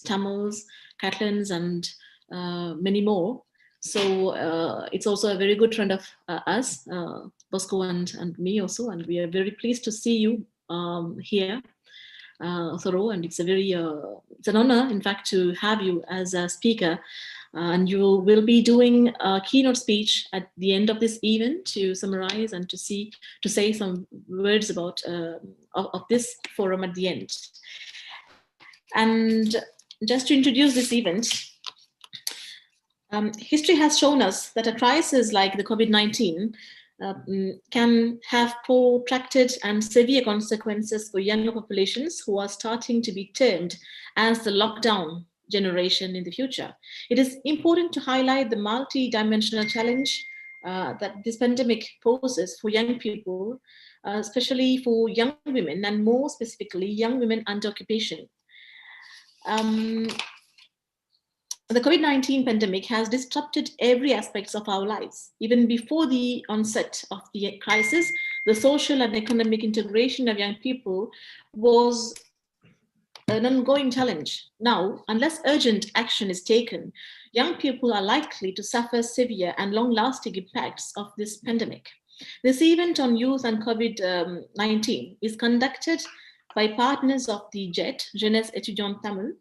Tamils, Catalans, and many more. So it's also a very good friend of us, Bosco and me also, and we are very pleased to see you here, Thoreau, and it's an honor, in fact, to have you as a speaker. And you will be doing a keynote speech at the end of this event to summarize and to say some words about of this forum at the end. And just to introduce this event, history has shown us that a crisis like the COVID-19 can have protracted and severe consequences for younger populations who are starting to be termed as the lockdown generation in the future. It is important to highlight the multi-dimensional challenge that this pandemic poses for young people, especially for young women, and more specifically, young women under occupation. The COVID-19 pandemic has disrupted every aspect of our lives. Even before the onset of the crisis, the social and economic integration of young people was an ongoing challenge. Now, unless urgent action is taken, young people are likely to suffer severe and long-lasting impacts of this pandemic. This event on youth and COVID-19 is conducted by partners of the JET, Jeunesse Étudiante Tamil,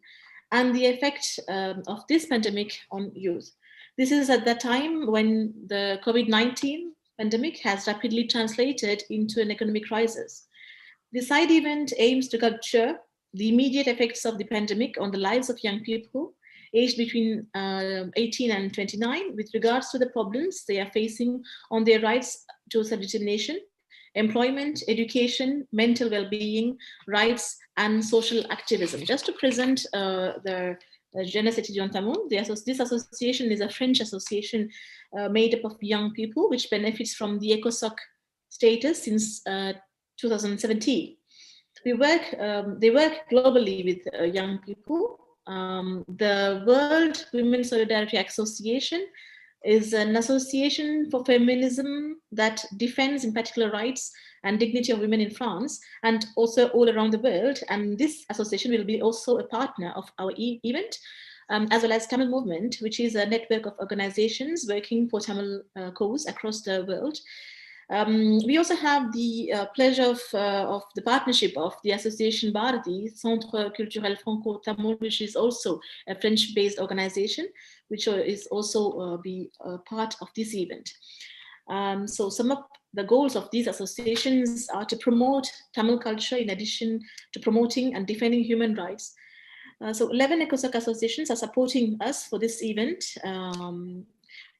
and the effect of this pandemic on youth. This is at the time when the COVID-19 pandemic has rapidly translated into an economic crisis. The side event aims to capture the immediate effects of the pandemic on the lives of young people aged between 18 and 29 with regards to the problems they are facing on their rights to self-determination, employment, education, mental well-being, rights, and social activism. Just to present the Jeunesse Étudiante Tamil, this association is a French association made up of young people, which benefits from the Ecosoc status since 2017. They work globally with young people. The World Women Solidarity Association is an association for feminism that defends in particular rights and dignity of women in France and also all around the world. And this association will be also a partner of our event, as well as Tamil Movement, which is a network of organizations working for Tamil cause across the world. We also have the pleasure of the partnership of the Association Bharati, Centre Culturel Franco-Tamil, which is also a French-based organization, which is also be part of this event. So some of the goals of these associations are to promote Tamil culture in addition to promoting and defending human rights. So 11 Ecosoc associations are supporting us for this event,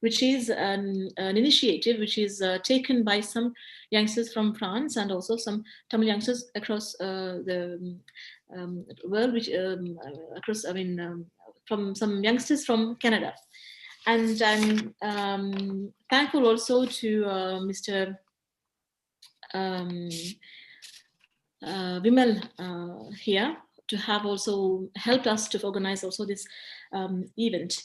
which is an initiative which is taken by some youngsters from France and also some Tamil youngsters across the world, which from some youngsters from Canada. And I'm thankful also to Mr. Vimal here to have also helped us to organize also this event.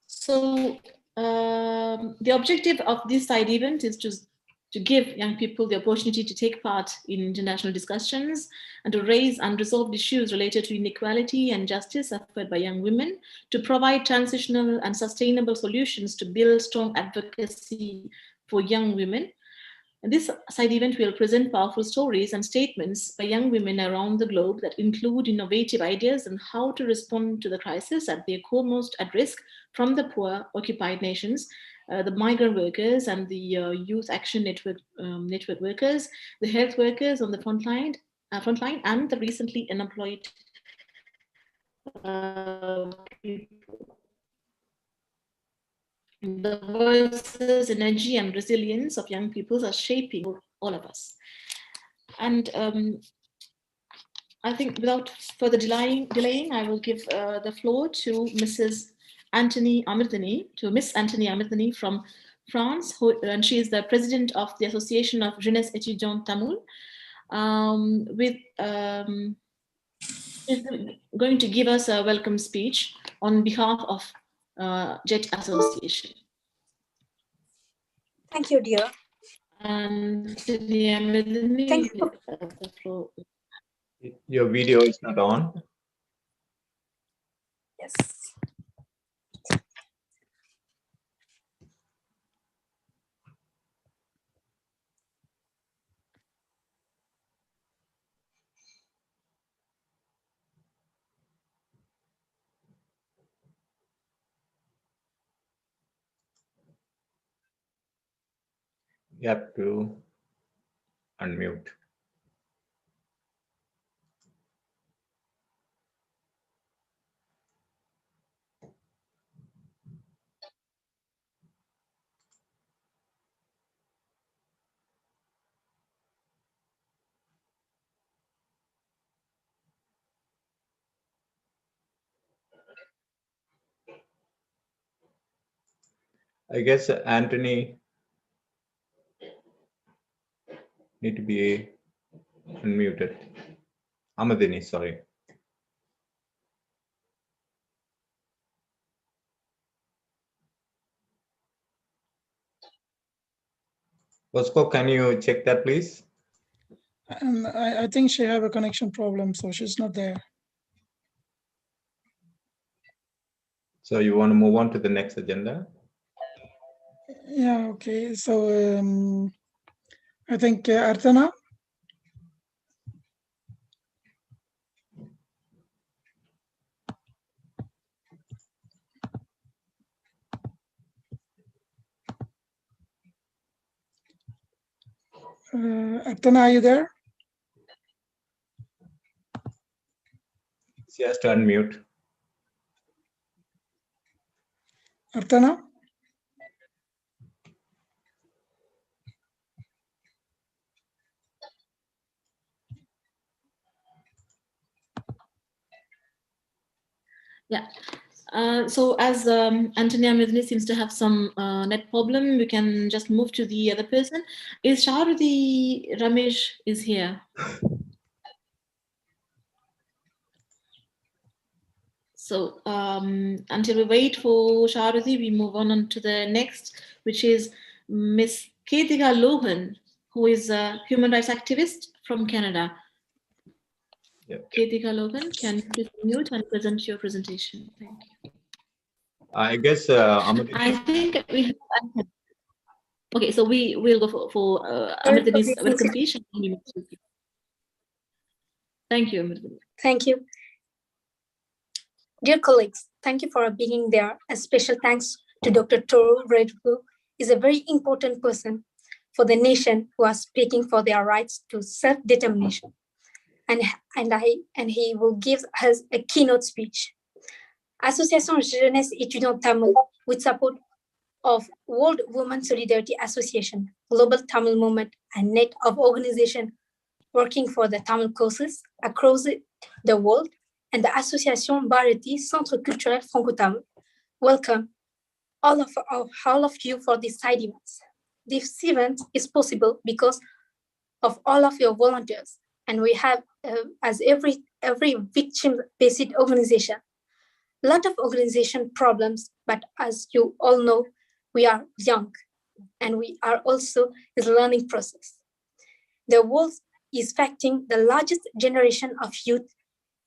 So the objective of this side event is to give young people the opportunity to take part in international discussions and to raise unresolved issues related to inequality and justice suffered by young women, to provide transitional and sustainable solutions to build strong advocacy for young women. And this side event will present powerful stories and statements by young women around the globe that include innovative ideas on how to respond to the crisis at their core most at risk from the poor occupied nations, the migrant workers and the youth action network workers, the health workers on the front line and the recently unemployed people. The voices, energy, and resilience of young people are shaping all of us. And I think without further delaying, I will give the floor to Miss Anthony Amirtani from France, and she is the president of the Association of Jeunesse Étudiante Tamil. She's going to give us a welcome speech on behalf of JET Association. Thank you, dear. Thank you. Your video is not on. You have to unmute. I guess Anthony need to be unmuted. Amadini, sorry. Bosco, can you check that, please? I think she have a connection problem, so she's not there. So you want to move on to the next agenda? Yeah, okay. So I think Artana. Artana, are you there? She has to unmute. Artana? Yeah. So as Antonia Midley seems to have some net problem, we can just move to the other person. Is Sharuti Ramesh is here? So until we wait for Sharuti, we move on to the next, which is Miss Ketika Lohan, who is a human rights activist from Canada. Yep. Ketika Lohan, can you please mute and present your presentation? Thank you. I guess Amadini. I think we have. Okay, so we will go for Amadini's welcome speech. Thank you, Amadini. Thank you. Dear colleagues, thank you for being there. A special thanks to Dr. Toru Redwu, is a very important person for the nation who are speaking for their rights to self-determination. And he will give us a keynote speech. Association Jeunesse Étudiante Tamil, with support of World Women Solidarity Association, Global Tamil Movement, and net of organizations working for the Tamil causes across the world, and the Association Bharati Centre Culturel Franco-Tamil. Welcome all of you for this side events. This event is possible because of all of your volunteers, and we have, as every victim-based organization, a lot of organization problems, but as you all know, we are young, and we are also in the learning process. The world is facing the largest generation of youth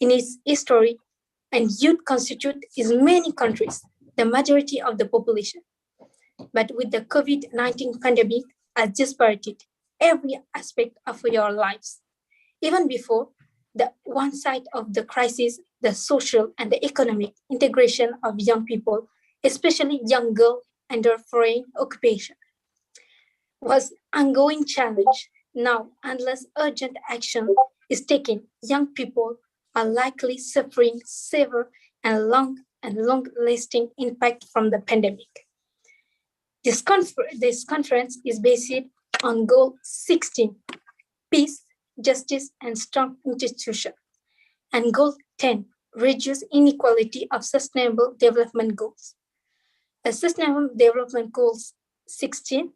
in its history, and youth constitute in many countries the majority of the population. But with the COVID-19 pandemic has disparaged every aspect of your lives. Even before the one side of the crisis, the social and the economic integration of young people, especially young girls under foreign occupation, was ongoing challenge. Now, unless urgent action is taken, young people are likely suffering severe and long-lasting impact from the pandemic. This conference is based on Goal 16, peace, justice, and strong institutions, and Goal 10, reduce inequality of sustainable development goals. The Sustainable Development Goals 16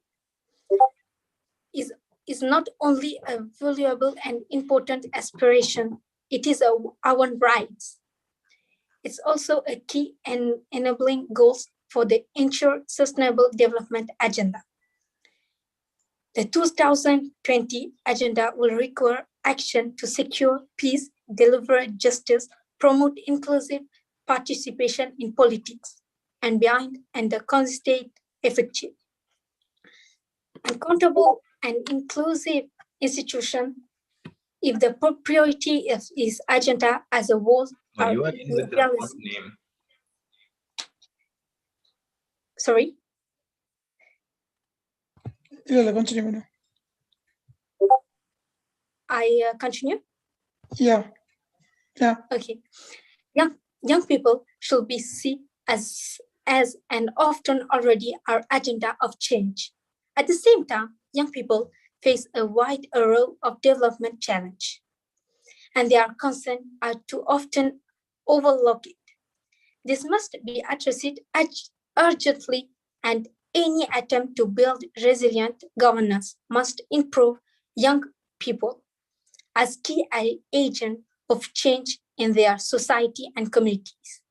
is not only a valuable and important aspiration, it is our rights. It's also a key and enabling goals for the ensure sustainable development agenda. The 2020 agenda will require action to secure peace, deliver justice, promote inclusive participation in politics, and the consistent, effective, accountable, and inclusive institution. If the priority is agenda as a whole, You are in with the wrong name. Sorry. continue, madam. I continue. Yeah. Okay. Young people should be seen as and often already our agenda of change. At the same time, young people face a wide array of development challenge, and their concerns are too often overlooked. This must be addressed urgently, and any attempt to build resilient governance must improve young people as key agents of change in their society and communities.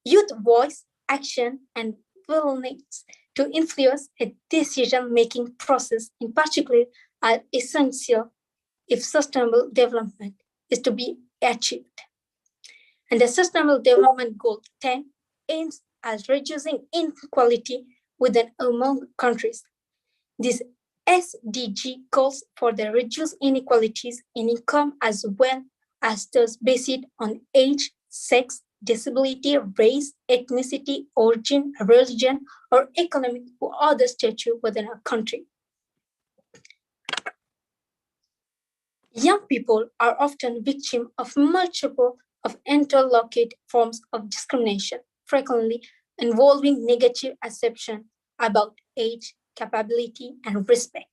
Youth voice, action, and willingness to influence a decision-making process in particular are essential if sustainable development is to be achieved. And the Sustainable Development Goal 10 aims at reducing inequality within among countries. This SDG calls for the reduced inequalities in income as well as those based on age, sex, disability, race, ethnicity, origin, religion, or economic or other status within a country. Young people are often victims of multiple of interlocked forms of discrimination, frequently involving negative assumptions about age, capability, and respect.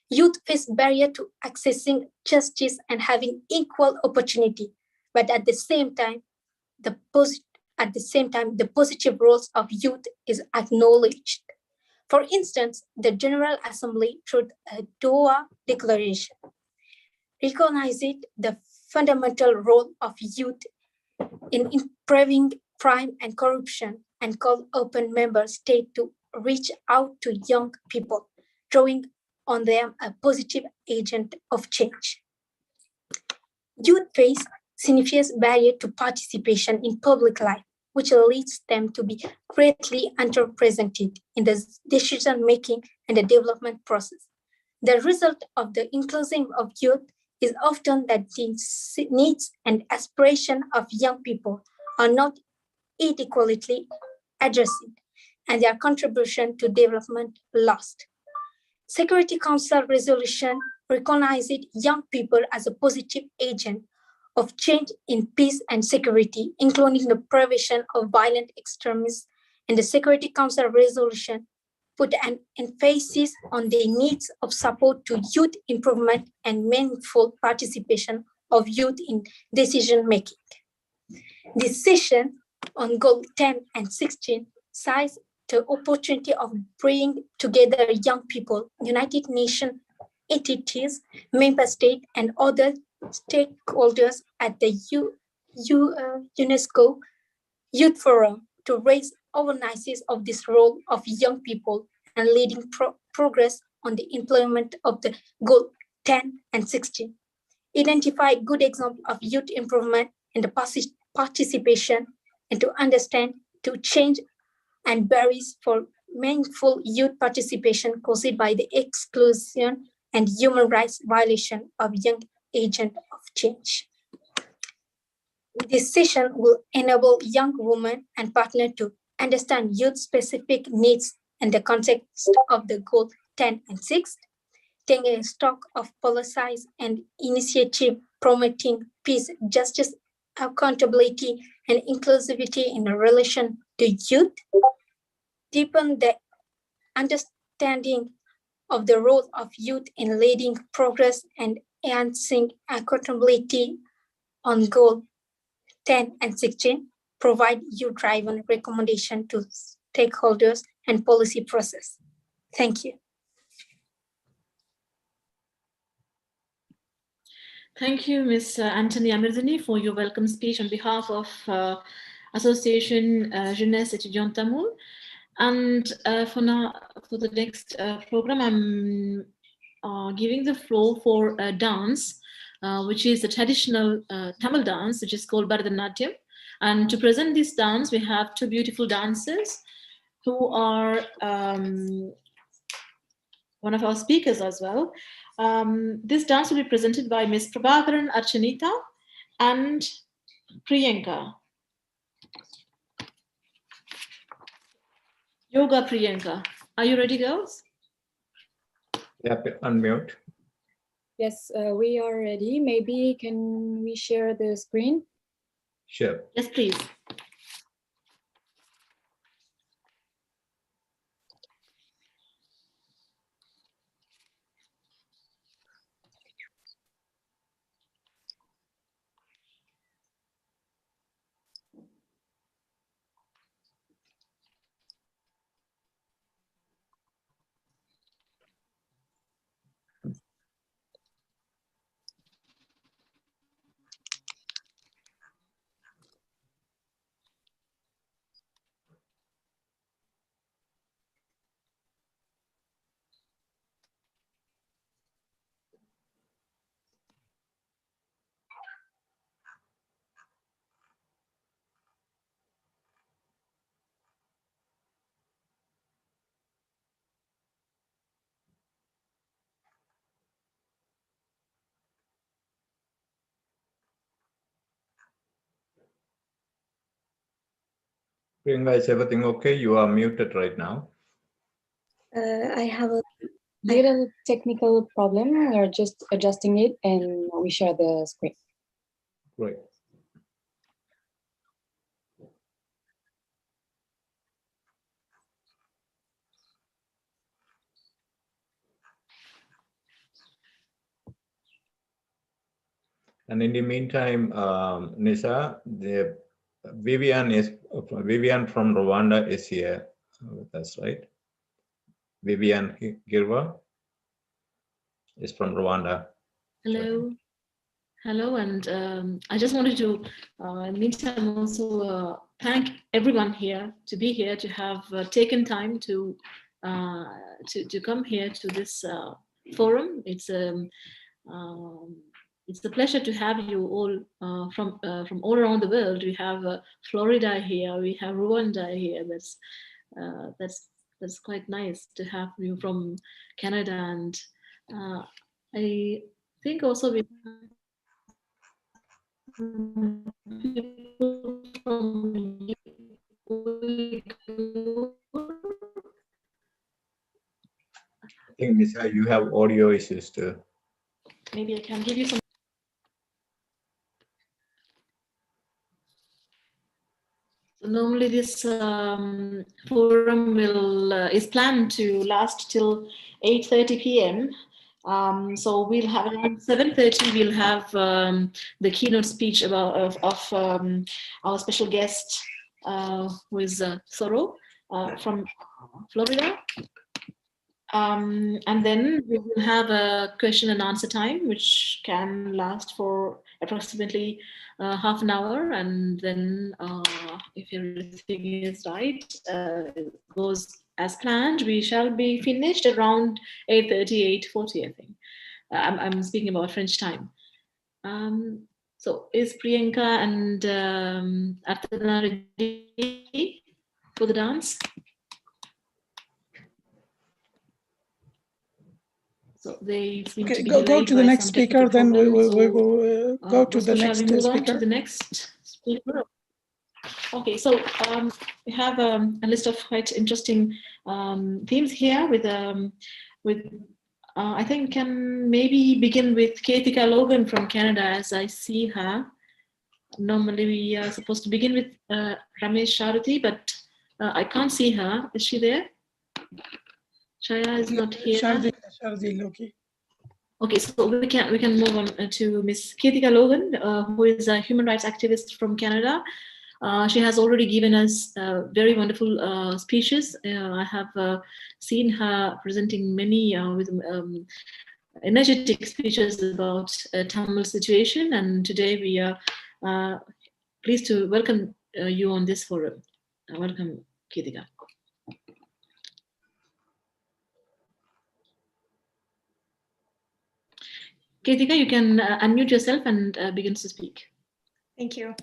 Youth face barrier to accessing justice and having equal opportunity, but at the same time, the positive roles of youth is acknowledged. For instance, the General Assembly, through a Doha Declaration, recognizes the fundamental role of youth in improving crime and corruption and call upon member states to reach out to young people, drawing on them a positive agent of change. Youth face significant barrier to participation in public life, which leads them to be greatly underrepresented in the decision-making and the development process. The result of the inclusion of youth is often that the needs and aspirations of young people are not equally addressed, and their contribution to development lost. Security Council resolution recognizes young people as a positive agent of change in peace and security, including the prevention of violent extremism, and the Security Council resolution put an emphasis on the needs of support to youth improvement and meaningful participation of youth in decision-making. This session on Goal 10 and 16 seized the opportunity of bringing together young people, United Nations entities, member states, and other stakeholders at the UNESCO Youth Forum to raise awareness of this role of young people and leading progress on the implement of the Goal 10 and 16. Identify good examples of youth improvement and the participation, and to understand, to change and barriers for meaningful youth participation caused by the exclusion and human rights violation of young agents of change. This session will enable young women and partners to understand youth-specific needs in the context of the Goal 10 and 6, taking stock of policies and initiatives promoting peace, justice, accountability, and inclusivity in relation to youth, deepen the understanding of the role of youth in leading progress and enhancing accountability on Goal 10 and 16, provide youth-driven recommendation to stakeholders and policy process. Thank you. Thank you, Ms. Anthony Amirzani, for your welcome speech on behalf of Association Jeunesse Étudiante Tamil. And for the next program, I'm giving the floor for a dance, which is a traditional Tamil dance, which is called Bharatanatyam. And to present this dance, we have two beautiful dancers who are one of our speakers as well. This dance will be presented by Ms. Prabhakaran Archanita and Priyanka. Yoga Priyanka. Are you ready, girls? Yeah, unmute. Yes, we are ready. Maybe can we share the screen? Sure. Yes, please. Priyanka, is everything okay? You are muted right now. I have a little technical problem. We are just adjusting it and we share the screen. Great. And in the meantime, Nisa, Vivian from Rwanda is here with us, right? Vivian Girwa is from Rwanda. Hello. Hello, and I just wanted to, in the meantime, also thank everyone here to be here, to have taken time to come here to this forum. It's a pleasure to have you all from all around the world. We have Florida here, we have Rwanda here. That's quite nice to have you from Canada, and I think also we people from I think, Nisa, you have audio issues too. maybe I can give you some. So normally this forum is planned to last till 8:30 p.m. So we'll have around 7:30. We'll have the keynote speech of our special guest, who is Soro from Florida. And then we will have a question and answer time, which can last for approximately half an hour. And then if everything is right, it goes as planned, we shall be finished around 8:30, 8:40, I think. I'm speaking about French time. So is Priyanka and Artana ready for the dance? So they seem to Okay, be go to the by next some speaker, technical then we problems, will go to the Bosco, shall next we move on to speaker. the next speaker? Okay, so we have a list of quite interesting themes here with I think can maybe begin with Ketika Logan from Canada, as I see her. Normally we are supposed to begin with Ramesh Sharati, but I can't see her. Is she there? Shaya is not here. Shardil, okay. Okay, so we can move on to Miss Ketika Logan, who is a human rights activist from Canada. She has already given us very wonderful speeches. I have seen her presenting many with energetic speeches about Tamil situation, and today we are pleased to welcome you on this forum. Welcome, Ketika. Ketika, you can unmute yourself and begin to speak. Thank you.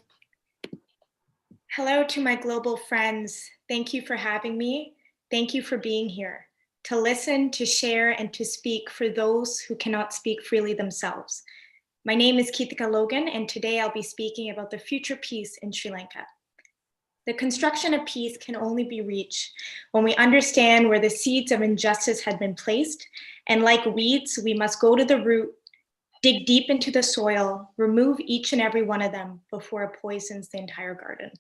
Hello to my global friends. Thank you for having me. Thank you for being here, to listen, to share, and to speak for those who cannot speak freely themselves. My name is Ketika Logan, and today I'll be speaking about the future peace in Sri Lanka. The construction of peace can only be reached when we understand where the seeds of injustice had been placed, and like weeds, we must go to the root, dig deep into the soil, remove each and every one of them before it poisons the entire garden.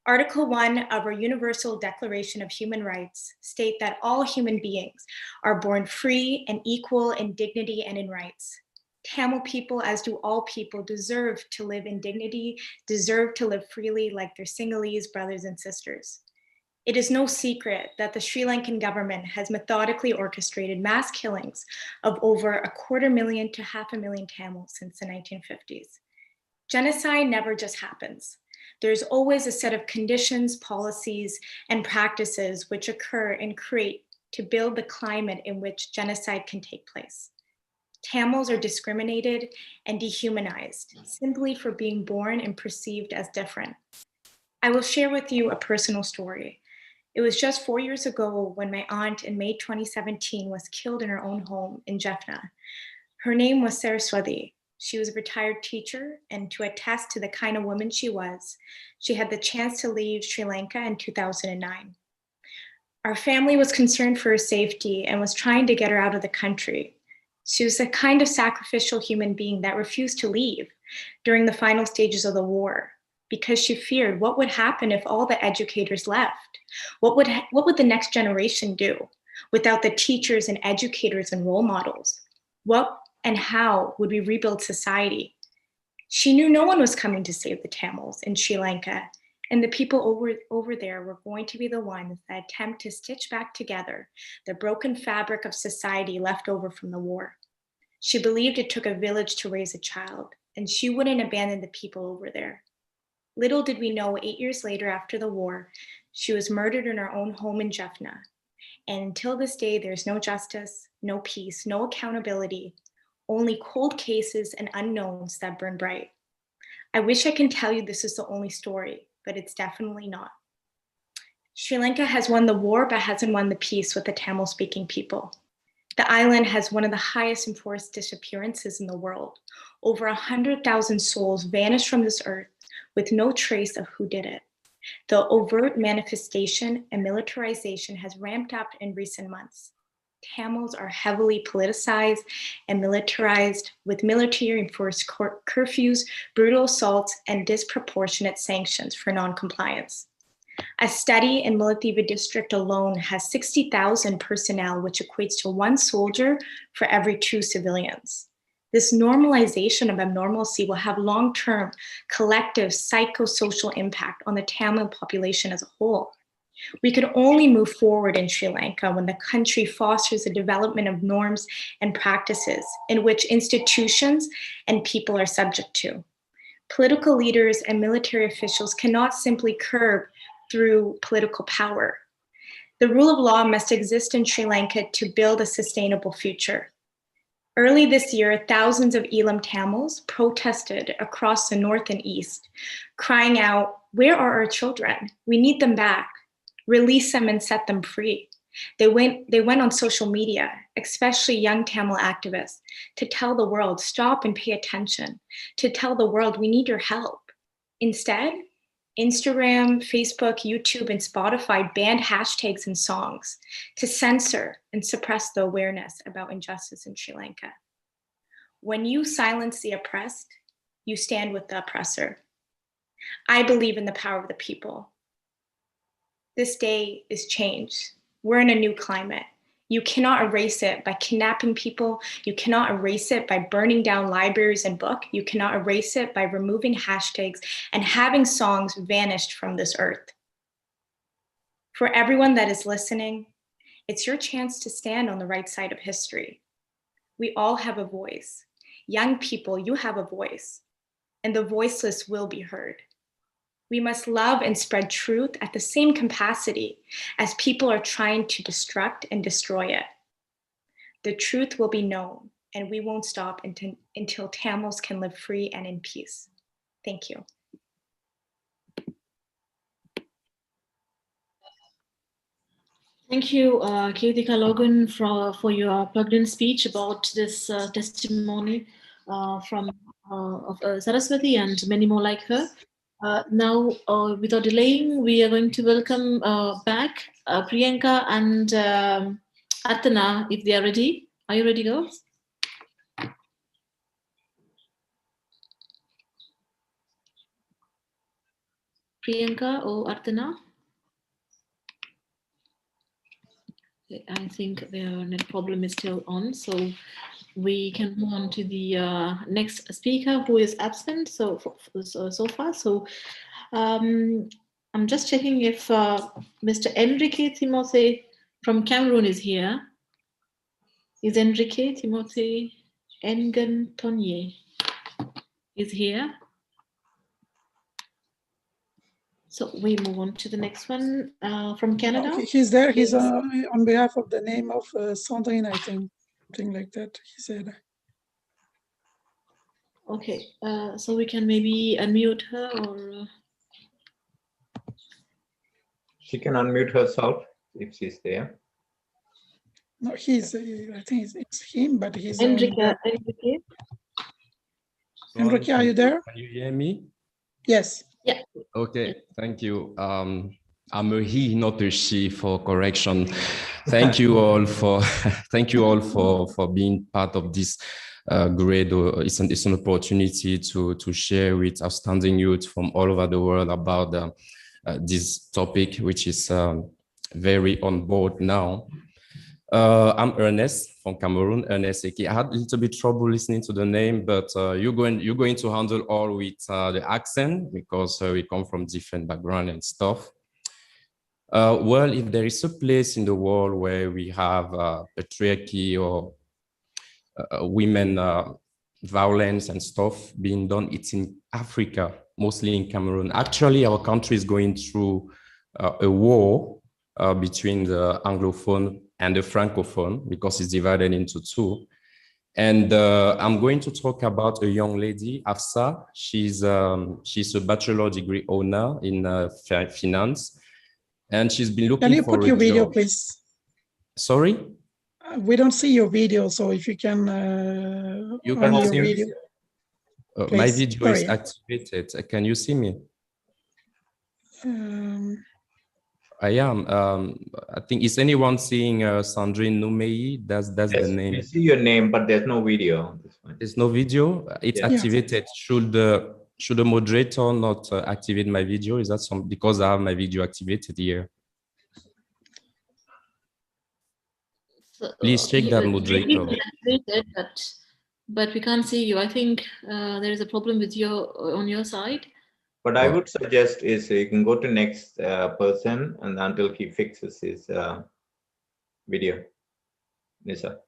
Article 1 of our Universal Declaration of Human Rights state that all human beings are born free and equal in dignity and in rights. Tamil people, as do all people, deserve to live in dignity, deserve to live freely like their Sinhalese brothers and sisters. It is no secret that the Sri Lankan government has methodically orchestrated mass killings of over 250,000 to 500,000 Tamils since the 1950s. Genocide never just happens. There's always a set of conditions, policies, and practices which occur and create to build the climate in which genocide can take place. Tamils are discriminated and dehumanized simply for being born and perceived as different. I will share with you a personal story. It was just 4 years ago when my aunt in May 2017 was killed in her own home in Jaffna. Her name was Saraswati. She was a retired teacher, and to attest to the kind of woman she was, she had the chance to leave Sri Lanka in 2009. Our family was concerned for her safety and was trying to get her out of the country. She was a kind of sacrificial human being that refused to leave during the final stages of the war because she feared what would happen if all the educators left. What would the next generation do without the teachers and educators and role models? What and how would we rebuild society? She knew no one was coming to save the Tamils in Sri Lanka, and the people over there were going to be the ones that attempt to stitch back together the broken fabric of society left over from the war. She believed it took a village to raise a child, and she wouldn't abandon the people over there. Little did we know 8 years later after the war, she was murdered in her own home in Jaffna. And until this day, there's no justice, no peace, no accountability, only cold cases and unknowns that burn bright. I wish I can tell you this is the only story, but it's definitely not. Sri Lanka has won the war, but hasn't won the peace with the Tamil-speaking people. The island has one of the highest enforced disappearances in the world. Over 100,000 souls vanished from this earth with no trace of who did it. The overt manifestation and militarization has ramped up in recent months. Tamils are heavily politicized and militarized with military-enforced curfews, brutal assaults, and disproportionate sanctions for non-compliance. A study in Mullaitivu district alone has 60,000 personnel, which equates to 1 soldier for every 2 civilians. This normalization of abnormalcy will have long-term collective psychosocial impact on the Tamil population as a whole. We could only move forward in Sri Lanka when the country fosters the development of norms and practices in which institutions and people are subject to. Political leaders and military officials cannot simply curb through political power. The rule of law must exist in Sri Lanka to build a sustainable future. Early this year, thousands of Elam Tamils protested across the north and east, crying out, "Where are our children? We need them back. Release them and set them free." They went on social media, especially young Tamil activists, to tell the world, stop and pay attention, to tell the world, we need your help. Instead, Instagram, Facebook, YouTube, and Spotify banned hashtags and songs to censor and suppress the awareness about injustice in Sri Lanka. When you silence the oppressed, you stand with the oppressor. I believe in the power of the people. This day is change. We're in a new climate. You cannot erase it by kidnapping people. You cannot erase it by burning down libraries and books. You cannot erase it by removing hashtags and having songs vanished from this earth. For everyone that is listening, it's your chance to stand on the right side of history. We all have a voice. Young people, you have a voice, and the voiceless will be heard. We must love and spread truth at the same capacity as people are trying to destruct and destroy it. The truth will be known, and we won't stop until Tamils can live free and in peace. Thank you. Thank you, Kirtika Logan, for your plugged-in speech about this testimony of Saraswati and many more like her. Now, without delaying, we are going to welcome back Priyanka and Artana, if they are ready. Are you ready, girls? Priyanka or Artana? I think their net problem is still on, so we can move on to the next speaker who is absent so far. So I'm just checking if Mr. Enrique Timothy from Cameroon is here. Is Enrique Timothy Engantonye is here? So we move on to the next one from Canada. Okay, he's there. He's on behalf of the name of Sandrine, I think, something like that. He said. Okay, so we can maybe unmute her or. She can unmute herself if she's there. No, he's. I think it's him, but he's. Enrique. Enrique, are you there? Can you hear me? Yes. Yeah. Okay, thank you. I'm a he, not a she, for correction. Thank you all for for being part of this great. It's an opportunity to share with outstanding youth from all over the world about this topic, which is very on board now. I'm Ernest from Cameroon, Ernest Eki. I had a little bit trouble listening to the name, but you're going to handle all with the accent because we come from different background and stuff. Well, if there is a place in the world where we have patriarchy or women violence and stuff being done, it's in Africa, mostly in Cameroon. Actually, our country is going through a war between the Anglophone and the Francophone because it's divided into two. And I'm going to talk about a young lady, Afsa. She's a bachelor degree owner in finance, and she's been looking for a job. Can you put your video, please? Sorry? We don't see your video, so if you can you can your see video. My video is activated. Can you see me? I am. I think, is anyone seeing Sandrine Numei? That's yes, the name. We see your name, but there's no video. There's no video. It's activated. Should the moderator not activate my video? Is that some because I have my video activated here? So, please check that, moderator. But we can't see you. I think there is a problem with on your side. What I would suggest is you can go to next person and until he fixes his video. Nisa.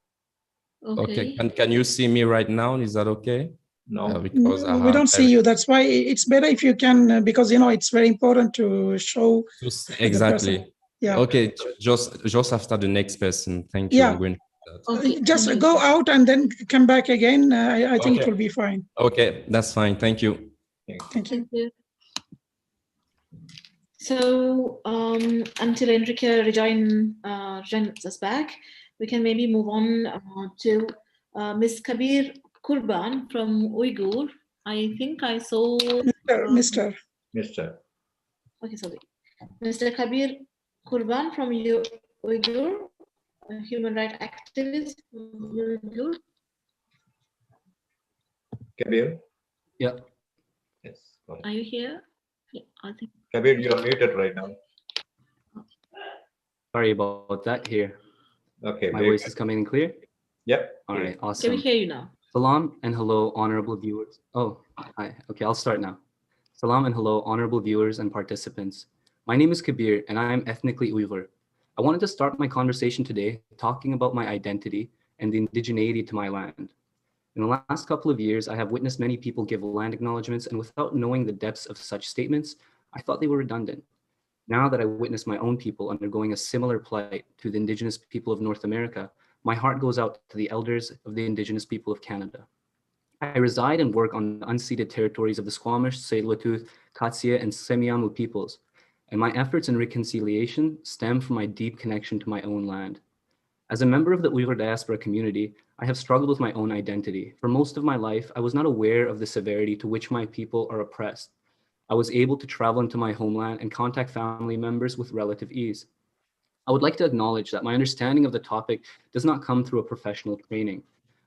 Okay. Can you see me right now? Is that okay? No, because we don't see you. That's why it's better if you can, because it's very important to show. Exactly. Yeah. Okay. Just after the next person. Thank you. Yeah. I'm going. Just go out and then come back again. I think it will be fine. Okay, that's fine. Thank you. Thank you. So until Enrique rejoins us back, we can maybe move on to Ms. Kabir Kurban from Uyghur. I think I saw Mr. Okay, sorry. Mr. Kabir Kurban from Uyghur, a human rights activist. Uyghur. Kabir? Yeah. Yes. Are you here? Yeah, I think. Kabir, you're muted right now. Sorry about that. Here. Okay. My voice is coming in clear? Yep. All right, awesome. Can we hear you now? Salam and hello, honorable viewers. Oh, hi. Okay, I'll start now. Salam and hello, honorable viewers and participants. My name is Kabir and I am ethnically Uyghur. I wanted to start my conversation today talking about my identity and the indigeneity to my land. In the last couple of years, I have witnessed many people give land acknowledgements, and without knowing the depths of such statements, I thought they were redundant. Now that I witness my own people undergoing a similar plight to the indigenous people of North America, my heart goes out to the elders of the indigenous people of Canada. I reside and work on the unceded territories of the Squamish, Tsleil-Waututh, Katsia, and Semiahmoo peoples, and my efforts in reconciliation stem from my deep connection to my own land. As a member of the Uyghur diaspora community, I have struggled with my own identity. For most of my life, I was not aware of the severity to which my people are oppressed. I was able to travel into my homeland and contact family members with relative ease. I would like to acknowledge that my understanding of the topic does not come through a professional training.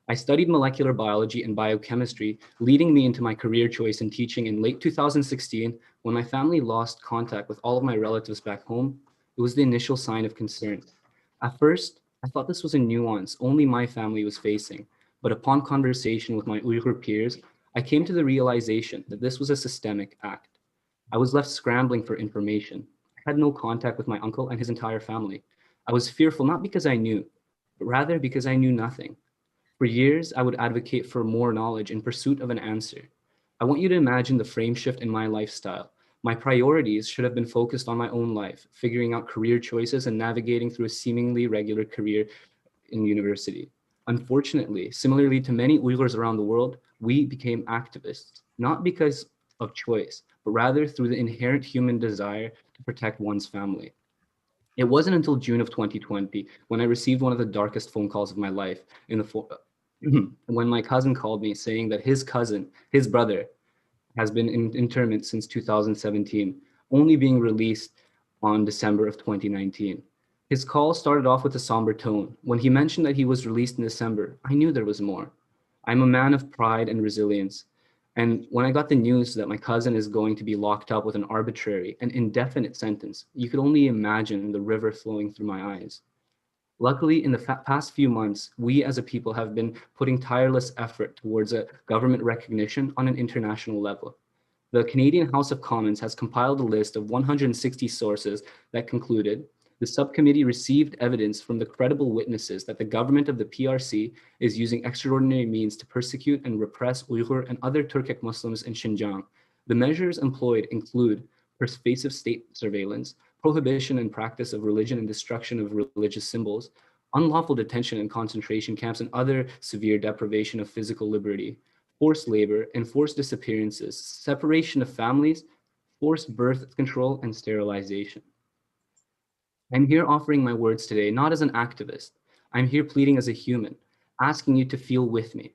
I studied molecular biology and biochemistry, leading me into my career choice in teaching in late 2016 when my family lost contact with all of my relatives back home. It was the initial sign of concern. At first, I thought this was a nuance only my family was facing, but upon conversation with my Uyghur peers, I came to the realization that this was a systemic act. I was left scrambling for information. I had no contact with my uncle and his entire family. I was fearful not because I knew, but rather because I knew nothing. For years, I would advocate for more knowledge in pursuit of an answer. I want you to imagine the frame shift in my lifestyle. My priorities should have been focused on my own life, figuring out career choices and navigating through a seemingly regular career in university. Unfortunately, similarly to many Uyghurs around the world, we became activists, not because of choice, but rather through the inherent human desire to protect one's family. It wasn't until June of 2020 when I received one of the darkest phone calls of my life when my cousin called me saying that his brother, has been in internment since 2017, only being released on December of 2019. His call started off with a somber tone. When he mentioned that he was released in December, I knew there was more. I'm a man of pride and resilience. And when I got the news that my cousin is going to be locked up with an arbitrary and indefinite sentence, you could only imagine the river flowing through my eyes. Luckily, in the past few months, we as a people have been putting tireless effort towards a government recognition on an international level. The Canadian House of Commons has compiled a list of 160 sources that concluded the subcommittee received evidence from the credible witnesses that the government of the PRC is using extraordinary means to persecute and repress Uyghur and other Turkic Muslims in Xinjiang. The measures employed include pervasive state surveillance, prohibition and practice of religion and destruction of religious symbols, unlawful detention and concentration camps, and other severe deprivation of physical liberty, forced labor, enforced disappearances, separation of families, forced birth control, and sterilization. I'm here offering my words today, not as an activist. I'm here pleading as a human, asking you to feel with me.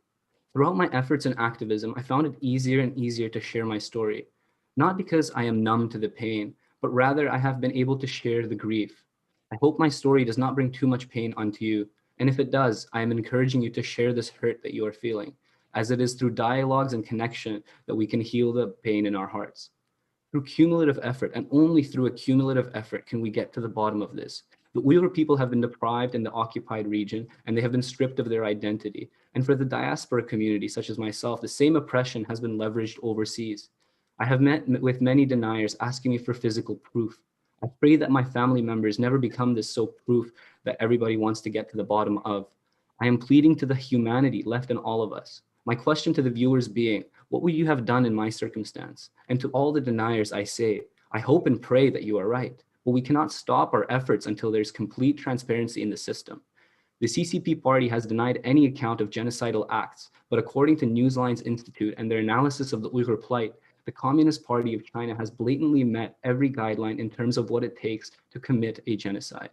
Throughout my efforts in activism, I found it easier and easier to share my story, not because I am numb to the pain, but rather I have been able to share the grief. I hope my story does not bring too much pain onto you, and if it does, I am encouraging you to share this hurt that you are feeling, as it is through dialogues and connection that we can heal the pain in our hearts. Through cumulative effort, and only through a cumulative effort can we get to the bottom of this. The Uyghur people have been deprived in the occupied region, and they have been stripped of their identity. And for the diaspora community, such as myself, the same oppression has been leveraged overseas. I have met with many deniers asking me for physical proof. I pray that my family members never become this so proof that everybody wants to get to the bottom of. I am pleading to the humanity left in all of us. My question to the viewers being, what would you have done in my circumstance? And to all the deniers, I say, I hope and pray that you are right, but we cannot stop our efforts until there's complete transparency in the system. The CCP party has denied any account of genocidal acts, but according to Newslines Institute and their analysis of the Uyghur plight, the Communist Party of China has blatantly met every guideline in terms of what it takes to commit a genocide.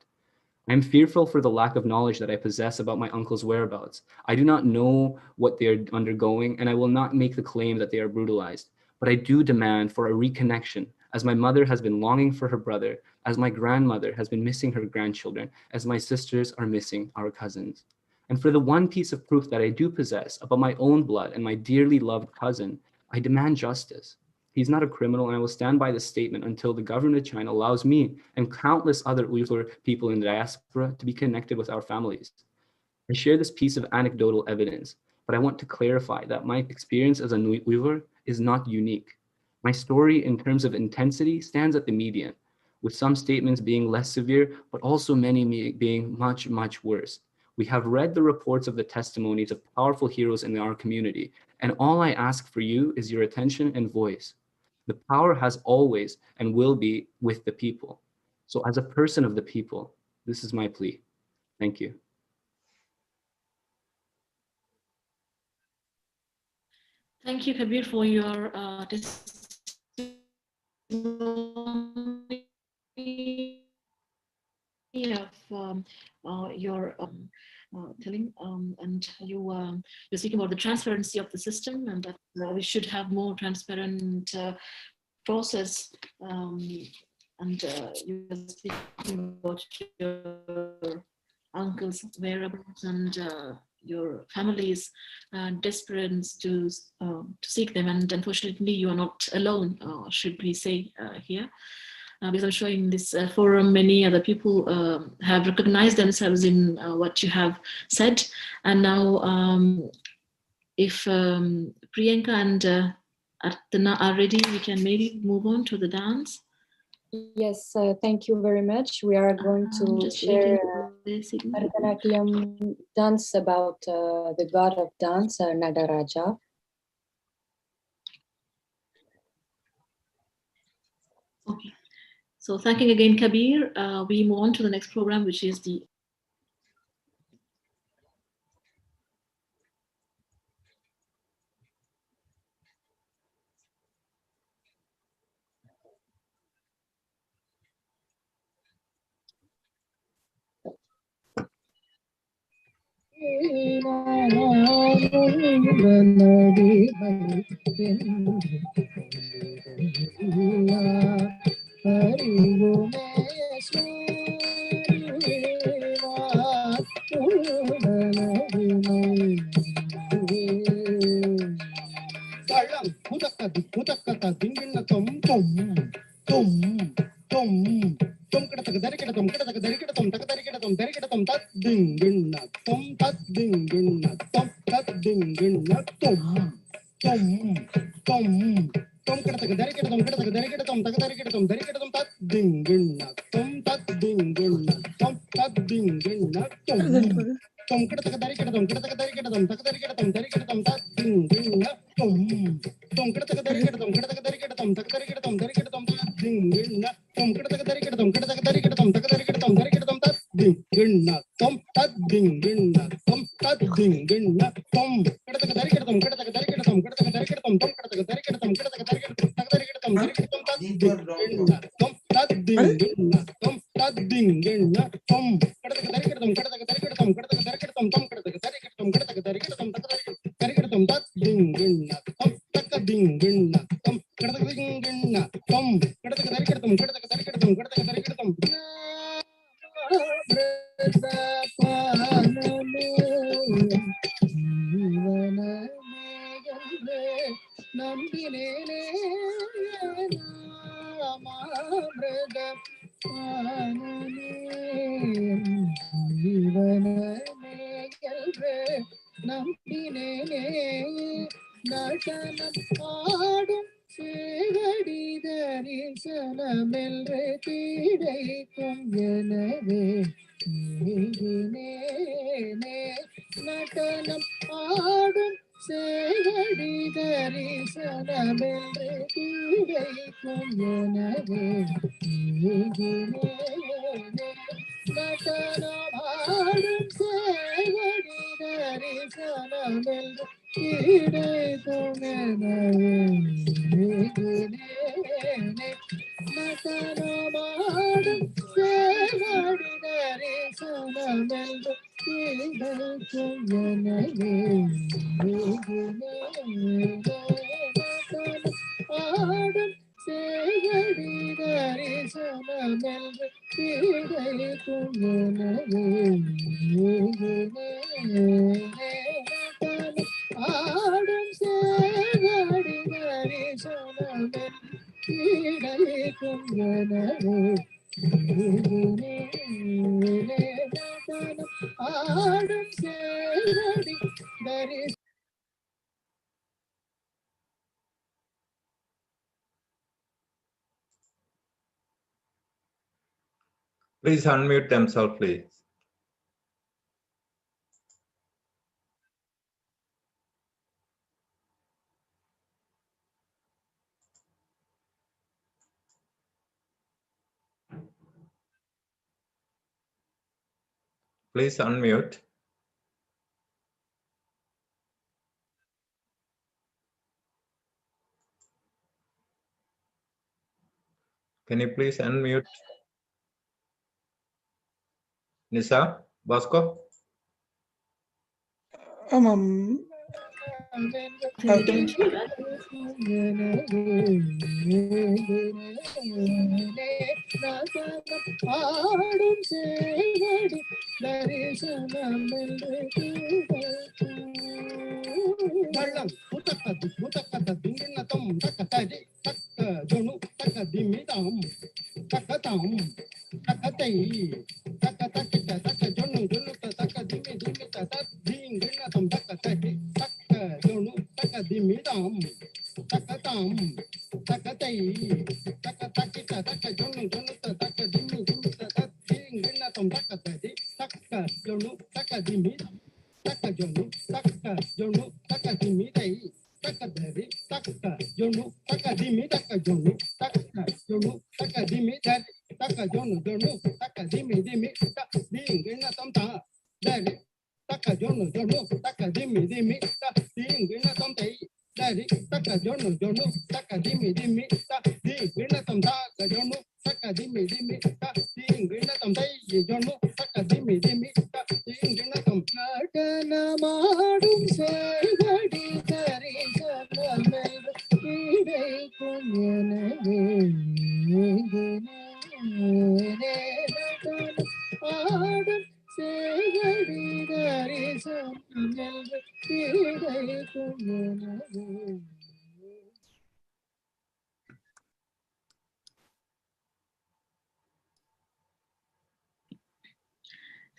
I am fearful for the lack of knowledge that I possess about my uncle's whereabouts. I do not know what they are undergoing, and I will not make the claim that they are brutalized. But I do demand for a reconnection, as my mother has been longing for her brother, as my grandmother has been missing her grandchildren, as my sisters are missing our cousins. And for the one piece of proof that I do possess about my own blood and my dearly loved cousin, I demand justice. He's not a criminal, and I will stand by this statement until the government of China allows me and countless other Uyghur people in the diaspora to be connected with our families. I share this piece of anecdotal evidence, but I want to clarify that my experience as a Uyghur is not unique. My story in terms of intensity stands at the median, with some statements being less severe, but also many being much, much worse. We have read the reports of the testimonies of powerful heroes in our community, and all I ask for you is your attention and voice. The power has always and will be with the people. So as a person of the people, this is my plea. Thank you. Thank you, Kabir, for your of your telling, and you're speaking about the transparency of the system, and that we should have more transparent process, and you were speaking about your uncle's whereabouts and your family's desperate to seek them, and unfortunately you are not alone, should we say here. Because I'm sure in this forum, many other people have recognized themselves in what you have said. And now, if Priyanka and Artana are ready, we can maybe move on to the dance. Yes, thank you very much. We are going to share Bharatanatyam dance about the god of dance, Nadaraja. Okay. So thanking again, Kabir. We move on to the next program, which is the Please unmute themselves, please. Please unmute. Can you please unmute? Nisa, Bosco?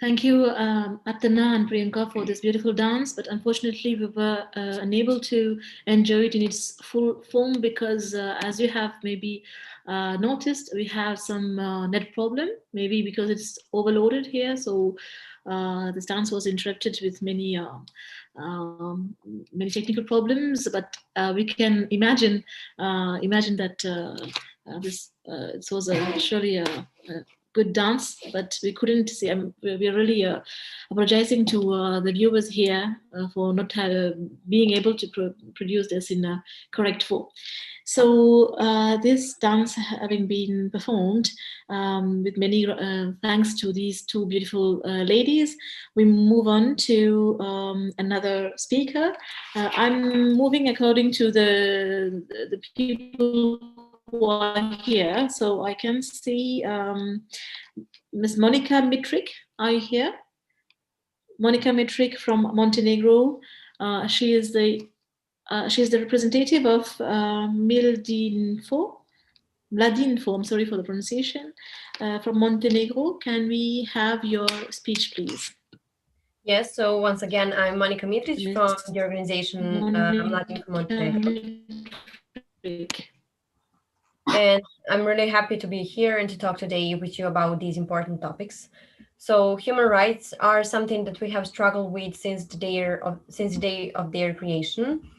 Thank you, Atana and Priyanka, for this beautiful dance. But unfortunately, we were unable to enjoy it in its full form because, as you have maybe noticed, we have some net problem, maybe because it's overloaded here. So this dance was interrupted with many technical problems. But we can imagine that this it was surely a good dance, but we couldn't see. We are really apologizing to the viewers here for not being able to produce this in a correct form. So this dance having been performed with many thanks to these two beautiful ladies, we move on to another speaker. I'm moving according to the people who are here. So I can see Ms. Monica Mitric. Are you here? Monica Mitric from Montenegro. She is the representative of Mladinfo. I'm sorry for the pronunciation. From Montenegro. Can we have your speech, please? Yes, so once again, I'm Monica Mitric from the organization Mladinfo Montenegro. And I'm really happy to be here and to talk today with you about these important topics. So human rights are something that we have struggled with since the day of their creation.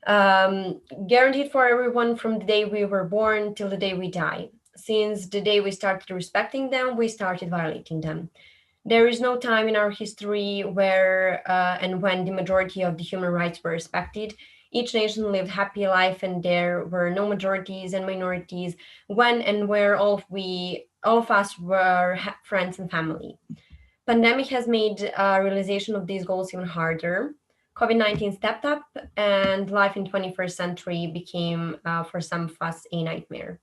Guaranteed for everyone from the day we were born till the day we die. Since the day we started respecting them, we started violating them. There is no time in our history where and when the majority of the human rights were respected. Each nation lived happy life and there were no majorities and minorities when and where all of us were friends and family. Pandemic has made realization of these goals even harder. COVID-19 stepped up and life in 21st century became for some of us a nightmare.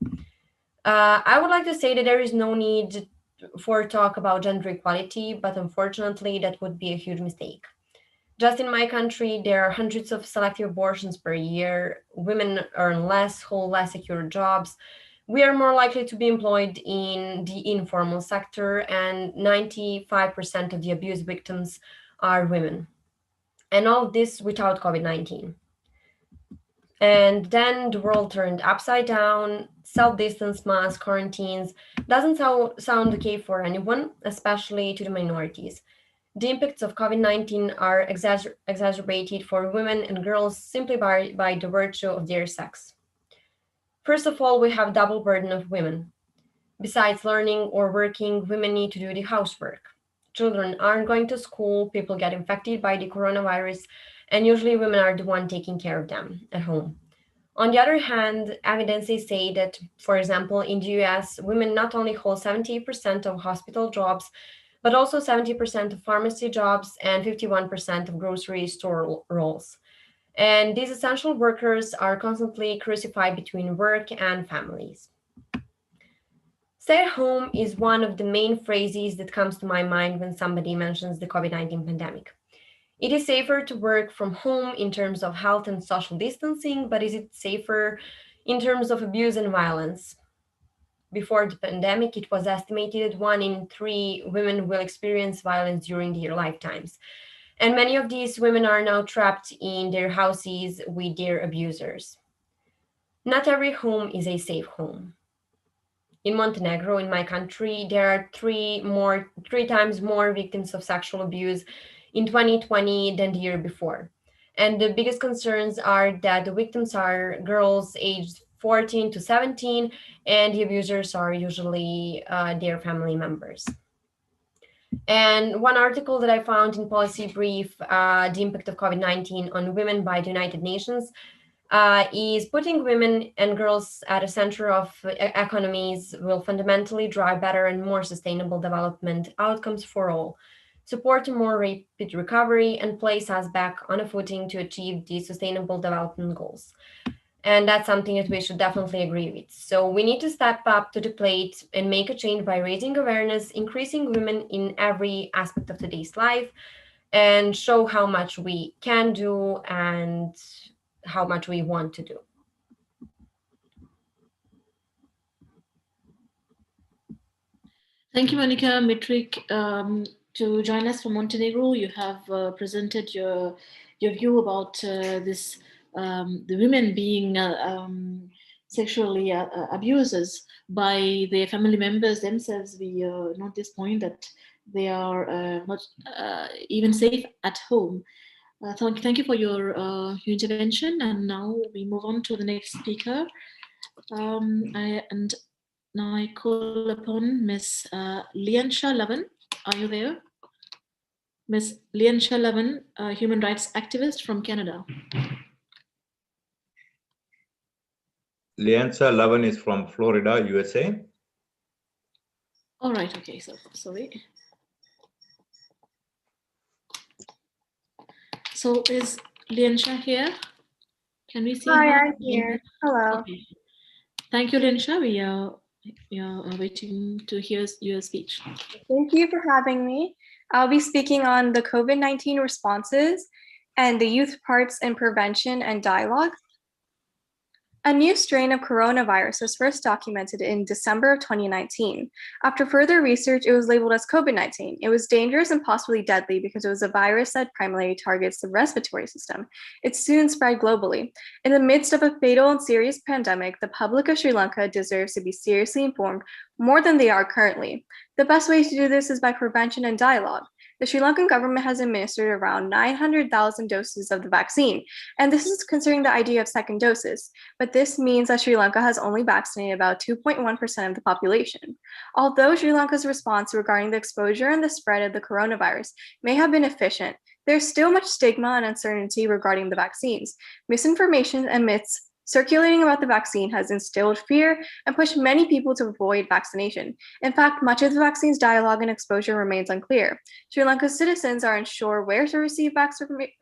I would like to say that there is no need for talk about gender equality, but unfortunately that would be a huge mistake. Just in my country, there are hundreds of selective abortions per year. Women earn less, hold less secure jobs. We are more likely to be employed in the informal sector, and 95% of the abuse victims are women. And all this without COVID-19. And then the world turned upside down, self-distance, mask, quarantines. Doesn't sound okay for anyone, especially to the minorities. The impacts of COVID-19 are exacerbated for women and girls simply by the virtue of their sex. First of all, we have double burden of women. Besides learning or working, women need to do the housework. Children aren't going to school, people get infected by the coronavirus, and usually women are the one taking care of them at home. On the other hand, evidences say that, for example, in the US, women not only hold 70% of hospital jobs, but also 70% of pharmacy jobs and 51% of grocery store roles. And these essential workers are constantly crucified between work and families. Stay at home is one of the main phrases that comes to my mind when somebody mentions the COVID-19 pandemic. It is safer to work from home in terms of health and social distancing, but is it safer in terms of abuse and violence? Before the pandemic, it was estimated 1 in 3 women will experience violence during their lifetimes. And many of these women are now trapped in their houses with their abusers. Not every home is a safe home. In Montenegro, in my country, there are three times more victims of sexual abuse in 2020 than the year before. And the biggest concerns are that the victims are girls aged 14 to 17, and the abusers are usually their family members. And one article that I found in Policy Brief, the impact of COVID-19 on women by the United Nations, is putting women and girls at the center of economies will fundamentally drive better and more sustainable development outcomes for all, support a more rapid recovery, and place us back on a footing to achieve the sustainable development goals. And that's something that we should definitely agree with. So we need to step up to the plate and make a change by raising awareness, increasing women in every aspect of today's life, and show how much we can do and how much we want to do. Thank you, Monica. Mitrik, to join us from Montenegro, you have presented your view about this the women being sexually abused by their family members themselves. We note this point that they are not even safe at home. Thank you for your intervention, and now we move on to the next speaker. And now I call upon Ms. Liansha Lavan. Are you there? Ms. Liansha Lavan, a human rights activist from Canada. Liansa Lavan is from Florida, USA. All right, okay, so sorry. So is Liansha here? Can we see her? Hi, I'm here. Hello. Okay. Thank you, Liansha. We are waiting to hear your speech. Thank you for having me. I'll be speaking on the COVID-19 responses and the youth parts in prevention and dialogue. A new strain of coronavirus was first documented in December of 2019. After further research, it was labeled as COVID-19. It was dangerous and possibly deadly because it was a virus that primarily targets the respiratory system. It soon spread globally. In the midst of a fatal and serious pandemic, the public of Sri Lanka deserves to be seriously informed more than they are currently. The best way to do this is by prevention and dialogue. The Sri Lankan government has administered around 900,000 doses of the vaccine, and this is considering the idea of second doses. But this means that Sri Lanka has only vaccinated about 2.1% of the population. Although Sri Lanka's response regarding the exposure and the spread of the coronavirus may have been efficient, there's still much stigma and uncertainty regarding the vaccines. Misinformation and myths circulating about the vaccine has instilled fear and pushed many people to avoid vaccination. In fact, much of the vaccine's dialogue and exposure remains unclear. Sri Lanka's citizens are unsure where to receive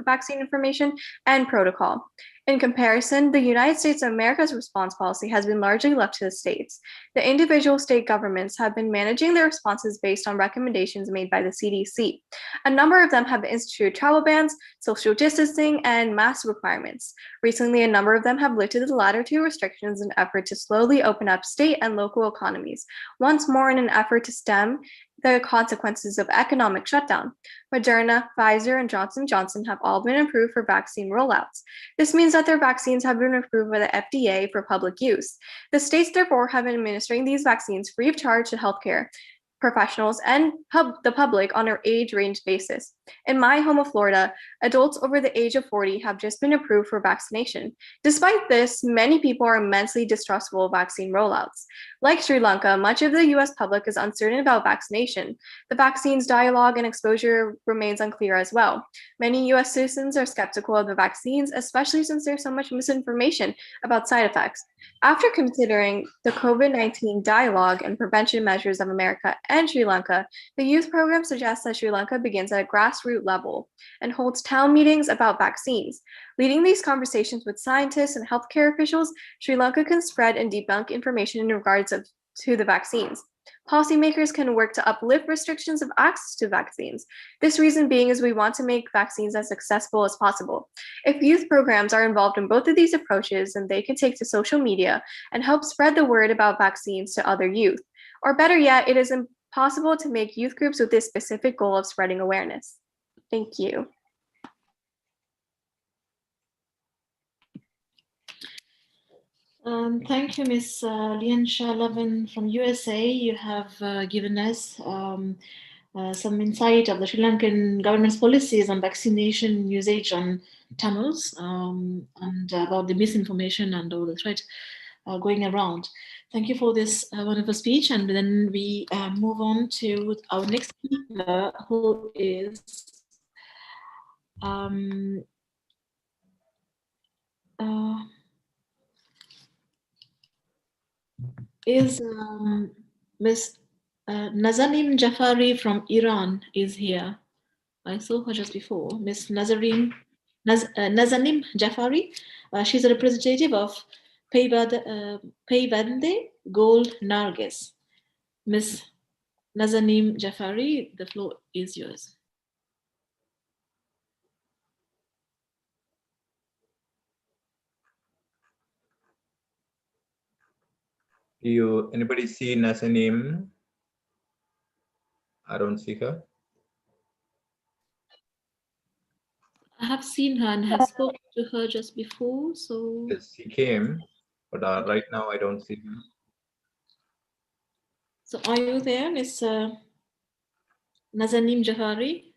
vaccine information and protocol. In comparison, the United States of America's response policy has been largely left to the states. The individual state governments have been managing their responses based on recommendations made by the CDC. A number of them have instituted travel bans, social distancing, and mask requirements. Recently, a number of them have lifted the latter two restrictions in an effort to slowly open up state and local economies, once more in an effort to stem the consequences of economic shutdown. Moderna, Pfizer, and Johnson & Johnson have all been approved for vaccine rollouts. This means that their vaccines have been approved by the FDA for public use. The states, therefore, have been administering these vaccines free of charge to healthcare professionals and the public on an age range basis. In my home of Florida, adults over the age of 40 have just been approved for vaccination. Despite this, many people are immensely distrustful of vaccine rollouts. Like Sri Lanka, much of the US public is uncertain about vaccination. The vaccine's dialogue and exposure remains unclear as well. Many US citizens are skeptical of the vaccines, especially since there's so much misinformation about side effects. After considering the COVID-19 dialogue and prevention measures of America and Sri Lanka, the youth program suggests that Sri Lanka begins at a grassroots grassroots level and holds town meetings about vaccines. Leading these conversations with scientists and healthcare officials, Sri Lanka can spread and debunk information in regards to the vaccines. Policymakers can work to uplift restrictions of access to vaccines. This reason being is we want to make vaccines as accessible as possible. If youth programs are involved in both of these approaches, then they can take to social media and help spread the word about vaccines to other youth. Or better yet, it is possible to make youth groups with this specific goal of spreading awareness. Thank you. Thank you, Ms. Lian Shalavan from USA. You have given us some insight of the Sri Lankan government's policies on vaccination usage on tunnels and about the misinformation and all the threat going around. Thank you for this wonderful speech. And then we move on to our next speaker, who is Ms. Nazanin Jafari from Iran is here. I saw her just before. Ms. Nazanin Jafari. She's a representative of Payvande Gold Nargis. Ms. Nazanin Jafari, the floor is yours. Anybody see Nazanim? I don't see her. I have seen her and have spoken to her just before, so... Yes, she came, but right now I don't see her. So are you there, Ms. Nazanim Jafari?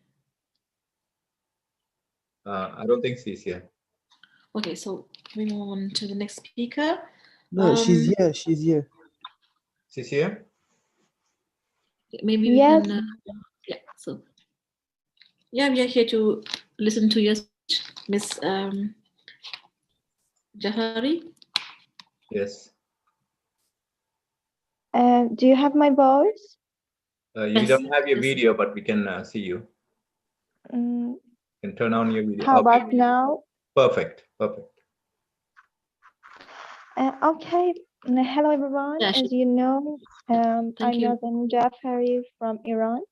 I don't think she's here. Okay, so we move on to the next speaker. No, she's here. She's here. She's here? Maybe Yes. we can... yeah, so... yeah, we are here to listen to your speech, Ms. Jafari. Yes. Do you have my voice? You Yes, don't have your yes. video, but we can see you. You can turn on your video. How Okay. about now? Perfect. Perfect. Okay. Hello, everyone. Yeah, As you know, I'm you. Nazanin Jafari from Iran.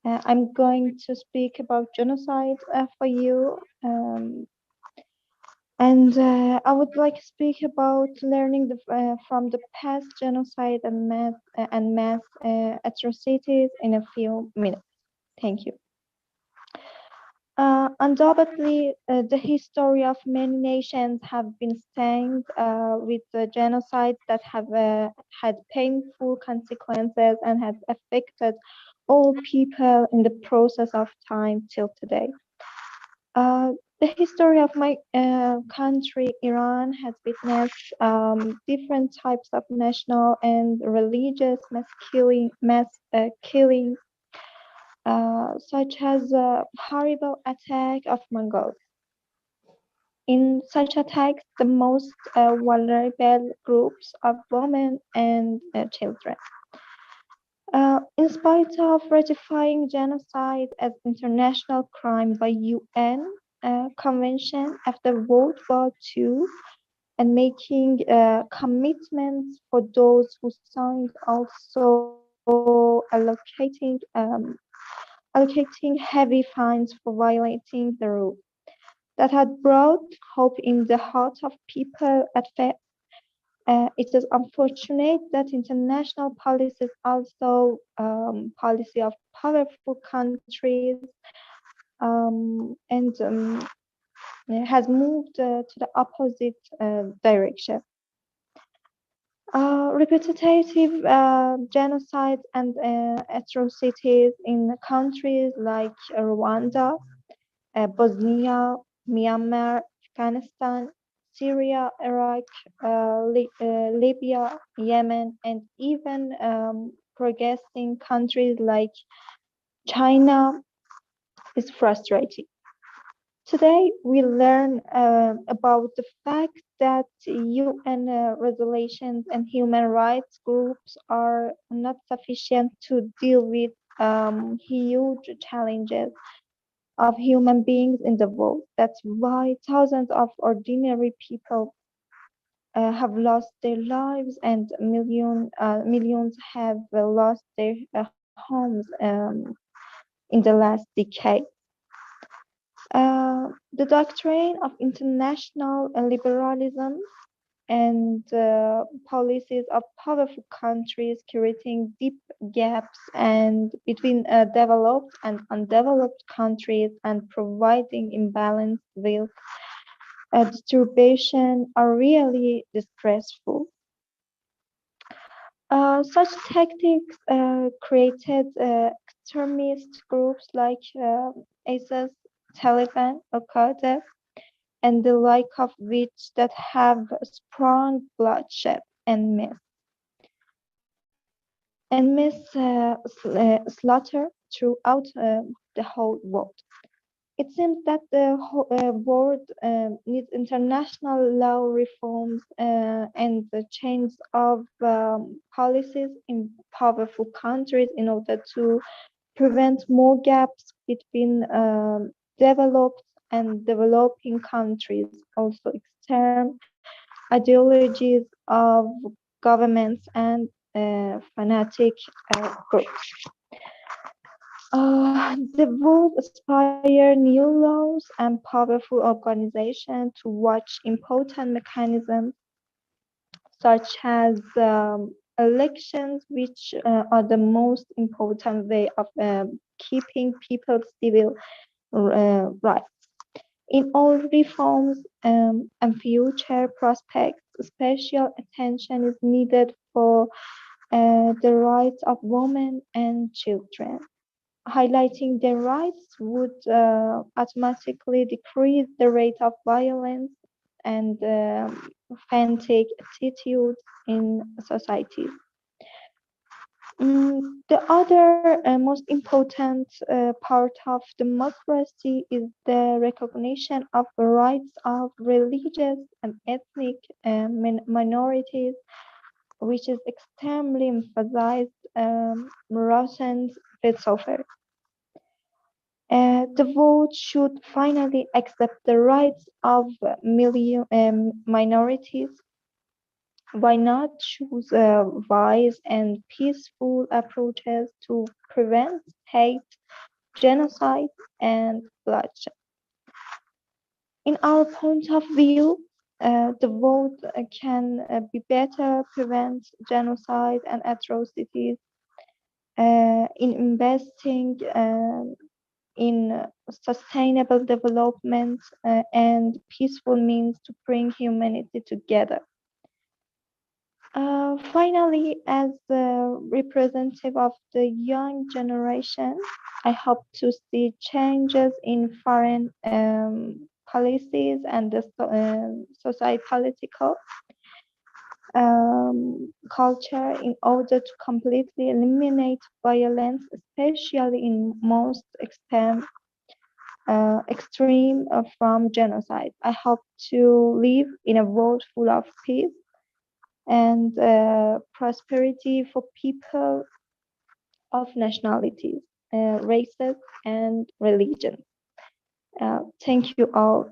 I'm going to speak about genocide for you. And I would like to speak about learning from the past genocide and mass atrocities in a few minutes. Thank you. Undoubtedly, the history of many nations have been stained with the genocide that have had painful consequences and has affected all people in the process of time till today. The history of my country, Iran, has witnessed different types of national and religious mass killings, such as a horrible attack of Mongols. In such attacks, the most vulnerable groups are women and children. In spite of ratifying genocide as international crime by UN Convention after World War II and making commitments for those who signed, also allocating heavy fines for violating the rule. That had brought hope in the hearts of people at first. It is unfortunate that international policies also policy of powerful countries and has moved to the opposite direction. Repetitive genocides and atrocities in countries like Rwanda, Bosnia, Myanmar, Afghanistan, Syria, Iraq, Libya, Yemen, and even progressing countries like China is frustrating. Today, we learn about the fact that UN resolutions and human rights groups are not sufficient to deal with huge challenges of human beings in the world. That's why thousands of ordinary people have lost their lives and millions have lost their homes in the last decade. The doctrine of international liberalism and policies of powerful countries creating deep gaps and between developed and undeveloped countries and providing imbalanced wealth distribution are really distressful. Such tactics created extremist groups like ISIS, Taliban, Al-Qaeda, and the like of which that have sprung bloodshed and slaughter throughout the whole world. It seems that the world needs international law reforms and the change of policies in powerful countries in order to prevent more gaps between developed and developing countries. Also, extreme ideologies of governments and fanatic groups. The world aspire new laws and powerful organizations to watch important mechanisms such as elections, which are the most important way of keeping people's civil rights. In all reforms and future prospects, special attention is needed for the rights of women and children. Highlighting their rights would automatically decrease the rate of violence and fanatic attitudes in societies. The other most important part of democracy is the recognition of the rights of religious and ethnic minorities, which is extremely emphasized Morrison's philosopher. The vote should finally accept the rights of minorities. Why not choose wise and peaceful approaches to prevent hate, genocide, and bloodshed? In our point of view, the vote can be better prevent genocide and atrocities in investing in sustainable development and peaceful means to bring humanity together. Finally, as a representative of the young generation, I hope to see changes in foreign policies and the socio-political culture in order to completely eliminate violence, especially in most extreme from genocide. I hope to live in a world full of peace and prosperity for people of nationalities, races, and religions. Thank you all.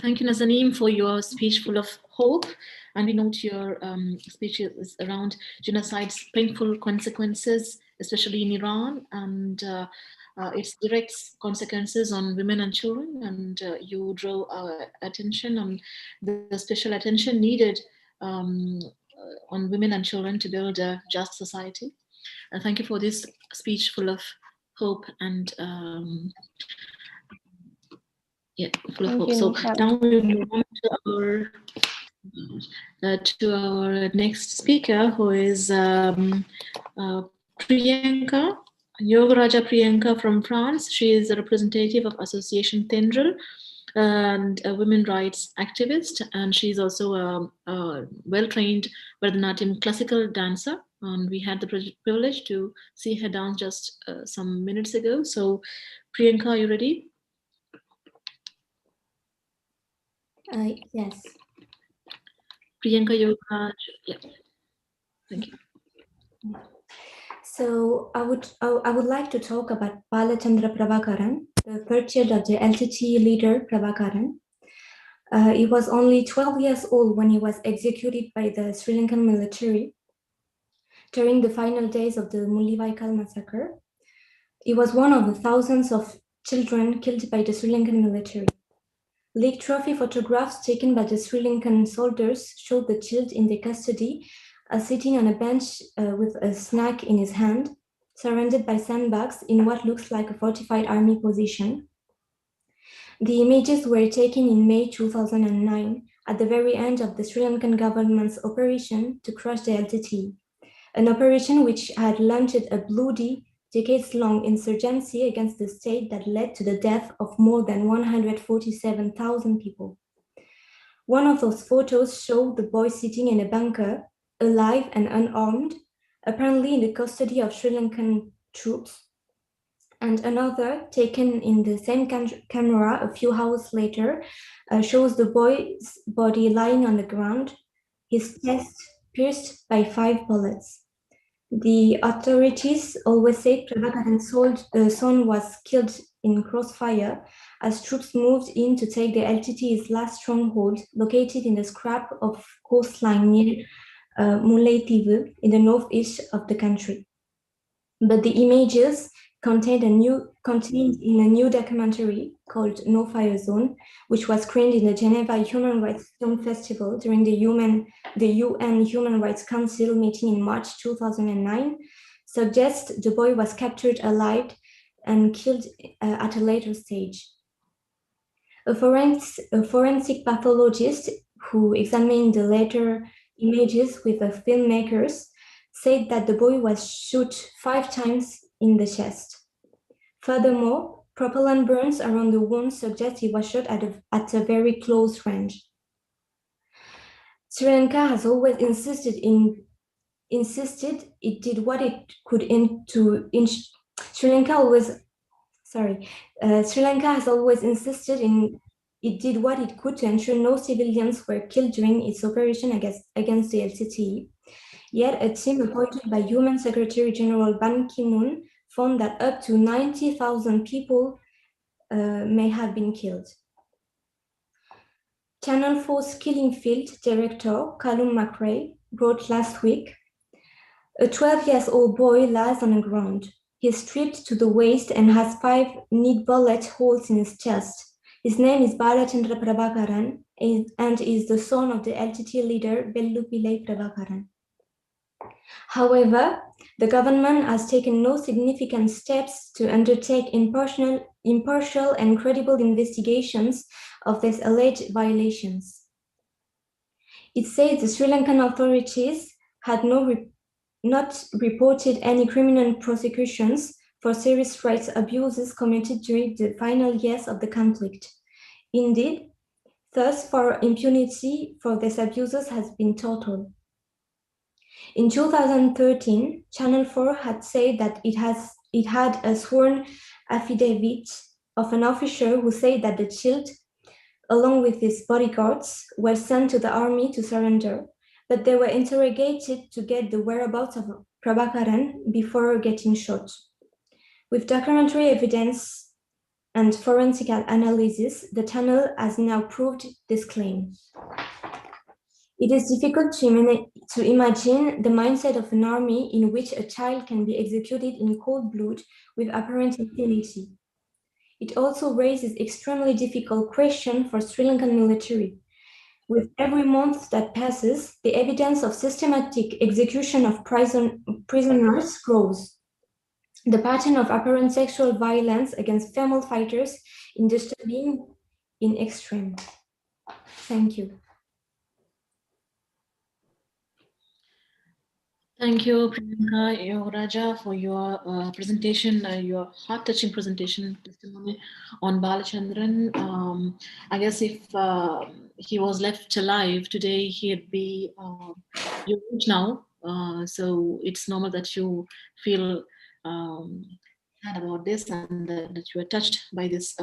Thank you, Nazanin, for your speech full of hope. And we note your speech is around genocide's painful consequences, especially in Iran, and its direct consequences on women and children. And you draw our attention on the special attention needed on women and children to build a just society. Thank you for this speech full of hope and yeah, full of hope. So now we move on to our next speaker, who is Priyanka, Yogaraja Priyanka from France. She is a representative of Association Tendril and a women rights activist, and she's also a well-trained Bharatanatyam classical dancer. And we had the privilege to see her dance just some minutes ago. So, Priyanka, are you ready? Yes. Priyanka Yoga. Yeah, thank you. So I would like to talk about Balachandra Prabhakaran, the third child of the LTTE leader Prabhakaran. He was only 12 years old when he was executed by the Sri Lankan military during the final days of the Mullivaikkal massacre. He was one of the thousands of children killed by the Sri Lankan military. Leaked trophy photographs taken by the Sri Lankan soldiers showed the child in their custody, sitting on a bench with a snack in his hand, surrounded by sandbags in what looks like a fortified army position. The images were taken in May 2009, at the very end of the Sri Lankan government's operation to crush the LTTE, an operation which had launched a bloody, decades-long insurgency against the state that led to the death of more than 147,000 people. One of those photos showed the boy sitting in a bunker, alive and unarmed, apparently in the custody of Sri Lankan troops, and another, taken in the same camera a few hours later, shows the boy's body lying on the ground, his chest pierced by 5 bullets. The authorities always say Prabhakaran's son was killed in crossfire as troops moved in to take the LTTE's last stronghold, located in the scrap of coastline near Mullaitivu in the northeast of the country. But the images contained in a new documentary called No Fire Zone, which was screened in the Geneva Human Rights Film Festival during the UN Human Rights Council meeting in March 2009, suggests the boy was captured alive and killed at a later stage. A forensic pathologist who examined the later images with the filmmakers said that the boy was shot 5 times in the chest. Furthermore, propellant burns around the wound suggest he was shot at a very close range. Sri Lanka has always insisted it did what it could Sri Lanka has always insisted it did what it could to ensure no civilians were killed during its operation against the LTTE. Yet a team appointed by UN Secretary General Ban Ki-moon found that up to 90,000 people may have been killed. Channel 4's Killing Field director, Callum McRae, wrote last week, "A 12-year-old boy lies on the ground. He is stripped to the waist and has 5 neat bullet holes in his chest. His name is Balachandra Prabhakaran and is the son of the LTTE leader Bellu Pillai Prabhakaran." However, the government has taken no significant steps to undertake impartial and credible investigations of these alleged violations. It says the Sri Lankan authorities had not reported any criminal prosecutions for serious rights abuses committed during the final years of the conflict. Indeed, thus far impunity for these abuses has been total. In 2013, Channel 4 had said that it had a sworn affidavit of an officer who said that the child, along with his bodyguards, were sent to the army to surrender, but they were interrogated to get the whereabouts of Prabhakaran before getting shot. With documentary evidence and forensic analysis, the channel has now proved this claim. It is difficult to imagine the mindset of an army in which a child can be executed in cold blood with apparent impunity. It also raises extremely difficult questions for Sri Lankan military. With every month that passes, the evidence of systematic execution of prisoners grows. The pattern of apparent sexual violence against female fighters is disturbing in extreme. Thank you. Thank you, Priyanka Yoraja, for your presentation, your heart-touching presentation testimony on Balachandran. I guess if he was left alive today, he'd be your age now. So it's normal that you feel sad about this and that you were touched by this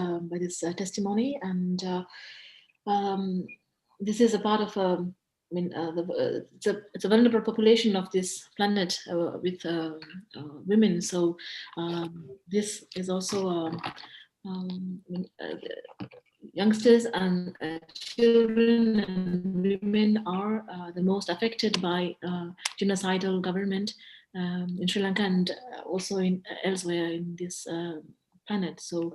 testimony. And this is a part of a it's a vulnerable population of this planet with women. So this is also youngsters and children and women are the most affected by genocidal government in Sri Lanka and also in elsewhere in this planet. So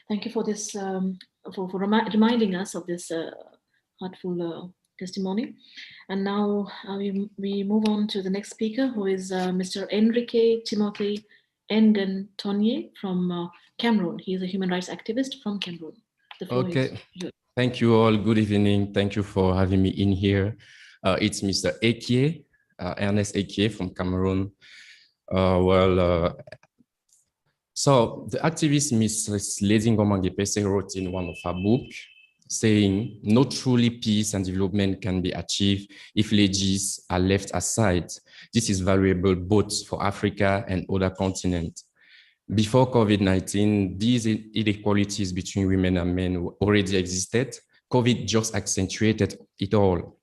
thank you for this, for reminding us of this heartful testimony. And now we move on to the next speaker, who is Mr. Enrique Timothy Engen Tonye from Cameroon. He is a human rights activist from Cameroon. The floor is yours. Thank you all. Good evening. Thank you for having me in here. It's Mr. Ekie, Ernest Ekie from Cameroon. So the activist Mrs. Lady Ngomange Pese wrote in one of her books, saying, no truly peace and development can be achieved if ladies are left aside. This is valuable both for Africa and other continents. Before COVID-19, these inequalities between women and men already existed. COVID just accentuated it all.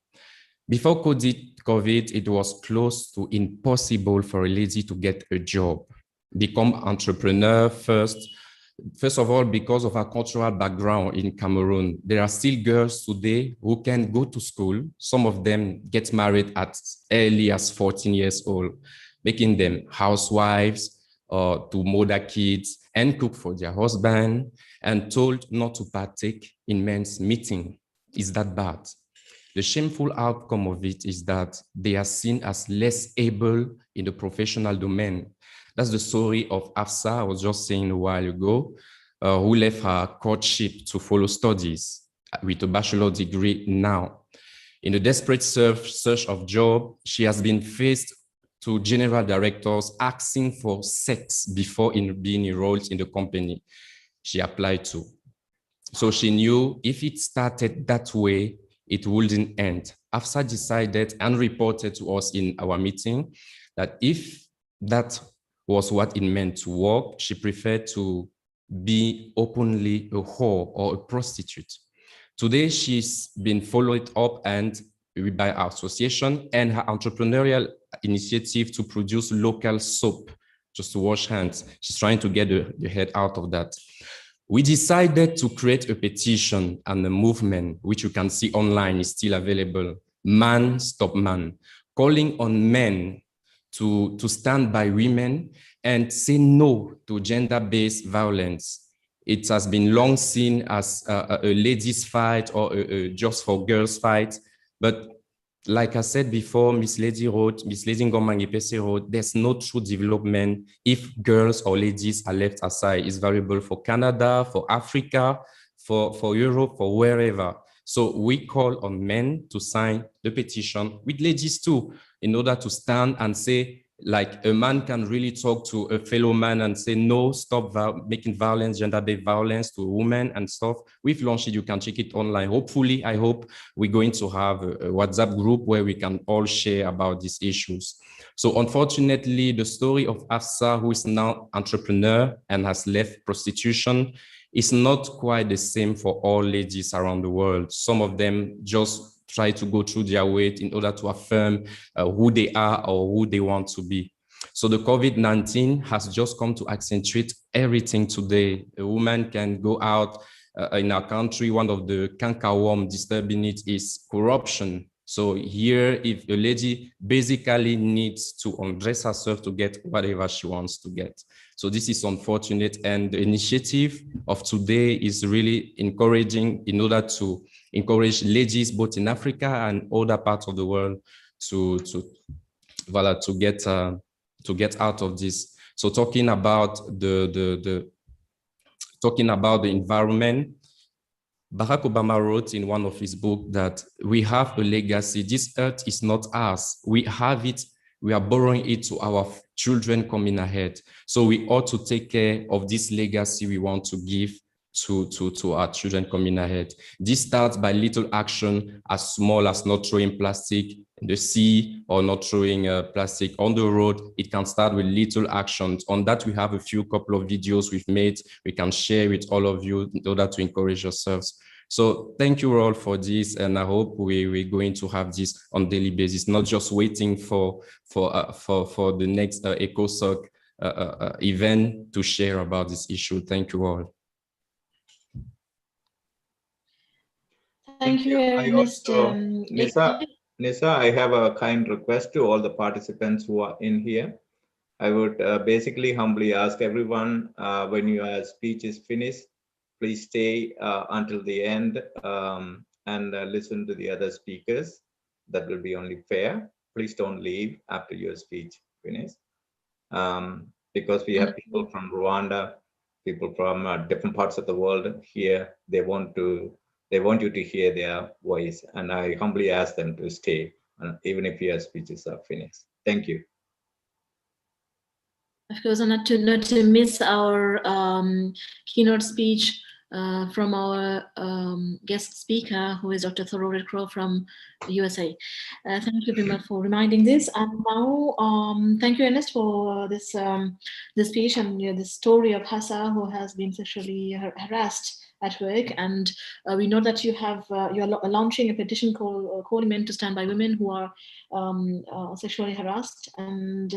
Before COVID, it was close to impossible for a lady to get a job, become entrepreneur first of all, because of our cultural background in Cameroon. There are still girls today who can go to school. Some of them get married at early as 14 years old, making them housewives, to mother kids and cook for their husband, and told not to partake in men's meeting. Is that bad? The shameful outcome of it is that they are seen as less able in the professional domain. That's the story of Afsa, I was just saying a while ago, who left her courtship to follow studies with a bachelor degree now. In the desperate search of job, she has been faced to general directors asking for sex before being enrolled in the company she applied to. So she knew if it started that way, it wouldn't end. Afsa decided and reported to us in our meeting that if that was what it meant to work, she preferred to be openly a whore or a prostitute. Today, she's been followed up and by our association and her entrepreneurial initiative to produce local soap just to wash hands. She's trying to get the head out of that. We decided to create a petition and a movement, which you can see online, is still available, Man Stop Man, calling on men to stand by women and say no to gender-based violence. It has been long seen as a ladies' fight or a just for girls' fight. But like I said before, Miss Lady Ngomange Pese wrote, there's no true development if girls or ladies are left aside. It's valuable for Canada, for Africa, for Europe, for wherever. So we call on men to sign the petition with ladies too, in order to stand and say, like a man can really talk to a fellow man and say, no, stop making violence, gender-based violence to women and stuff. We've launched it, you can check it online. Hopefully, I hope we're going to have a WhatsApp group where we can all share about these issues. So unfortunately, the story of Afsa, who is now entrepreneur and has left prostitution, is not quite the same for all ladies around the world. Some of them just try to go through their way in order to affirm who they are or who they want to be. So the COVID-19 has just come to accentuate everything today. A woman can go out in our country. One of the cankerworm disturbing it is corruption. So here, if a lady basically needs to undress herself to get whatever she wants to get. So this is unfortunate. And the initiative of today is really encouraging in order to encourage ladies both in Africa and other parts of the world to get out of this. So talking about the environment, Barack Obama wrote in one of his books that we have a legacy. This earth is not ours. We have it. We are borrowing it to our children coming ahead. So we ought to take care of this legacy we want to give to our children coming ahead. This starts by little action as small as not throwing plastic in the sea or not throwing plastic on the road. It can start with little actions. On that, we have a couple of videos we've made. We can share with all of you in order to encourage yourselves So thank you all for this, and I hope we're going to have this on daily basis, not just waiting for the next Ecosoc event to share about this issue. Thank you all. Thank you, I Ernest. also, Nisa, I have a kind request to all the participants who are in here. I would basically humbly ask everyone, when your speech is finished, please stay until the end and listen to the other speakers. That will be only fair. Please don't leave after your speech finished. Because we have people from Rwanda, people from different parts of the world here. They want you to hear their voice, and I humbly ask them to stay, even if your speeches are finished. Thank you. Of course, not to miss our keynote speech from our guest speaker, who is Dr. Thoreau Redcrow from USA. Thank you very much for reminding this. And now, thank you, Ernest, for this this speech and this story of Hassa, who has been sexually harassed at work. And we know that you have you're launching a petition called calling men to stand by women who are sexually harassed, and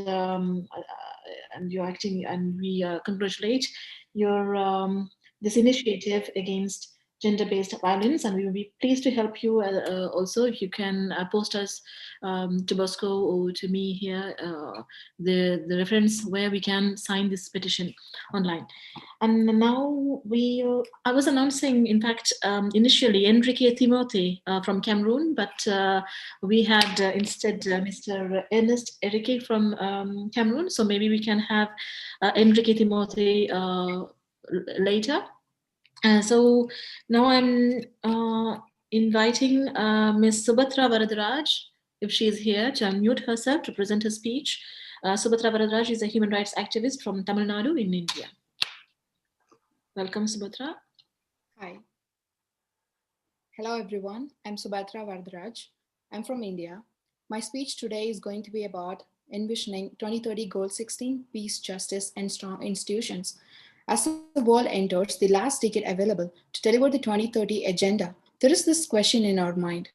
you're acting, and we congratulate your this initiative against gender-based violence, and we will be pleased to help you also if you can post us to Bosco or to me here the reference where we can sign this petition online. And now I was announcing, in fact, initially Enrique Timote from Cameroon, but we had instead Mr. Ernest Enrique from Cameroon. So maybe we can have Enrique Timote later. So now I'm inviting Ms. Subhatra Varadaraj, if she is here, to unmute herself to present her speech. Subhatra Varadaraj is a human rights activist from Tamil Nadu in India. Welcome, Subhatra. Hi. Hello, everyone. I'm Subhatra Varadaraj. I'm from India. My speech today is going to be about envisioning 2030 Goal 16, peace, justice, and strong institutions. As the world enters the last decade available to deliver the 2030 agenda, there is this question in our mind.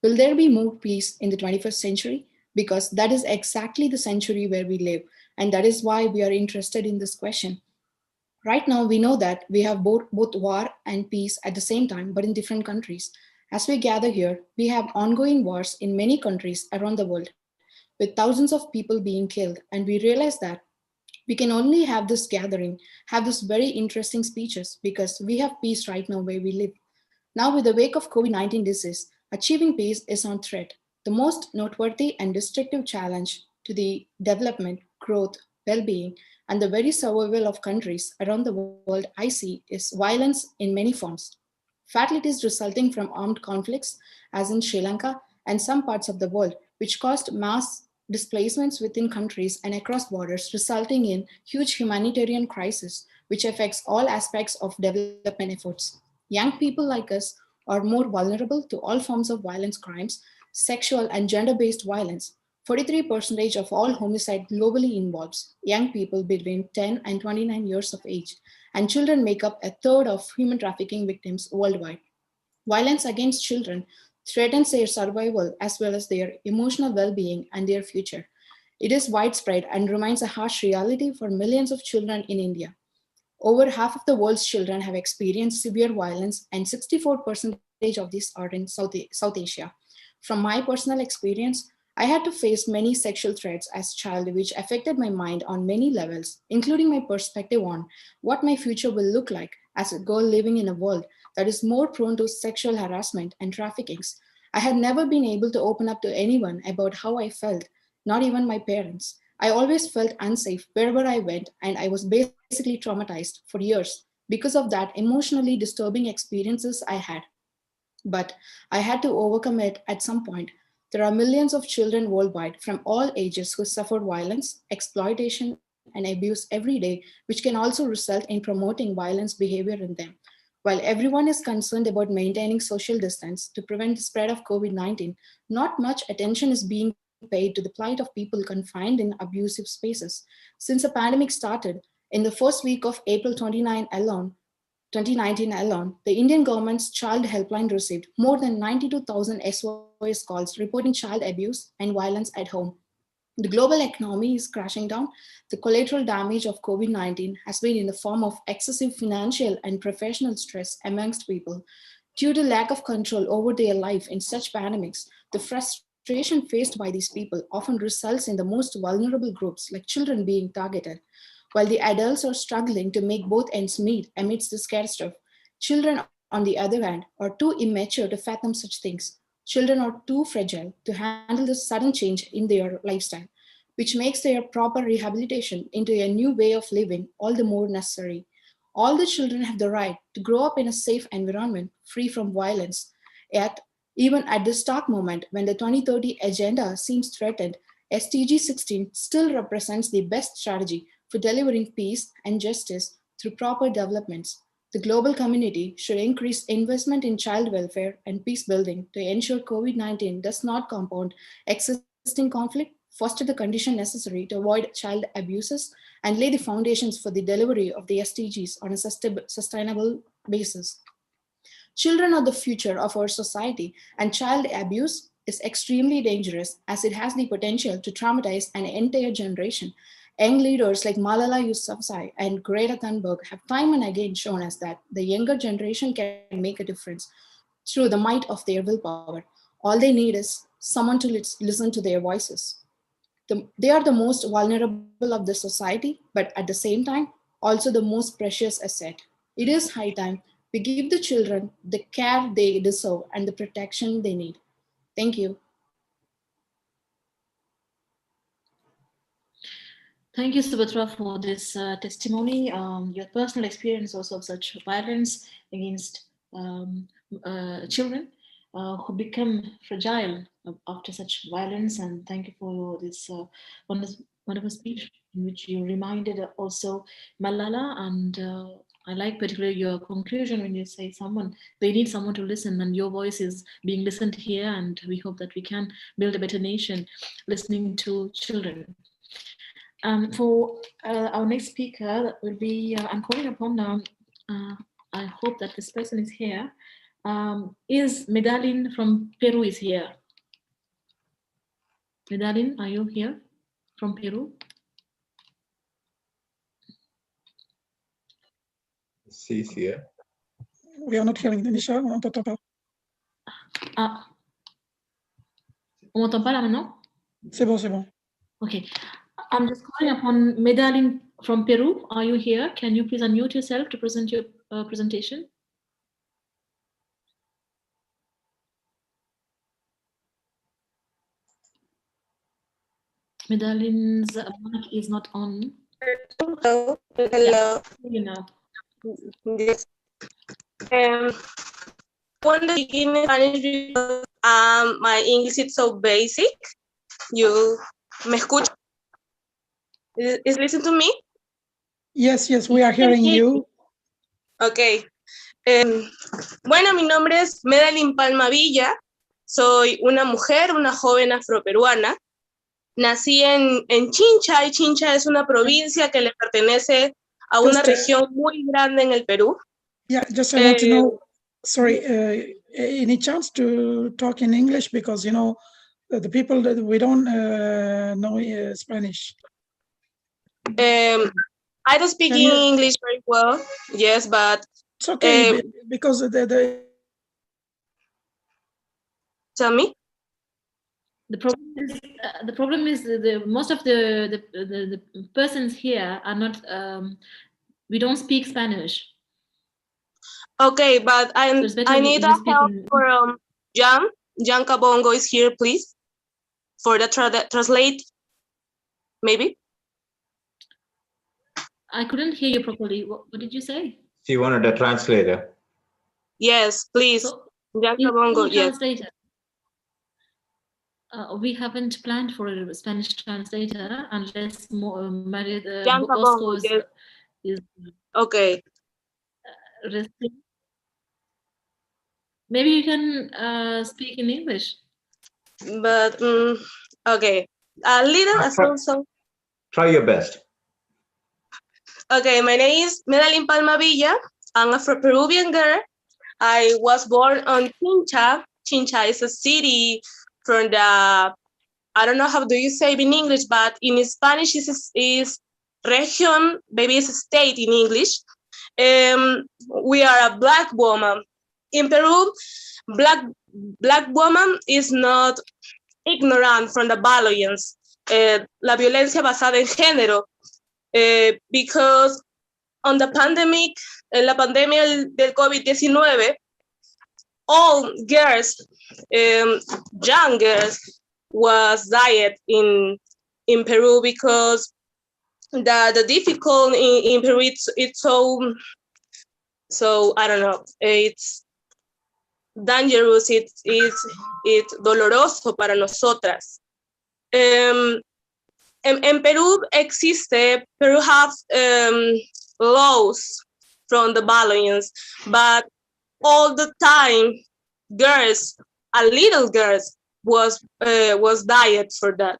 Will there be more peace in the 21st century? Because that is exactly the century where we live, and that is why we are interested in this question. Right now, we know that we have both war and peace at the same time, but in different countries. As we gather here, we have ongoing wars in many countries around the world, with thousands of people being killed, and we realize that we can only have this gathering, have this very interesting speeches, because we have peace right now where we live. Now, with the wake of COVID-19 disease, achieving peace is on threat. The most noteworthy and destructive challenge to the development, growth, well-being, and the very survival of countries around the world I see is violence in many forms. Fatalities resulting from armed conflicts, as in Sri Lanka and some parts of the world, which caused mass displacements within countries and across borders, resulting in huge humanitarian crisis, which affects all aspects of development efforts. Young people like us are more vulnerable to all forms of violence crimes, sexual and gender-based violence. 43% of all homicide globally involves young people between 10 and 29 years of age, and children make up a third of human trafficking victims worldwide. Violence against children threatens their survival as well as their emotional well-being and their future. It is widespread and remains a harsh reality for millions of children in India. Over half of the world's children have experienced severe violence, and 64% of these are in South Asia. From my personal experience, I had to face many sexual threats as a child, which affected my mind on many levels, including my perspective on what my future will look like as a girl living in a world that is more prone to sexual harassment and traffickings. I had never been able to open up to anyone about how I felt, not even my parents. I always felt unsafe wherever I went, and I was basically traumatized for years because of that emotionally disturbing experiences I had. But I had to overcome it at some point. There are millions of children worldwide from all ages who suffer violence, exploitation, and abuse every day, which can also result in promoting violence behavior in them. While everyone is concerned about maintaining social distance to prevent the spread of COVID-19, not much attention is being paid to the plight of people confined in abusive spaces. Since the pandemic started, in the first week of April 29 alone, 2019 alone, the Indian government's child helpline received more than 92,000 SOS calls reporting child abuse and violence at home. The global economy is crashing down. The collateral damage of COVID-19 has been in the form of excessive financial and professional stress amongst people. Due to lack of control over their life in such pandemics, the frustration faced by these people often results in the most vulnerable groups, like children, being targeted. While the adults are struggling to make both ends meet amidst this catastrophe, children, on the other hand, are too immature to fathom such things. Children are too fragile to handle the sudden change in their lifestyle, which makes their proper rehabilitation into a new way of living all the more necessary. All the children have the right to grow up in a safe environment free from violence. Yet, even at this dark moment when the 2030 agenda seems threatened, SDG 16 still represents the best strategy for delivering peace and justice through proper developments. The global community should increase investment in child welfare and peace building to ensure COVID-19 does not compound existing conflict, foster the condition necessary to avoid child abuses, and lay the foundations for the delivery of the SDGs on a sustainable basis. Children are the future of our society, and child abuse is extremely dangerous as it has the potential to traumatize an entire generation. Young leaders like Malala Yousafzai and Greta Thunberg have time and again shown us that the younger generation can make a difference through the might of their willpower. All they need is someone to listen to their voices. They are the most vulnerable of the society, but at the same time, also the most precious asset. It is high time we give the children the care they deserve and the protection they need. Thank you. Thank you, Subhatra, for this testimony. Your personal experience also of such violence against children who become fragile after such violence. And thank you for this wonderful speech in which you reminded also Malala. And I like particularly your conclusion when you say they need someone to listen, and your voice is being listened here. And we hope that we can build a better nation listening to children. For our next speaker will be, I'm calling upon, I hope that this person is here. Is Medellin from Peru is here? Medellin, are you here from Peru? She's here. We are not hearing Nisha, on n'entend pas. Ah. On m'entend pas là maintenant? C'est bon, c'est bon. Okay. I'm just calling upon Medellin from Peru. Are you here? Can you please unmute yourself to present your presentation? Medallin's mic is not on. Hello. Yeah, you know. Yes. Want to begin in Spanish because my English is so basic. You me escucha? Is listen to me? Yes, we are hearing you. Okay. Bueno, mi nombre es Medellin Palma Villa. Soy una mujer, una joven afroperuana. Nací en Chincha, y Chincha es una provincia que le pertenece a una región muy grande en el Perú. Yeah, just I want to know, sorry, any chance to talk in English, because, you know, the people that we don't know Spanish. I don't speak English very well, yes, but it's okay, because tell me. The problem is the most of the persons here are not. We don't speak Spanish. Okay, but I need a help from Jan. Jan Cabongo is here, please, for the translate. Maybe. I couldn't hear you properly. What did you say? She wanted a translator. Yes, please. So, Jan Cabongo, yes. We haven't planned for a Spanish translator unless Jan Cabongo, yes. is okay. Resting. Maybe you can speak in English. But okay, a little. Try your best. Okay, my name is Medellin Palma Villa. an Afro-Peruvian girl. I was born on Chincha. Chincha is a city from the, I don't know how do you say it in English, but in Spanish is region, maybe it's a state in English. We are a Black woman. In Peru, Black woman is not ignorant from the violence, la violencia basada en género, because on the pandemic, en la pandemia del COVID-19, all girls, young girls, was died in Peru because the difficult in Peru it's so I don't know, it's dangerous, it's doloroso para nosotras. En Peru Peru have laws from the violence, but all the time girls, a little girls was died for that.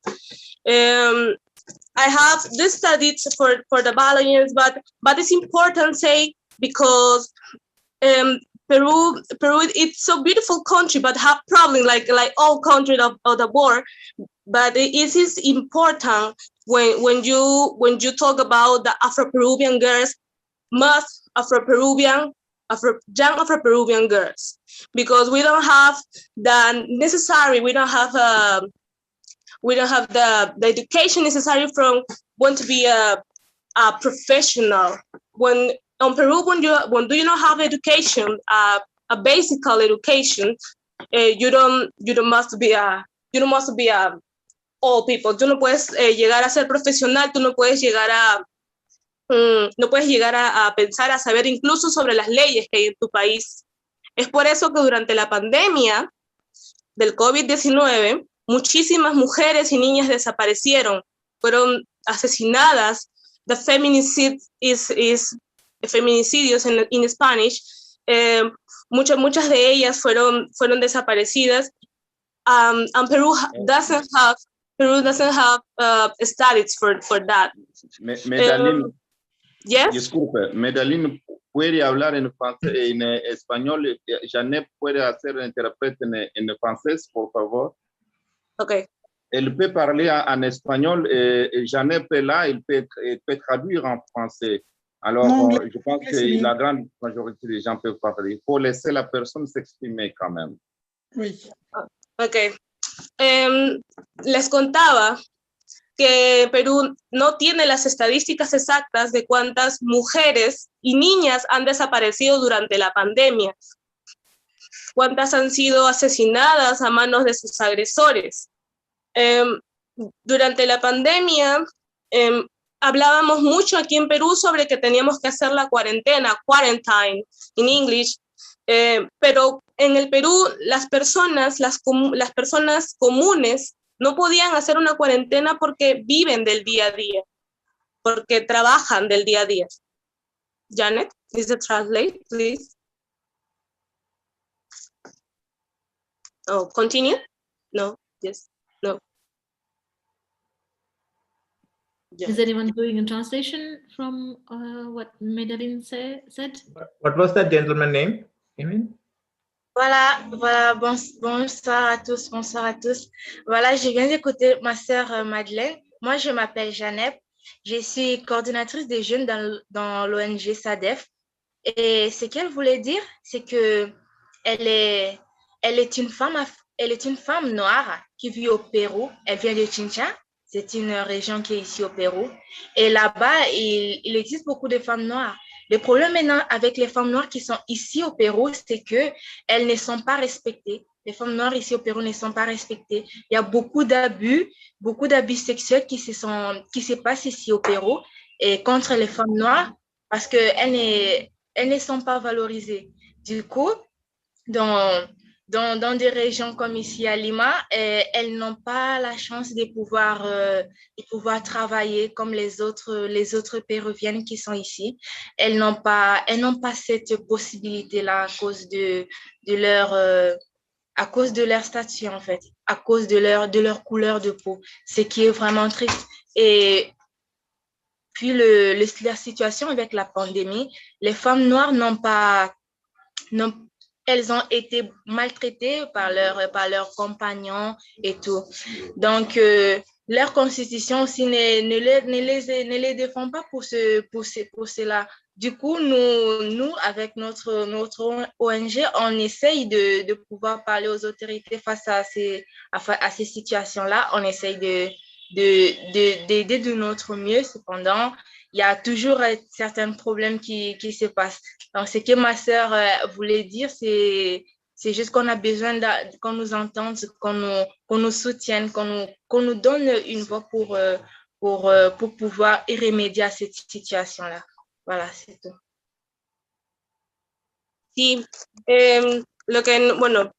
I have this studies for the violence, but it's important say because Peru it's so beautiful country, but have problem like all countries of the world. But it is important when you talk about the Afro-Peruvian girls, most young Afro-Peruvian girls, because we don't have the necessary, we don't have the education necessary from want to be a professional. When in Peru, when you not have education, a basic education, you don't must be a all people. Tú no puedes llegar a ser profesional, tú no puedes llegar a pensar, a saber incluso sobre las leyes que hay en tu país. Es por eso que durante la pandemia del COVID-19, muchísimas mujeres y niñas desaparecieron, fueron asesinadas. The feminicidios en Spanish, muchas de ellas fueron desaparecidas. And Peru doesn't have studies for that. Medellín, yes? Disculpe, Medellín puede hablar en francés, en español. Janet puede hacer intérprete en francés, por favor. Okay. Elle peut parler en espagnol. Janet est là, il peut traduire en français. Alors, je pense que la grande majorité des gens peuvent parler. Il faut laisser la personne s'exprimer quand même. Oui. Ok. Les contaba que Perú no tiene las estadísticas exactas de cuántas mujeres y niñas han desaparecido durante la pandemia, cuántas han sido asesinadas a manos de sus agresores. Durante la pandemia, hablábamos mucho aquí en Perú sobre que teníamos que hacer la quarantine en English, pero en el Perú las personas comunes no podían hacer una cuarentena porque viven del día a día, porque trabajan del día a día. Janet, please translate, please. Oh, continue? No, yes, no. Is anyone doing a translation from what Medellin said? What was that gentleman name? Voilà, bonsoir à tous, bonsoir à tous. Voilà, je viens d'écouter ma sœur Madeleine. Moi, je m'appelle Janeb. Je suis coordinatrice des jeunes dans l'ONG SADEF. Et ce qu'elle voulait dire, c'est que elle est une femme noire qui vit au Pérou. Elle vient de Chincha. C'est une région qui est ici au Pérou. Et là-bas, il existe beaucoup de femmes noires. Le problème maintenant avec les femmes noires qui sont ici au Pérou, c'est qu'elles ne sont pas respectées. Les femmes noires ici au Pérou ne sont pas respectées. Il y a beaucoup d'abus sexuels qui se passent ici au Pérou et contre les femmes noires parce qu'elles ne sont pas valorisées. Du coup, dans des régions comme ici à Lima, elles n'ont pas la chance de pouvoir travailler comme les autres péruviennes qui sont ici. Elles n'ont pas cette possibilité-là à cause de leur statut, en fait, à cause de leur couleur de peau, ce qui est vraiment triste. Et la situation avec la pandémie, les femmes noires elles ont été maltraitées par leurs compagnons et tout. Donc, leur constitution aussi ne les défend pas pour cela. Du coup, nous avec notre ONG, on essaye de pouvoir parler aux autorités face à ces situations-là. On essaye d'aider de notre mieux. Cependant, il y a toujours certains problèmes qui se passent. Donc, ce que ma sœur voulait dire, c'est juste qu'on a besoin qu'on nous entende, qu'on nous soutienne, qu'on nous donne une voix pour pouvoir y remédier à cette situation-là. Voilà, c'est tout. Sí, bueno,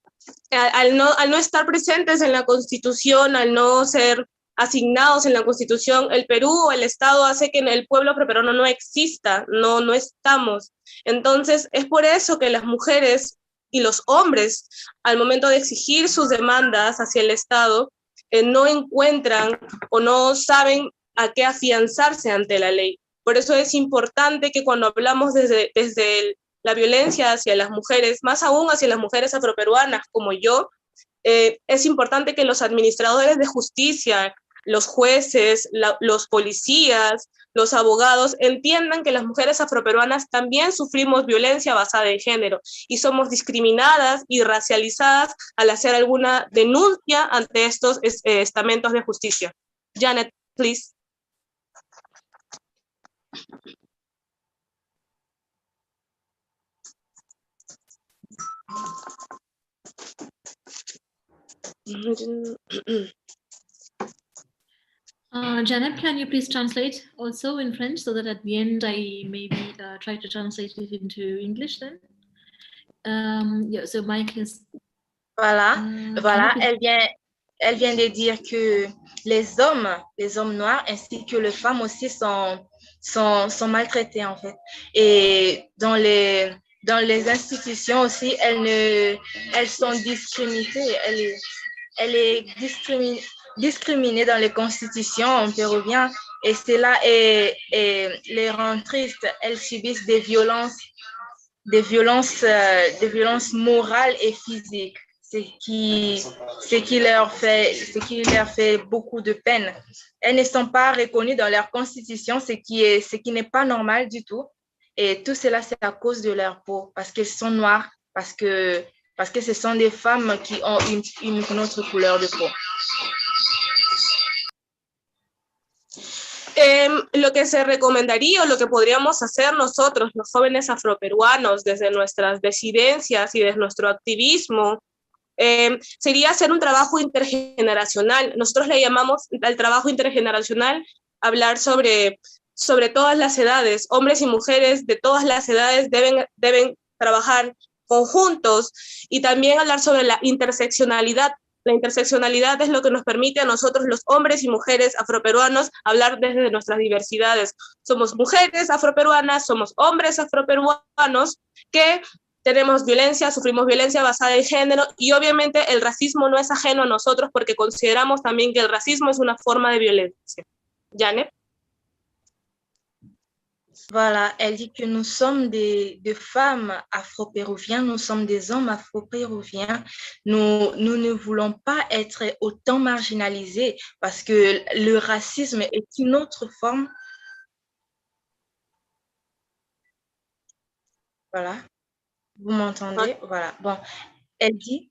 al no estar presentes en la Constitución, al no ser asignados en la Constitución, el Perú o el Estado hace que el pueblo afroperuano no exista, no estamos. Entonces, es por eso que las mujeres y los hombres, al momento de exigir sus demandas hacia el Estado, no encuentran o no saben a qué afianzarse ante la ley. Por eso es importante que cuando hablamos desde la violencia hacia las mujeres, más aún hacia las mujeres afroperuanas como yo, es importante que los administradores de justicia, los jueces, los policías, los abogados entiendan que las mujeres afroperuanas también sufrimos violencia basada en género y somos discriminadas y racializadas al hacer alguna denuncia ante estos estamentos de justicia. Janet, please. Janeb, can you please translate also in French so that at the end I maybe try to translate it into English then? Yeah, so Mike is... Voilà, elle vient de dire que les hommes noirs ainsi que les femmes aussi sont maltraités en fait. Et dans les institutions aussi, elles sont discriminées. Elle est discriminée dans les constitutions péruviennes et cela les rend tristes. Elles subissent des violences morales et physiques, ce qui leur fait beaucoup de peine. Elles ne sont pas reconnues dans leur constitution, ce qui n'est pas normal du tout. Et tout cela, c'est à cause de leur peau, parce qu'elles sont noires, parce que ce sont des femmes qui ont une autre couleur de peau. Lo que se recomendaría o lo que podríamos hacer nosotros, los jóvenes afroperuanos, desde nuestras disidencias y desde nuestro activismo, sería hacer un trabajo intergeneracional. Nosotros le llamamos al trabajo intergeneracional hablar sobre todas las edades. Hombres y mujeres de todas las edades deben trabajar conjuntos y también hablar sobre la interseccionalidad. La interseccionalidad es lo que nos permite a nosotros, los hombres y mujeres afroperuanos, hablar desde nuestras diversidades. Somos mujeres afroperuanas, somos hombres afroperuanos que tenemos violencia, sufrimos violencia basada en género y obviamente el racismo no es ajeno a nosotros porque consideramos también que el racismo es una forma de violencia. Janet? Voilà, elle dit que nous sommes des femmes afro-péruviennes, nous sommes des hommes afro-péruviens. Nous ne voulons pas être autant marginalisés parce que le racisme est une autre forme. Voilà, vous m'entendez? Voilà, bon, elle dit,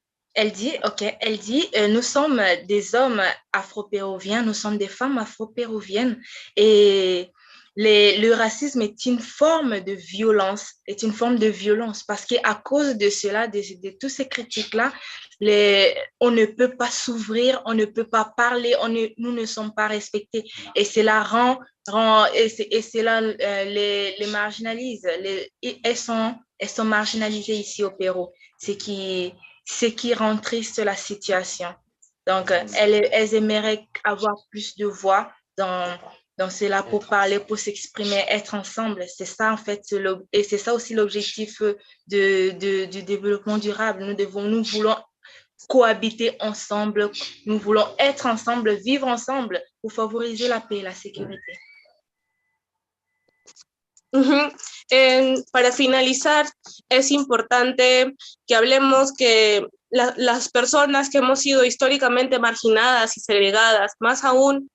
nous sommes des hommes afro-péruviens, nous sommes des femmes afro-péruviennes et le racisme est une forme de violence, parce qu'à cause de cela, de toutes ces critiques-là, on ne peut pas s'ouvrir, on ne peut pas parler, nous ne sommes pas respectés et cela les marginalise. Elles sont marginalisées ici au Pérou, ce qui rend triste la situation. Donc, elles aimeraient avoir plus de voix dans cela pour parler, pour s'exprimer, être ensemble. C'est ça, en fait, et c'est ça aussi l'objectif du développement durable. Nous voulons cohabiter ensemble, nous voulons être ensemble, vivre ensemble pour favoriser la paix et la sécurité. Para finalizar, es importante que hablemos que las personas que hemos sido históricamente marginadas y segregadas, más aún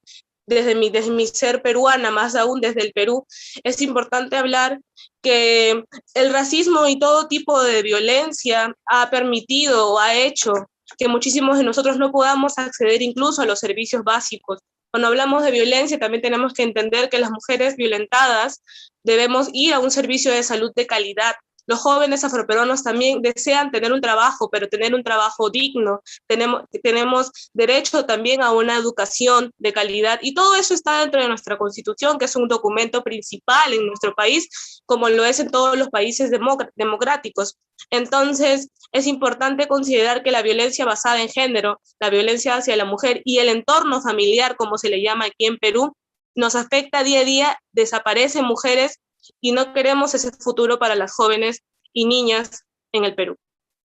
desde mi ser peruana, más aún desde el Perú, es importante hablar que el racismo y todo tipo de violencia ha permitido o ha hecho que muchísimos de nosotros no podamos acceder incluso a los servicios básicos. Cuando hablamos de violencia, también tenemos que entender que las mujeres violentadas debemos ir a un servicio de salud de calidad. Los jóvenes afroperuanos también desean tener un trabajo, pero tener un trabajo digno. Tenemos derecho también a una educación de calidad y todo eso está dentro de nuestra Constitución, que es un documento principal en nuestro país, como lo es en todos los países democráticos. Entonces, es importante considerar que la violencia basada en género, la violencia hacia la mujer y el entorno familiar, como se le llama aquí en Perú, nos afecta día a día, desaparecen mujeres y no queremos ese futuro para las jóvenes y niñas en el Perú.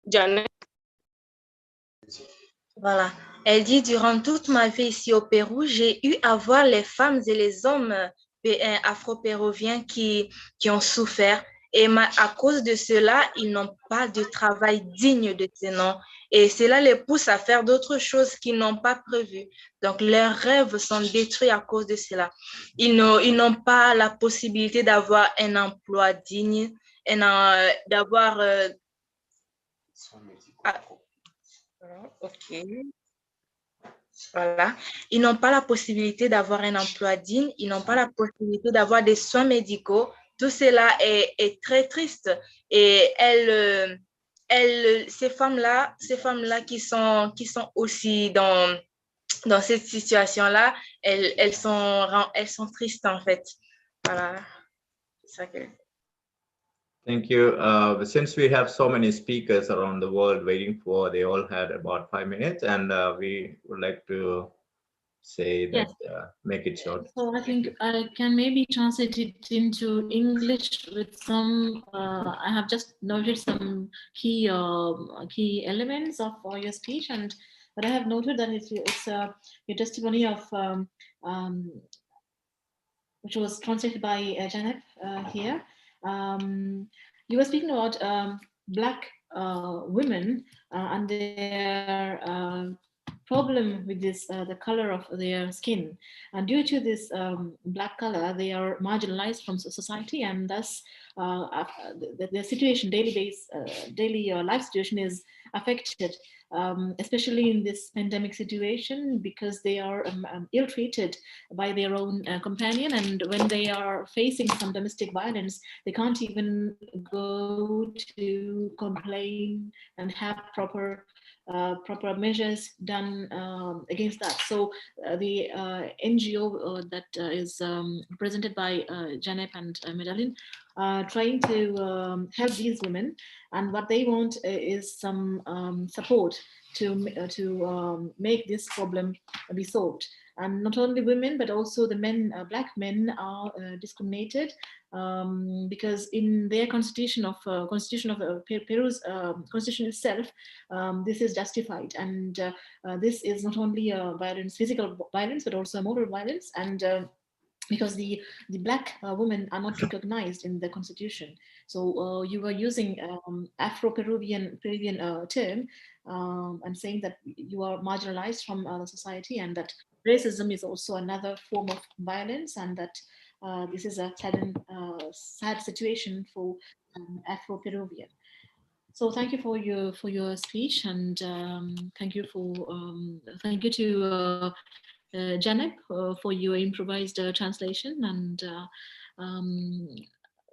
Janet. Voilà. Elle dit, durant toute ma vie ici au Pérou, j'ai eu à voir les femmes et les hommes afro-péruviens qui ont souffert. Et à cause de cela, ils n'ont pas de travail digne de ce nom. Et cela les pousse à faire d'autres choses qu'ils n'ont pas prévues. Donc, leurs rêves sont détruits à cause de cela. Ils n'ont pas la possibilité d'avoir un emploi digne, d'avoir... OK. Voilà. Ils n'ont pas la possibilité d'avoir un emploi digne, ils n'ont pas la possibilité d'avoir des soins médicaux. Tout cela est très triste. Et ces femmes-là qui sont aussi dans cette situation-là, elles sont tristes en fait. Voilà. C'est ça que... Thank you. Since we have so many speakers around the world waiting they all had about 5 minutes, and we would like to say that, make it short. So I think I can maybe translate it into English with some, I have just noted some key elements of your speech, and but I have noted that it's your testimony of, which was translated by Janet here. You were speaking about Black women and their problem with this, the color of their skin. And due to this Black color, they are marginalized from society, and thus the situation, daily life situation is affected, especially in this pandemic situation, because they are ill-treated by their own companion, and when they are facing some domestic violence, they can't even go to complain and have proper measures done against that. So the NGO that is represented by Janep and Medalin trying to help these women, and what they want is some support to make this problem be solved. And not only women, but also the men, Black men are discriminated because in their constitution of Peru's constitution itself, this is justified, and this is not only violence, physical violence, but also moral violence, and because the Black women are not recognized in the constitution. So you were using Afro-Peruvian term and saying that you are marginalized from the society, and that racism is also another form of violence, and that this is a sad situation for Afro-Peruvian. So thank you for your speech, and thank you to Janep for your improvised translation, and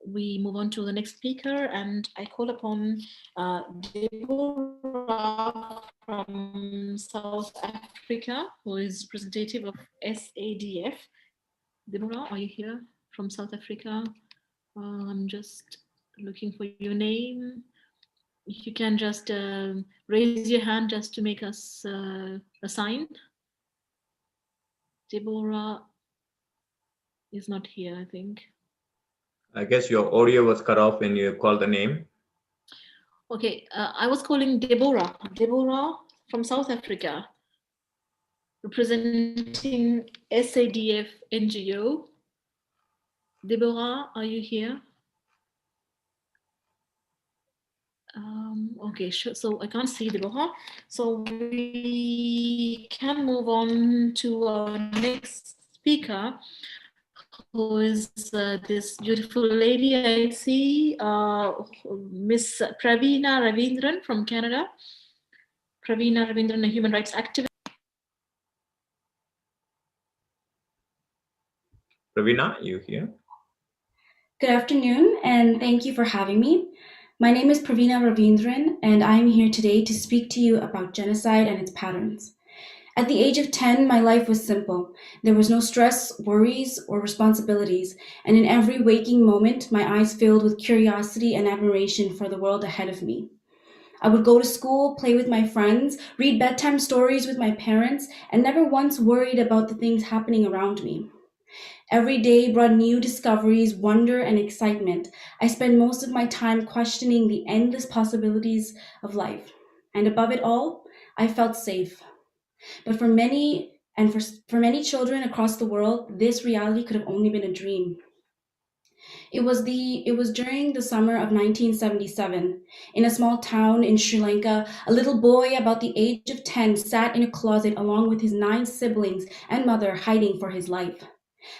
we move on to the next speaker, and I call upon Deborah from South Africa, who is representative of SADF. Deborah, are you here from South Africa? I'm just looking for your name. If you can just raise your hand just to make us a sign. Deborah is not here, I think. I guess your audio was cut off when you called the name. Okay, I was calling Deborah from South Africa, representing SADF NGO. Deborah, are you here? Okay, sure. So I can't see Deborah. So we can move on to our next speaker, who is this beautiful lady I see, Miss Pravina Ravindran from Canada. Pravina Ravindran, a human rights activist. Pravina, you here? Good afternoon, and thank you for having me. My name is Pravina Ravindran, and I am here today to speak to you about genocide and its patterns. At the age of 10, my life was simple. There was no stress, worries, or responsibilities, and in every waking moment, my eyes filled with curiosity and admiration for the world ahead of me. I would go to school, play with my friends, read bedtime stories with my parents, and never once worried about the things happening around me. Every day brought new discoveries, wonder, and excitement. I spent most of my time questioning the endless possibilities of life. And above it all, I felt safe. But for many children across the world, this reality could have only been a dream. It was during the summer of 1977. In a small town in Sri Lanka, a little boy about the age of 10 sat in a closet along with his 9 siblings and mother, hiding for his life.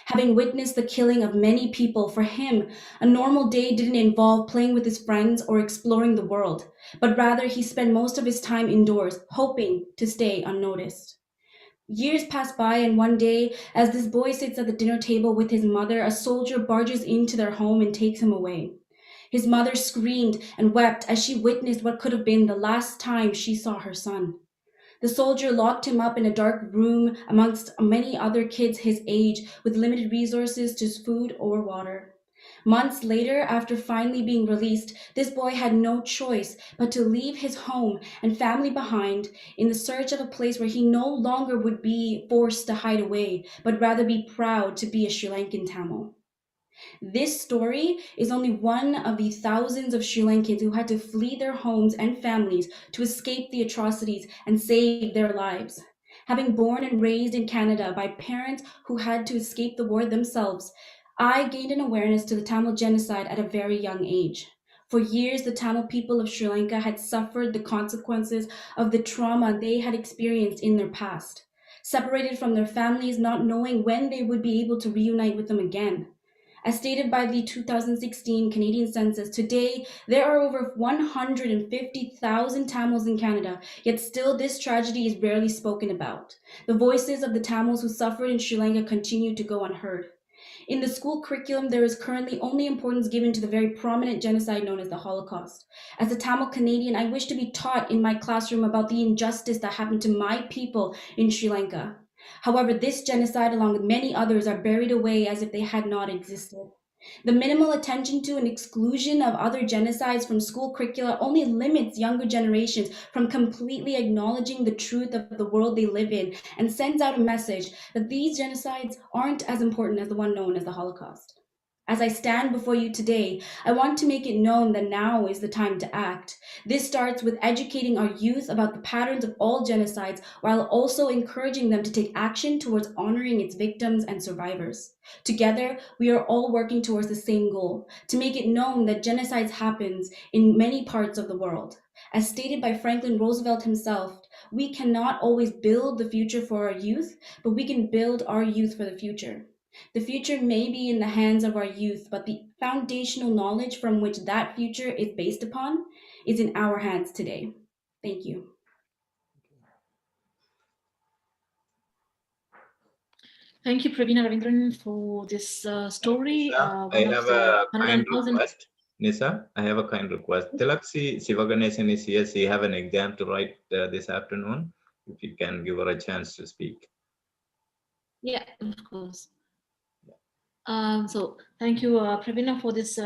Having witnessed the killing of many people, for him, a normal day didn't involve playing with his friends or exploring the world, but rather he spent most of his time indoors, hoping to stay unnoticed. Years pass by, and one day, as this boy sits at the dinner table with his mother, a soldier barges into their home and takes him away. His mother screamed and wept as she witnessed what could have been the last time she saw her son. The soldier locked him up in a dark room amongst many other kids his age with limited resources to food or water. Months later, after finally being released, this boy had no choice but to leave his home and family behind in the search of a place where he no longer would be forced to hide away, but rather be proud to be a Sri Lankan Tamil. This story is only one of the thousands of Sri Lankans who had to flee their homes and families to escape the atrocities and save their lives. Having born and raised in Canada by parents who had to escape the war themselves, I gained an awareness to the Tamil genocide at a very young age. For years, the Tamil people of Sri Lanka had suffered the consequences of the trauma they had experienced in their past, separated from their families, not knowing when they would be able to reunite with them again. As stated by the 2016 Canadian Census, today there are over 150,000 Tamils in Canada, yet still this tragedy is rarely spoken about. The voices of the Tamils who suffered in Sri Lanka continue to go unheard. In the school curriculum, there is currently only importance given to the very prominent genocide known as the Holocaust. As a Tamil Canadian, I wish to be taught in my classroom about the injustice that happened to my people in Sri Lanka. However, this genocide, along with many others, are buried away as if they had not existed. The minimal attention to and exclusion of other genocides from school curricula only limits younger generations from completely acknowledging the truth of the world they live in and sends out a message that these genocides aren't as important as the one known as the Holocaust. As I stand before you today, I want to make it known that now is the time to act. This starts with educating our youth about the patterns of all genocides while also encouraging them to take action towards honoring its victims and survivors. Together, we are all working towards the same goal, to make it known that genocides happens in many parts of the world. As stated by Franklin Roosevelt himself, we cannot always build the future for our youth, but we can build our youth for the future. The future may be in the hands of our youth, but the foundational knowledge from which that future is based upon is in our hands today. Thank you. Thank you, Pravina Ravindran, for this story. I have a kind request. Nisa, I have a kind request. Tilaksi Sivaganesan is here. She have an exam to write this afternoon. If you can give her a chance to speak. Yeah, of course. So thank you, Pravina, for this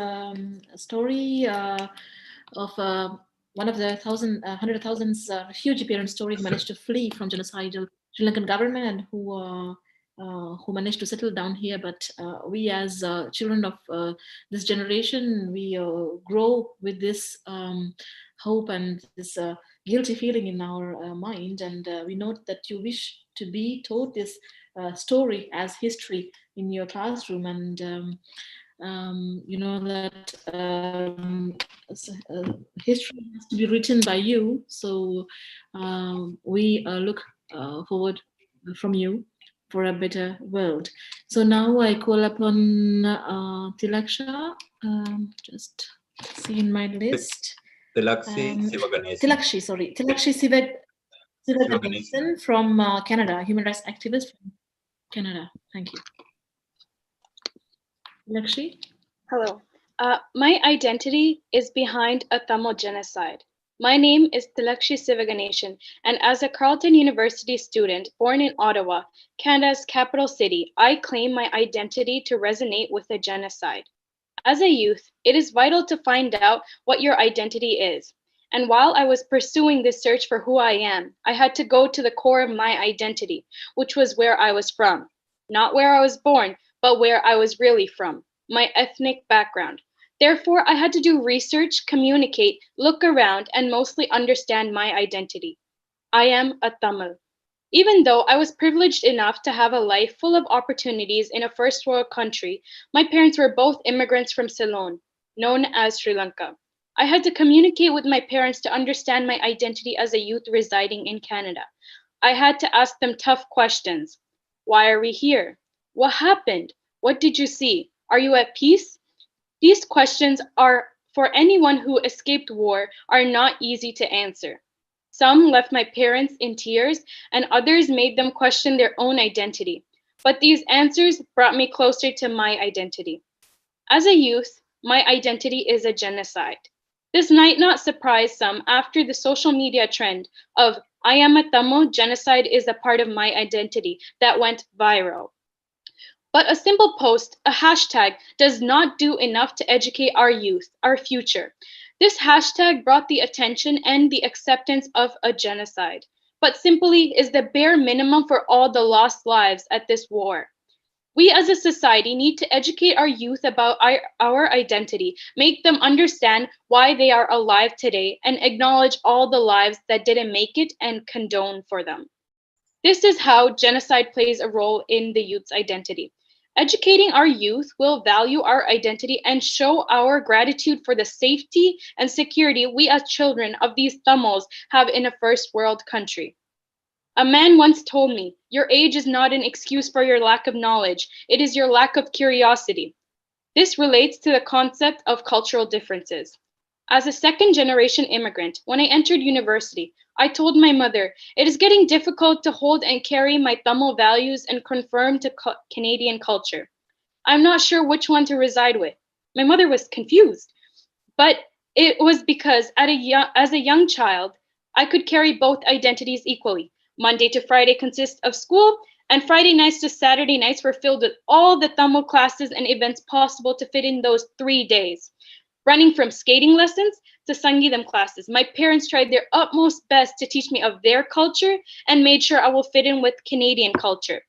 story of one of the 100,000 refugee parents story who managed to flee from genocidal Sri Lankan government and who managed to settle down here. But we as children of this generation, we grow with this hope and this guilty feeling in our mind. And we note that you wish to be taught this story as history in your classroom. And you know, that history has to be written by you. So we look forward from you for a better world. So now I call upon Tilaksha. Just see in my list. Tilakshi Sivaganesan. Tilakshi Sivaganesan from Canada, human rights activist from Canada. Thank you. Tilakshi? Hello. My identity is behind a Tamil genocide. My name is Tilakshi Sivaganesan, and as a Carleton University student born in Ottawa, Canada's capital city, I claim my identity to resonate with the genocide. As a youth, it is vital to find out what your identity is. And while I was pursuing this search for who I am, I had to go to the core of my identity, which was where I was from. Not where I was born, but where I was really from, my ethnic background. Therefore, I had to do research, communicate, look around, and mostly understand my identity. I am a Tamil. Even though I was privileged enough to have a life full of opportunities in a first world country, my parents were both immigrants from Ceylon, known as Sri Lanka. I had to communicate with my parents to understand my identity as a youth residing in Canada. I had to ask them tough questions. Why are we here? What happened? What did you see? Are you at peace? These questions are for anyone who escaped war are not easy to answer. Some left my parents in tears, and others made them question their own identity. But these answers brought me closer to my identity. As a youth, my identity is a genocide. This might not surprise some after the social media trend of I am a Tamil, genocide is a part of my identity that went viral. But a simple post, a hashtag, does not do enough to educate our youth, our future. This hashtag brought the attention and the acceptance of a genocide, but simply is the bare minimum for all the lost lives at this war. We as a society need to educate our youth about our identity, make them understand why they are alive today, and acknowledge all the lives that didn't make it and condone for them. This is how genocide plays a role in the youth's identity. Educating our youth will value our identity and show our gratitude for the safety and security we as children of these Tamils have in a first world country. A man once told me, your age is not an excuse for your lack of knowledge, it is your lack of curiosity. This relates to the concept of cultural differences. As a second generation immigrant, when I entered university, I told my mother, it is getting difficult to hold and carry my Tamil values and conform to Canadian culture. I'm not sure which one to reside with. My mother was confused, but it was because as a young child, I could carry both identities equally. Monday to Friday consists of school, and Friday nights to Saturday nights were filled with all the Tamil classes and events possible to fit in those 3 days. Running from skating lessons to Sangeetam classes, my parents tried their utmost best to teach me of their culture and made sure I will fit in with Canadian culture.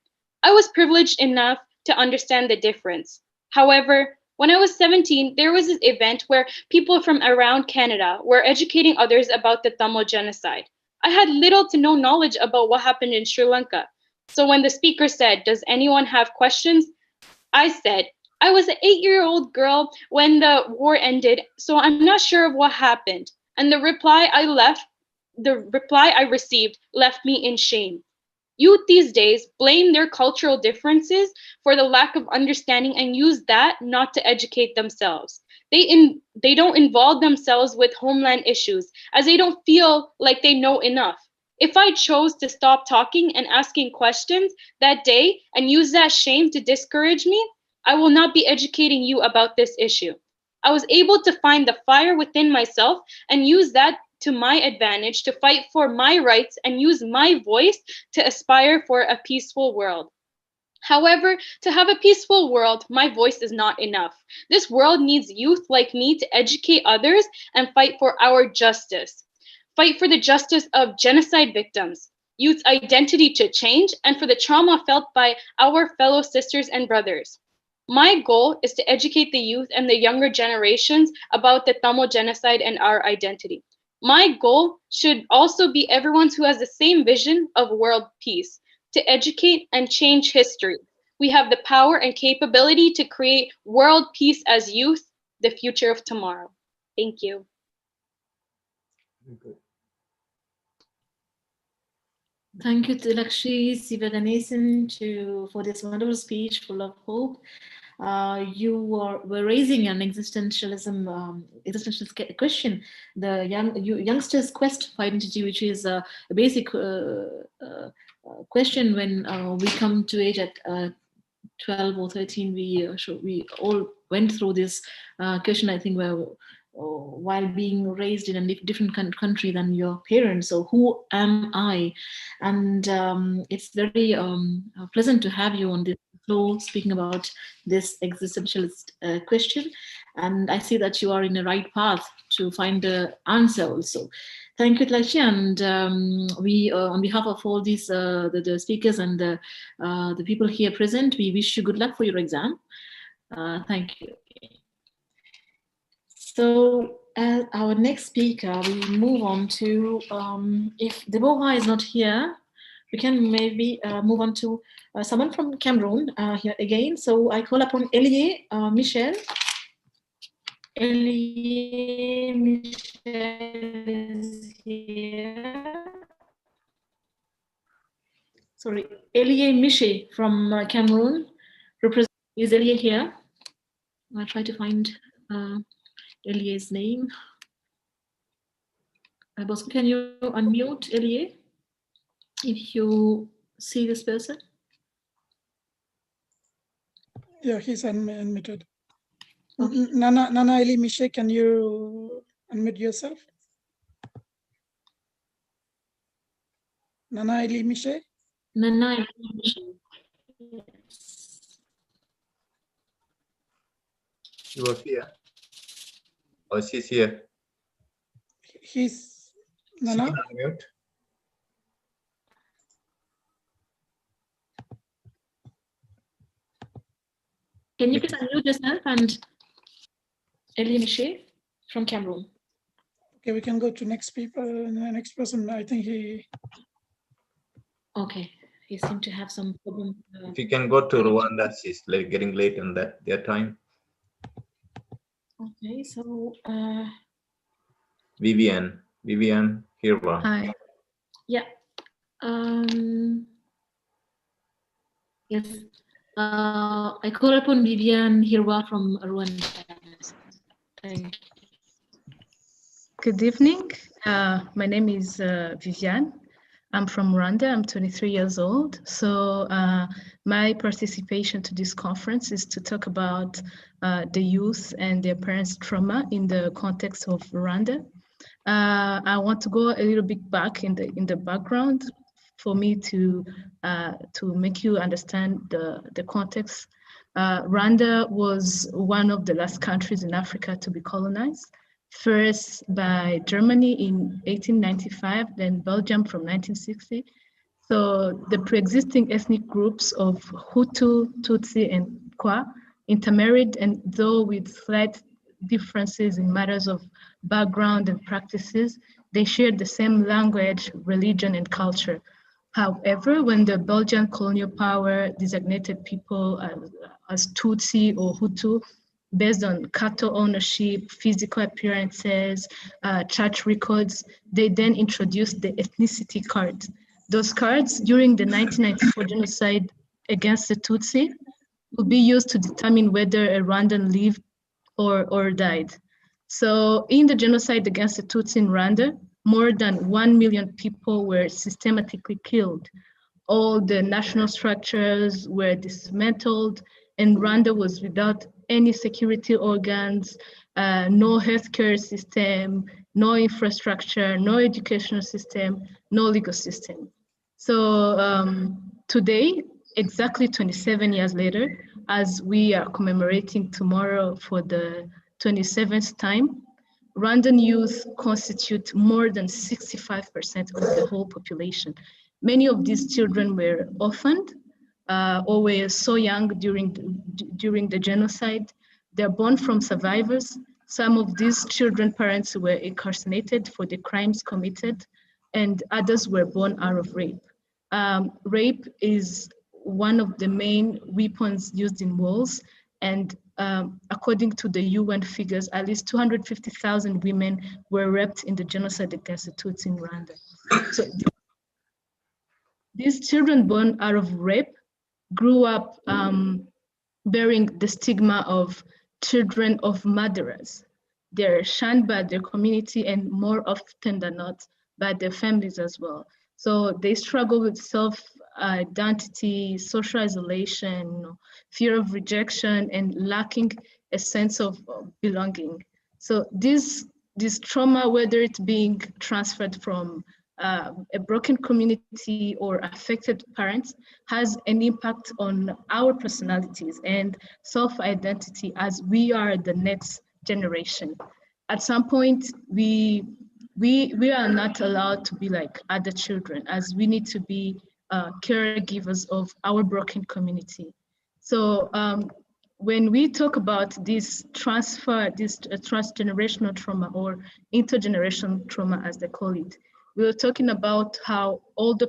I was privileged enough to understand the difference. However, when I was 17, there was this event where people from around Canada were educating others about the Tamil genocide. I had little to no knowledge about what happened in Sri Lanka. So when the speaker said, "Does anyone have questions?" I said, I was an 8-year-old girl when the war ended, so I'm not sure of what happened. And the reply I received left me in shame. Youth these days blame their cultural differences for the lack of understanding and use that not to educate themselves. They don't involve themselves with homeland issues as they don't feel like they know enough. If I chose to stop talking and asking questions that day and use that shame to discourage me, I will not be educating you about this issue. I was able to find the fire within myself and use that to my advantage to fight for my rights and use my voice to aspire for a peaceful world. However, to have a peaceful world, my voice is not enough. This world needs youth like me to educate others and fight for our justice. Fight for the justice of genocide victims, youth's identity to change, and for the trauma felt by our fellow sisters and brothers. My goal is to educate the youth and the younger generations about the Tamil genocide and our identity. My goal should also be everyone who has the same vision of world peace, to educate and change history. We have the power and capability to create world peace as youth, the future of tomorrow. Thank you. Thank you, Tilakshi Sivaganesan, for this wonderful speech full of hope. You were raising an existential question, the youngsters' quest for identity, which is a basic question when we come to age at 12 or 13. We all went through this question, I think, where while being raised in a different country than your parents. So who am I? And it's very pleasant to have you on this show speaking about this existentialist question. And I see that you are in the right path to find the answer also. Thank you, Tlachi. And we, on behalf of all these the speakers and the people here present, we wish you good luck for your exam. Thank you. So as our next speaker, we move on to, if Deborah is not here, we can maybe move on to someone from Cameroon here again. So I call upon Elie Michel. Elie Michel is here. Sorry, Elie Miché from Cameroon. Is Elie here? I'll try to find Elie's name. Bosco, can you unmute Elie if you see this person? Yeah, he's unmuted. Okay. Nana Elie Miché, can you unmute yourself? Nana Elie Miché? Nana Elie Miché. Yes. She was here. Oh, she's here. He's Nana. Unmute. Can you please unmute yourself and Elie Miché from Cameroon? Okay, we can go to next people. Next person, I think he. Okay, he seemed to have some problem. If you can go to Rwanda, she's like getting late in their time. Okay, so Vivian Hirwa. hi. Yeah. Yes. I call upon Vivian Hirwa from Rwanda. Thank you. Good evening. My name is Vivian. I'm from Rwanda. I'm 23 years old. So my participation to this conference is to talk about the youth and their parents' trauma in the context of Rwanda. I want to go a little bit back in the background for me to make you understand the context. Rwanda was one of the last countries in Africa to be colonized. First by Germany in 1895, then Belgium from 1960. So the pre-existing ethnic groups of Hutu, Tutsi, and Kwa intermarried, and though with slight differences in matters of background and practices, they shared the same language, religion, and culture. However, when the Belgian colonial power designated people as Tutsi or Hutu, based on cattle ownership, physical appearances, church records, they then introduced the ethnicity card. Those cards during the 1994 genocide against the Tutsi will be used to determine whether a Rwandan lived or died. So in the genocide against the Tutsi in Rwanda, more than 1 million people were systematically killed. All the national structures were dismantled, and Rwanda was without any security organs, no healthcare system, no infrastructure, no educational system, no legal system. So today, exactly 27 years later, as we are commemorating tomorrow for the 27th time, Rwandan youth constitute more than 65% of the whole population. Many of these children were orphaned or were so young during the genocide. They're born from survivors. Some of these children parents were incarcerated for the crimes committed, and others were born out of rape. Rape is one of the main weapons used in wars. And according to the UN figures, at least 250,000 women were raped in the genocide against the Tutsi in Rwanda. So these children born out of rape grew up bearing the stigma of children of murderers. They're shunned by their community and more often than not by their families as well. So they struggle with self-identity, social isolation, fear of rejection, and lacking a sense of belonging. So this trauma, whether it's being transferred from a broken community or affected parents, has an impact on our personalities and self-identity as we are the next generation. At some point, we are not allowed to be like other children, as we need to be caregivers of our broken community. So when we talk about this transfer, this transgenerational trauma or intergenerational trauma, as they call it, we were talking about how older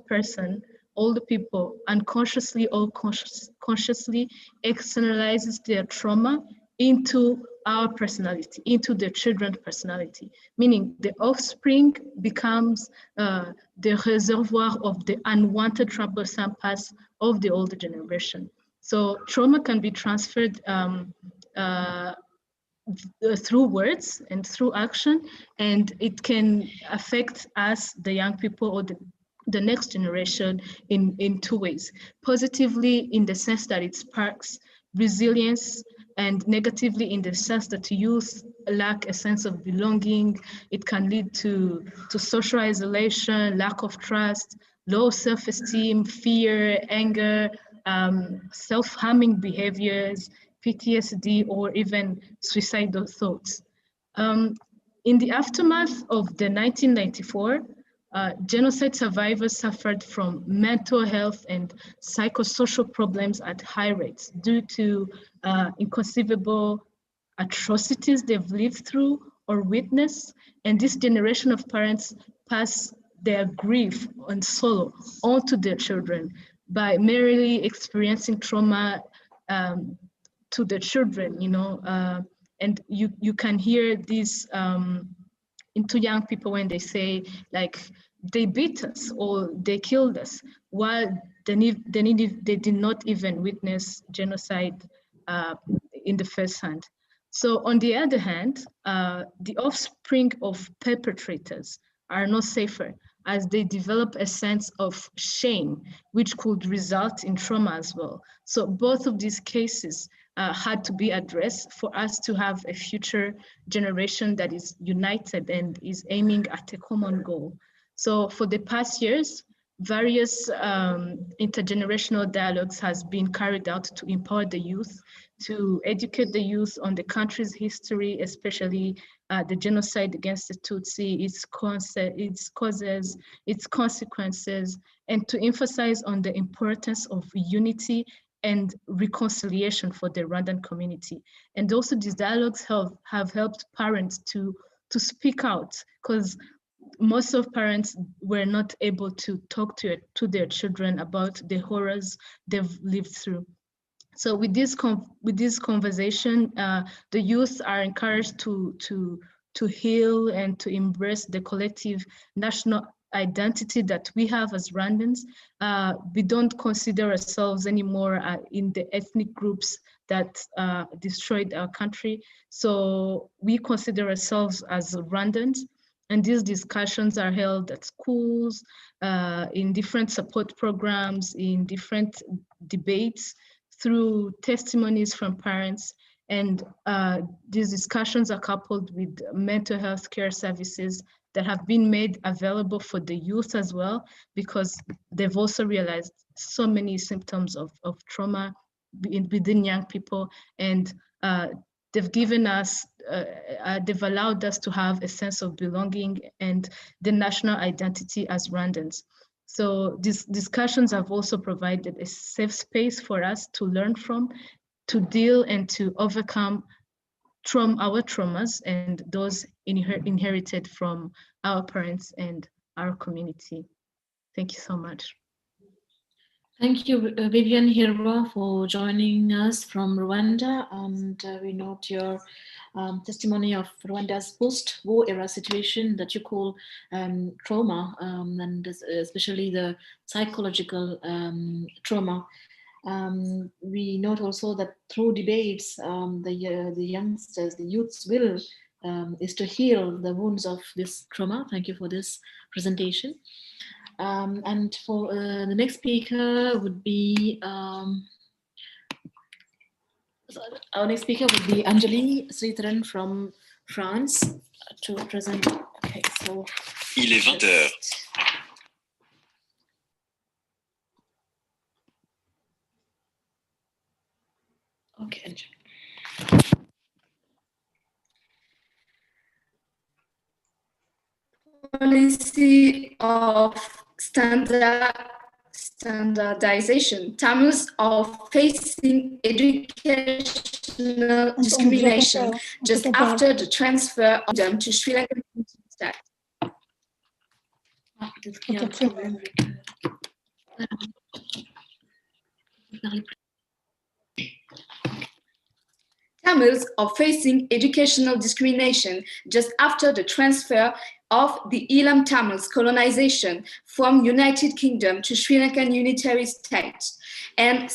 people unconsciously or consciously externalizes their trauma into our personality, into their children's personality, meaning the offspring becomes the reservoir of the unwanted troublesome past of the older generation. So trauma can be transferred through words and through action, and it can affect us, the young people or the next generation, in two ways. Positively, in the sense that it sparks resilience, and negatively in the sense that youth lack a sense of belonging. It can lead to social isolation, lack of trust, low self-esteem, fear, anger, self-harming behaviors, PTSD, or even suicidal thoughts. In the aftermath of the 1994 genocide, survivors suffered from mental health and psychosocial problems at high rates due to inconceivable atrocities they've lived through or witnessed. And this generation of parents pass their grief and sorrow onto their children by merely experiencing trauma to the children, and you can hear this into young people when they say, like, they beat us or they killed us, while they did not even witness genocide in the first hand. So on the other hand, the offspring of perpetrators are not safer, as they develop a sense of shame, which could result in trauma as well. So both of these cases had to be addressed for us to have a future generation that is united and is aiming at a common goal. So for the past years, various intergenerational dialogues has been carried out to empower the youth, to educate the youth on the country's history, especially the genocide against the Tutsi, its causes, its consequences, and to emphasize on the importance of unity and reconciliation for the Rwandan community. And also these dialogues have helped parents to speak out, because most of parents were not able to talk to their children about the horrors they've lived through. So with this conversation, the youth are encouraged to heal and to embrace the collective national identity that we have as Rwandans. We don't consider ourselves anymore in the ethnic groups that destroyed our country. So we consider ourselves as Rwandans. And these discussions are held at schools, in different support programs, in different debates, through testimonies from parents. And these discussions are coupled with mental health care services that have been made available for the youth as well, because they've also realized so many symptoms of trauma within young people. And they've given us, they've allowed us to have a sense of belonging and the national identity as Rwandans. So these discussions have also provided a safe space for us to learn from, to deal and to overcome our traumas and those inherited from our parents and our community. Thank you so much. Thank you, Vivian Hirwa, for joining us from Rwanda. And we note your testimony of Rwanda's post-war era situation that you call trauma, and especially the psychological trauma. We note also that through debates, the youngsters, the youth's will is to heal the wounds of this trauma. Thank you for this presentation. And for the next speaker would be our next speaker would be Anjali Sridharan from France to present. Okay, so il est 20h. Okay, Anjali. Policy of standardization, terms of facing educational discrimination just after the transfer of them to Sri Lankan state. Tamils are facing educational discrimination just after the transfer of the Elam Tamils colonization from United Kingdom to Sri Lankan unitary state. And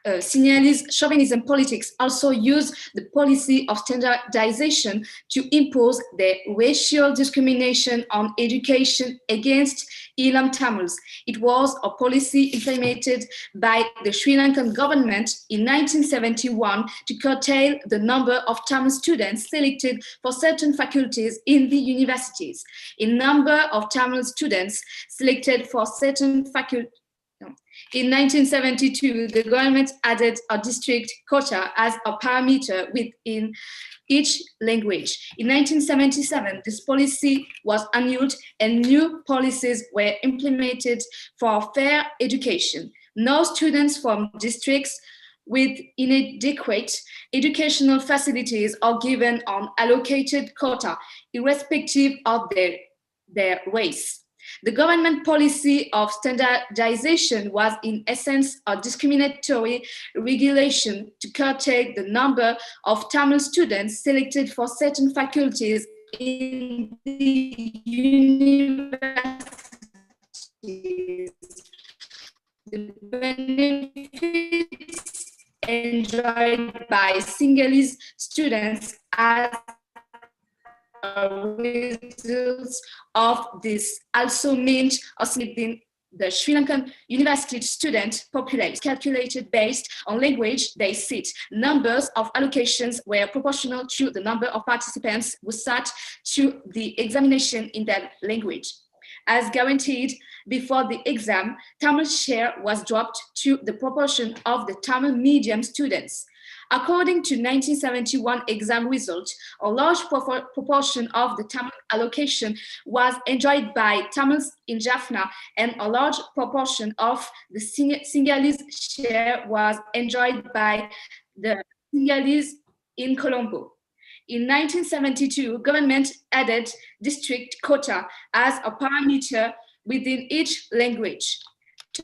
Sinhalese chauvinism politics also use the policy of standardization to impose their racial discrimination on education against Elam Tamils. It was a policy implemented by the Sri Lankan government in 1971 to curtail the number of Tamil students selected for certain faculties in the universities. A number of Tamil students selected for certain faculties. In 1972, the government added a district quota as a parameter within each language. In 1977, this policy was annulled and new policies were implemented for fair education. No students from districts with inadequate educational facilities are given an allocated quota, irrespective of their race. The government policy of standardization was in essence a discriminatory regulation to curtail the number of Tamil students selected for certain faculties in the universities. The benefits enjoyed by Sinhalese students as a result of this also meant within the Sri Lankan university student population calculated based on language they sit. Numbers of allocations were proportional to the number of participants who sat to the examination in that language. As guaranteed before the exam, Tamil share was dropped to the proportion of the Tamil medium students. According to 1971 exam results, a large proportion of the Tamil allocation was enjoyed by Tamils in Jaffna, and a large proportion of the Sinhalese share was enjoyed by the Sinhalese in Colombo. In 1972, government added district quota as a parameter within each language.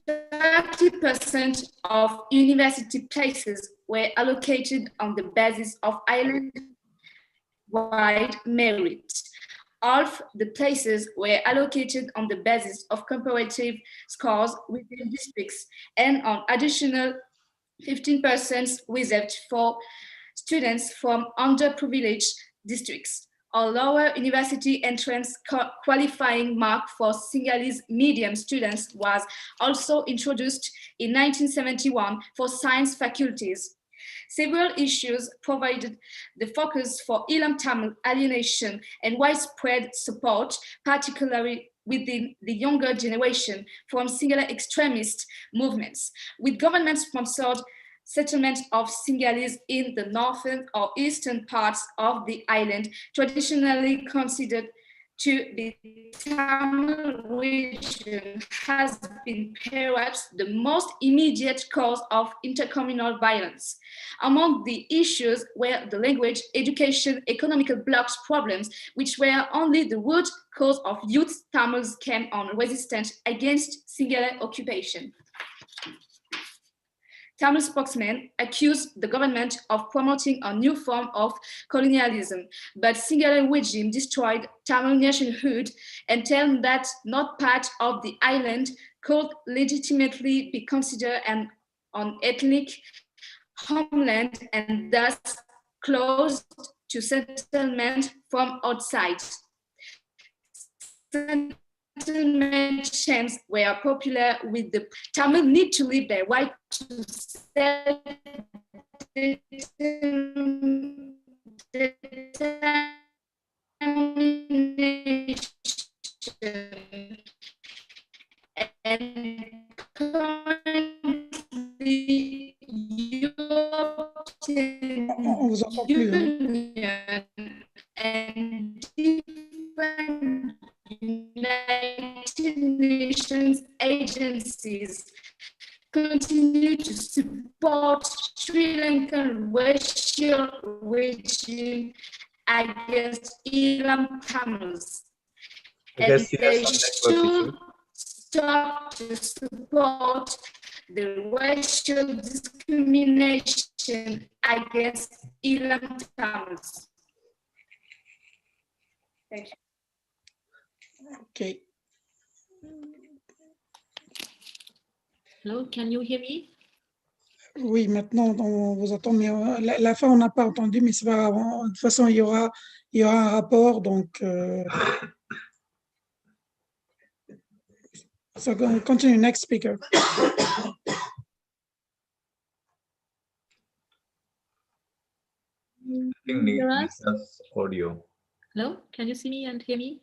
30% of university places were allocated on the basis of island-wide merit. Half the places were allocated on the basis of comparative scores within districts, and an additional 15% reserved for students from underprivileged districts. A lower university entrance qualifying mark for Sinhalese medium students was also introduced in 1971 for science faculties. Several issues provided the focus for Elam Tamil alienation and widespread support, particularly within the younger generation from Sinhala extremist movements, with government-sponsored settlement of Sinhalese in the northern or eastern parts of the island, traditionally considered to be Tamil region, has been perhaps the most immediate cause of intercommunal violence. Among the issues were the language, education, economical blocks problems, which were only the root cause of youth Tamils came on resistance against Sinhala occupation. Tamil spokesman accused the government of promoting a new form of colonialism, but Sinhala regime destroyed Tamil nationhood and tell them that not part of the island could legitimately be considered an ethnic homeland and thus closed to settlement from outside. Settlement chants were popular with the Tamil need to live their right to self-determination and currently On vous entend plus. Hein. Union and different United Nations agencies continue to support Sri Lankan racial regime against Ilam Tamils. I guess And he has they some network should issue. stop to support the racial discrimination against Ilam Tamils. Thank you. Okay. Hello, can you hear me? Oui, maintenant on vous entend, mais la fin on n'a pas entendu, mais c'est pas grave. De toute façon, il y aura un rapport, donc. So continue, next speaker. I think Nisa's audio. Hello, can you see me and hear me?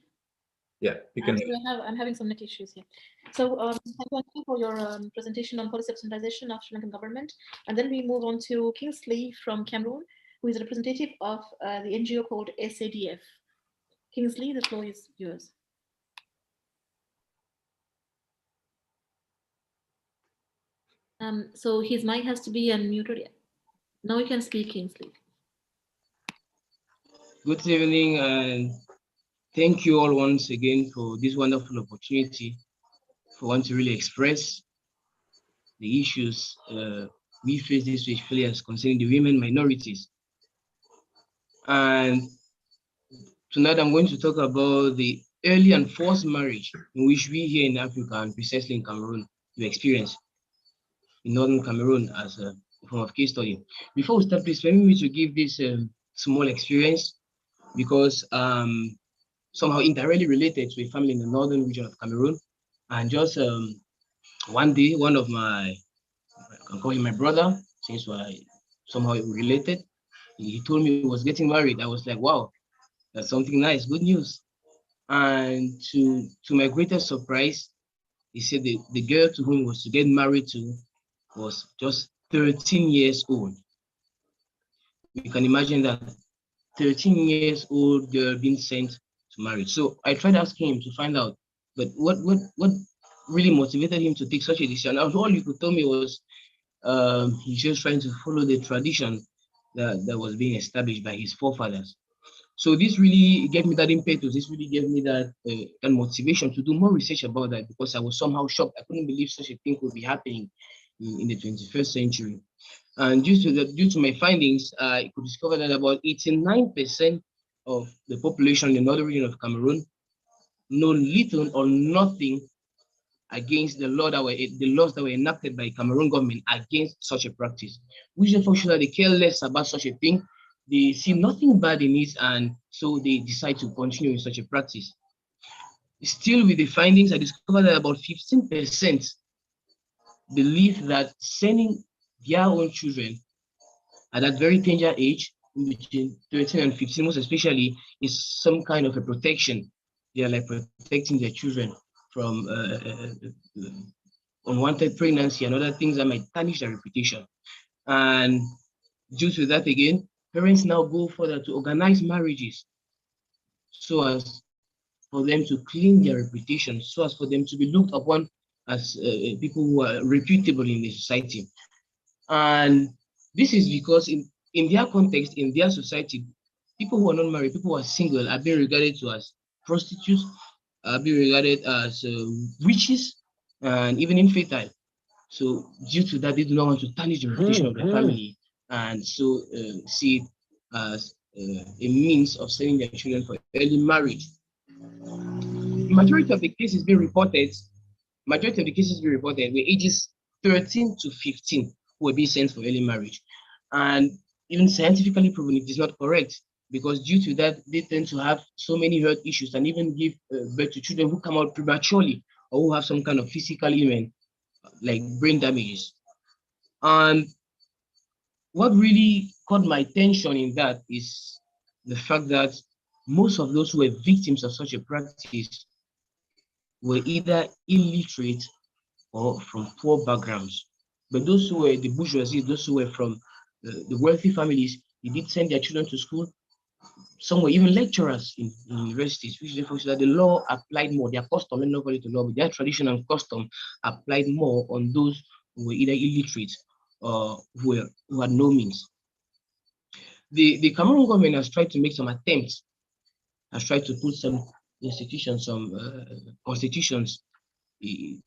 Yeah, you can. I'm having some net issues here. So thank you for your presentation on policy of centralization of Sri Lankan government. And then we move on to Kingsley from Cameroon, who is a representative of the NGO called SADF. Kingsley, the floor is yours. So his mic has to be unmuted. Now you can speak, Kingsley. Good evening, and thank you all once again for this wonderful opportunity for one to really express the issues we face this week, especially as concerning the women minorities. And tonight I'm going to talk about the early and forced marriage in which we here in Africa and precisely in Cameroon we experience in northern Cameroon as a form of case study. Before we start, please permit me to give this small experience because somehow indirectly related to a family in the northern region of Cameroon. And just one day, one of my, I can call him my brother, since we're somehow related, he told me he was getting married. I was like, wow, that's something nice, good news. And to my greatest surprise, he said the girl to whom he was to get married to was just 13 years old. You can imagine that 13 years old girl being sent to marriage. So I tried asking him to find out, but what really motivated him to take such a decision? And all he could tell me was he's just trying to follow the tradition that was being established by his forefathers. So this really gave me that impetus. This really gave me that motivation to do more research about that because I was somehow shocked. I couldn't believe such a thing could be happening in the 21st century. And due to my findings, I could discover that about 89% of the population in the northern region of Cameroon know little or nothing against the laws that were enacted by Cameroon government against such a practice. Which therefore shows that they care less about such a thing. They see nothing bad in it, and so they decide to continue with such a practice. Still, with the findings, I discovered that about 15% believe that sending their own children at that very tender age, between 13 and 15, most especially, is some kind of a protection. They are like protecting their children from unwanted pregnancy and other things that might tarnish their reputation. And due to that, again, parents now go further to organize marriages so as for them to clean their reputation, so as for them to be looked upon as people who are reputable in the society. And this is because in their context, in their society, people who are not married, people who are single are being regarded to as prostitutes, are being regarded as witches, and even infertile. So due to that, they do not want to tarnish the reputation of their family, and so see it as a means of sending their children for early marriage. Majority of the cases being reported were ages 13 to 15 who were being sent for early marriage. And even scientifically proven it is not correct, because due to that, they tend to have so many health issues and even give birth to children who come out prematurely or who have some kind of physical ailment like brain damages. And what really caught my attention in that is the fact that most of those who were victims of such a practice were either illiterate or from poor backgrounds. But those who were the bourgeoisie, those who were from the wealthy families, they did send their children to school. Some were even lecturers in universities, which therefore that the law applied more. Their custom, not only the law, but their tradition and custom applied more on those who were either illiterate or who had no means. The Cameroon government has tried to make some attempts, has tried to put some institutions, some constitutions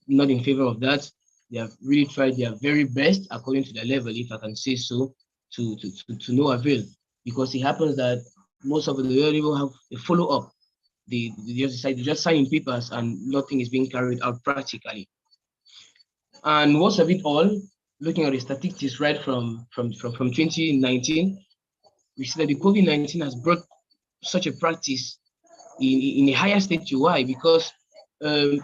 not in favor of that. They have really tried their very best according to their level, if I can say so, to no avail, because it happens that most of the people have a follow-up. They just decide to just sign in papers and nothing is being carried out practically. And worst of it all, looking at the statistics right from 2019, we see that the COVID-19 has brought such a practice in a higher state to why? Because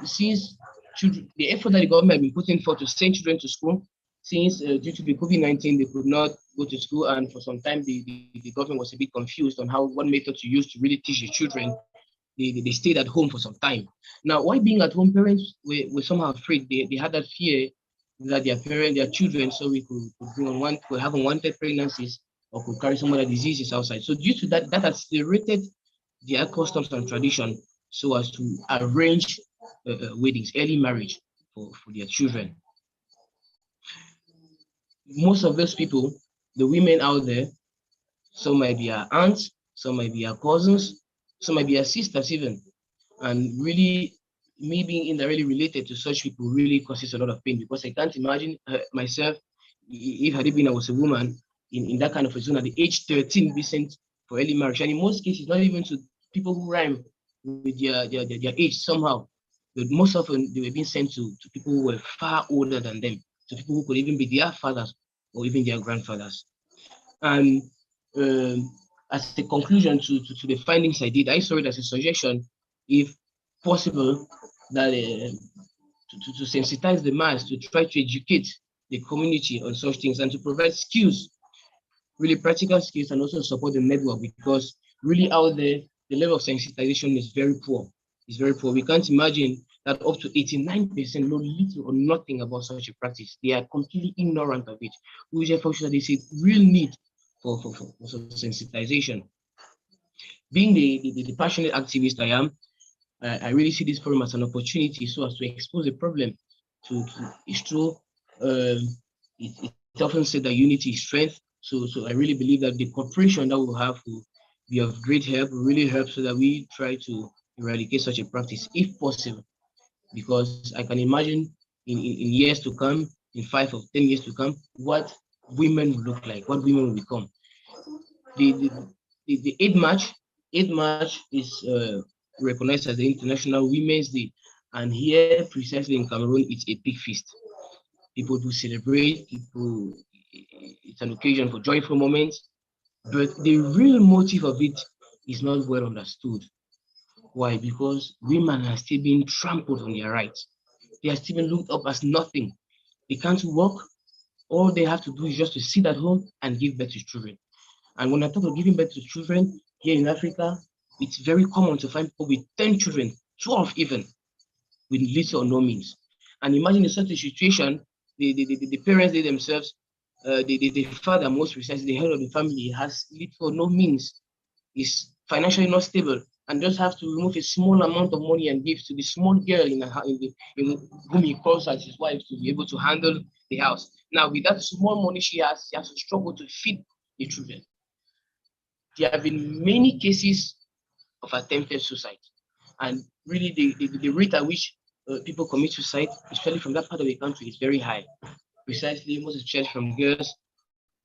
since the effort that the government has been putting forth to send children to school, since due to the COVID-19, they could not go to school, and for some time the government was a bit confused on what method to use to really teach the children. They stayed at home for some time. Now, while being at home, parents were somehow afraid. They had that fear that their children, so we could have unwanted pregnancies or could carry some other diseases outside. So due to that, that accelerated their customs and tradition so as to arrange weddings, early marriage for their children. Most of those people, the women out there, some might be our aunts, some might be our cousins, some might be our sisters even. And really, me being indirectly related to such people really causes a lot of pain, because I can't imagine myself, if had it been I was a woman, in that kind of a zone at the age 13, be sent for early marriage. And in most cases, not even to people who rhyme with their age somehow. But most often, they were being sent to people who were far older than them, to people who could even be their fathers or even their grandfathers. And as a conclusion to the findings I did, I saw it as a suggestion, if possible, that to sensitize the mass, to try to educate the community on such things and to provide skills, really practical skills, and also support the network, because really out there, the level of sensitization is very poor. It's very poor. We can't imagine that up to 89% know little or nothing about such a practice. They are completely ignorant of it, which therefore shows that there is a real need for sensitization. Being the passionate activist I am, I really see this forum as an opportunity so as to expose the problem. It's true. It's often said that unity is strength. So I really believe that the cooperation that we'll have will be of great help, will really help, so that we try to eradicate such a practice if possible. Because I can imagine in years to come, in 5 or 10 years to come, what women will look like, what women will become. The 8th March is recognized as the International Women's Day. And here, precisely in Cameroon, it's a big feast. People do celebrate, it's an occasion for joyful moments, but the real motive of it is not well understood. Why? Because women are still being trampled on their rights. They are still being looked up as nothing. They can't work. All they have to do is just to sit at home and give birth to children. And when I talk of giving birth to children here in Africa, it's very common to find people with 10 children, 12 even, with little or no means. And imagine in such a situation, the parents, they themselves, the father, most precisely, the head of the family, has little or no means, is financially not stable, and just have to remove a small amount of money and give to the small girl in whom he calls as his wife, to be able to handle the house. Now, with that small money she has to struggle to feed the children. There have been many cases of attempted suicide, and really the rate at which people commit suicide, especially from that part of the country, is very high. Precisely, most especially from girls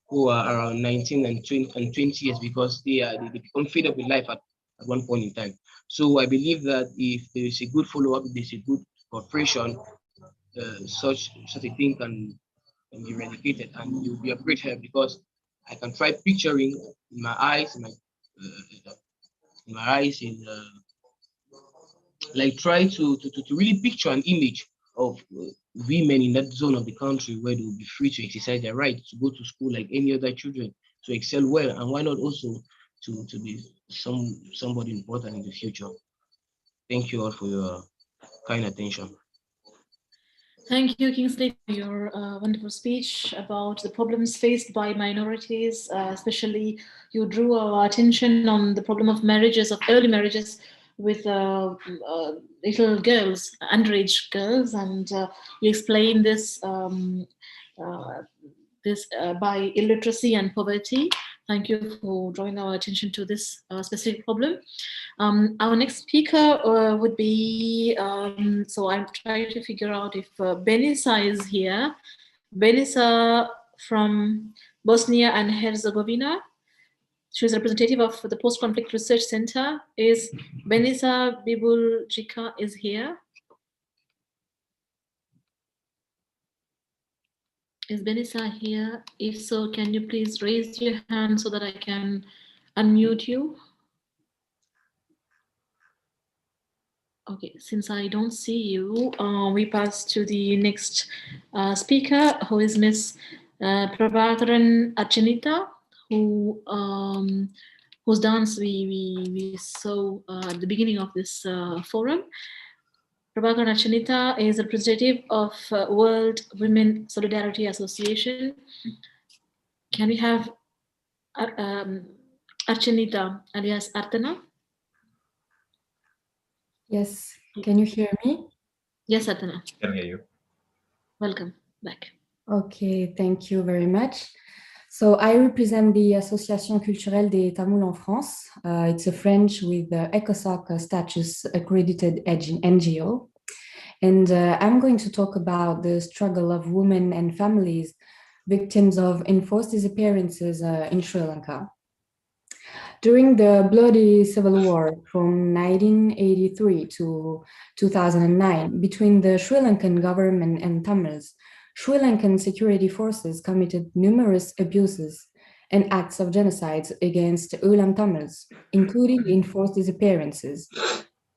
who are around 19 and 20 years, because they become fed up with life at one point in time. So I believe that if there is a good follow-up, if there's a good cooperation, such a thing can be eradicated, and you'll be a great help, because I can try picturing in my eyes, in like try to really picture an image of women in that zone of the country where they will be free to exercise their right to go to school like any other children, to excel well, and why not also to be somebody important in the future. Thank you all for your kind attention. Thank you, Kingsley, for your wonderful speech about the problems faced by minorities. Especially, you drew our attention on the problem of marriages, of early marriages with little girls, underage girls, and you explained this by illiteracy and poverty. Thank you for drawing our attention to this specific problem. Our next speaker would be, so I'm trying to figure out if Benisa is here. Benisa from Bosnia and Herzegovina. She's representative of the Post-Conflict Research Center. Is Benisa Bibuljica is here? Is Benisa here? If so, can you please raise your hand so that I can unmute you? Okay, since I don't see you, we pass to the next speaker, who is Ms. Prabhakaran Achanita, whose dance we saw at the beginning of this forum. Prabhakaran Achanita is a representative of World Women Solidarity Association. Can we have Achanita alias Artana? Yes, can you hear me? Yes, Artana. Can hear you. Welcome back. Okay, thank you very much. So I represent the Association Culturelle des Tamouls en France. It's a French with Ecosoc status accredited NGO. And I'm going to talk about the struggle of women and families victims of enforced disappearances in Sri Lanka. During the bloody civil war from 1983 to 2009 between the Sri Lankan government and Tamils, Sri Lankan security forces committed numerous abuses and acts of genocide against Ulam Tamils, including enforced disappearances.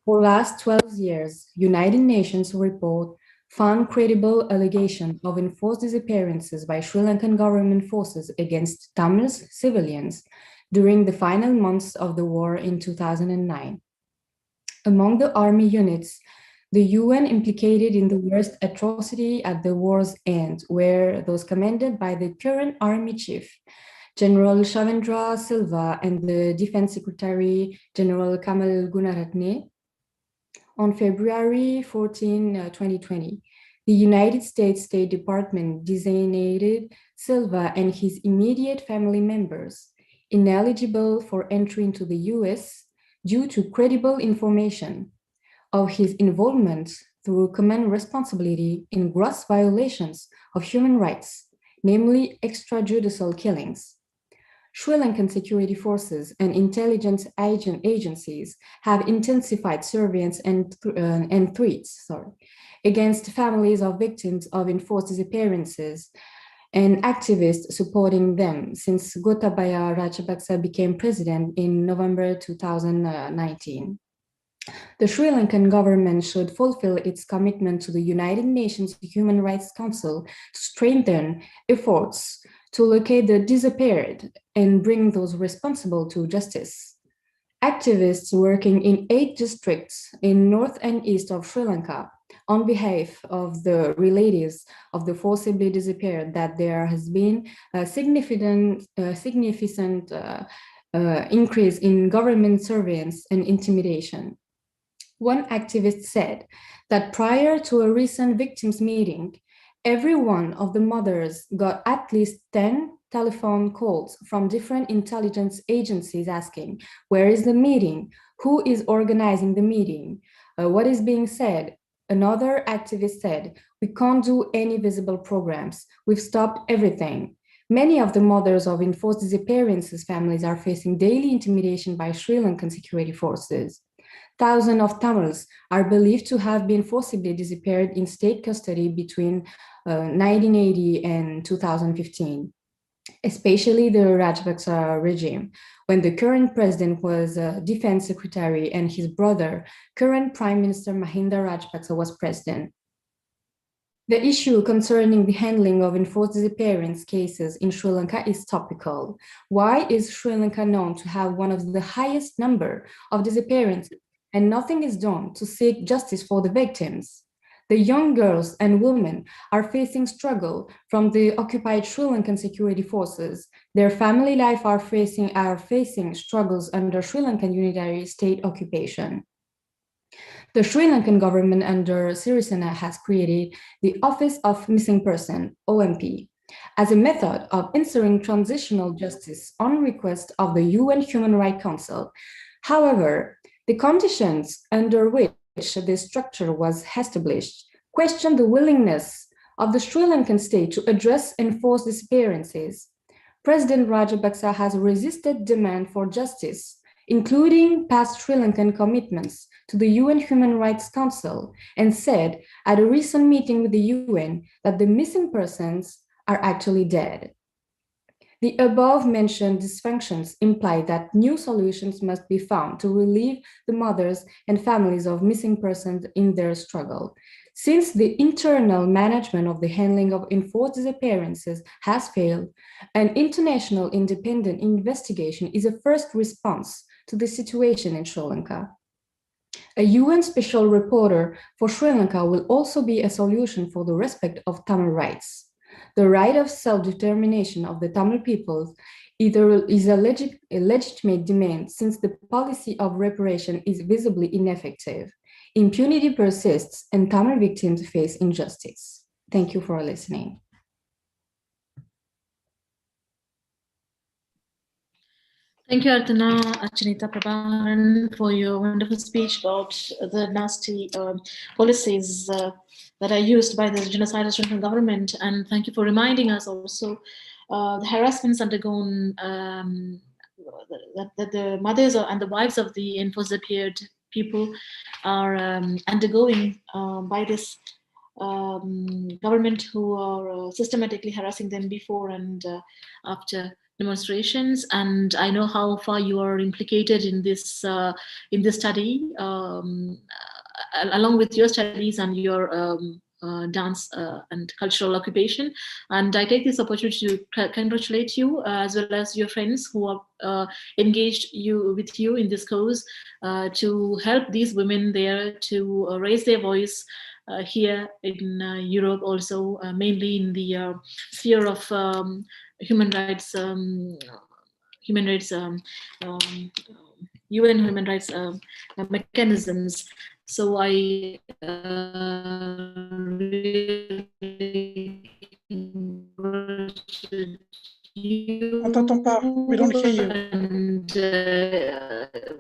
For the last 12 years, United Nations report found credible allegations of enforced disappearances by Sri Lankan government forces against Tamils civilians during the final months of the war in 2009. Among the army units, the UN implicated in the worst atrocity at the war's end were those commanded by the current army chief, General Shavendra Silva, and the Defense Secretary, General Kamal Gunaratne. On February 14, 2020, the United States State Department designated Silva and his immediate family members ineligible for entry into the US due to credible information of his involvement through command responsibility in gross violations of human rights, namely extrajudicial killings. Sri Lankan security forces and intelligence agencies have intensified surveillance and threats against families of victims of enforced disappearances and activists supporting them since Gotabaya Rajapaksa became president in November 2019. The Sri Lankan government should fulfill its commitment to the United Nations Human Rights Council to strengthen efforts to locate the disappeared and bring those responsible to justice. Activists working in 8 districts in north and east of Sri Lanka on behalf of the relatives of the forcibly disappeared that there has been a significant increase in government surveillance and intimidation. One activist said that prior to a recent victims meeting, every one of the mothers got at least 10 telephone calls from different intelligence agencies asking, where is the meeting? Who is organizing the meeting? What is being said? Another activist said, "We can't do any visible programs. We've stopped everything." Many of the mothers of enforced disappearances families are facing daily intimidation by Sri Lankan security forces. Thousands of Tamils are believed to have been forcibly disappeared in state custody between 1980 and 2015, especially the Rajapaksa regime, when the current president was defense secretary and his brother, current Prime Minister Mahinda Rajapaksa, was president. The issue concerning the handling of enforced disappearance cases in Sri Lanka is topical. Why is Sri Lanka known to have one of the highest number of disappearances and nothing is done to seek justice for the victims? The young girls and women are facing struggle from the occupied Sri Lankan security forces. Their family life are facing struggles under Sri Lankan unitary state occupation. The Sri Lankan government under Sirisena has created the Office of Missing Person, OMP, as a method of ensuring transitional justice on request of the UN Human Rights Council. However, the conditions under which this structure was established question the willingness of the Sri Lankan state to address enforced disappearances. President Rajapaksa has resisted demand for justice, including past Sri Lankan commitments to the UN Human Rights Council, and said at a recent meeting with the UN that the missing persons are actually dead. The above-mentioned dysfunctions imply that new solutions must be found to relieve the mothers and families of missing persons in their struggle. Since the internal management of the handling of enforced disappearances has failed, an international independent investigation is a first response to the situation in Sri Lanka. A UN special reporter for Sri Lanka will also be a solution for the respect of Tamil rights. The right of self-determination of the Tamil people is a legitimate demand since the policy of reparation is visibly ineffective. Impunity persists and Tamil victims face injustice. Thank you for listening. Thank you, Archanita Prabharan, for your wonderful speech about the nasty policies that are used by the genocidal Sri Lankan government. And thank you for reminding us also the harassments undergone, that the mothers and the wives of the enforced disappeared people are undergoing by this government, who are systematically harassing them before and after demonstrations. And I know how far you are implicated in this study, along with your studies and your dance and cultural occupation. And I take this opportunity to congratulate you as well as your friends who are engaged with you in this cause to help these women there to raise their voice here in Europe, also mainly in the sphere of human rights, UN human rights mechanisms. So I really we don't hear you. And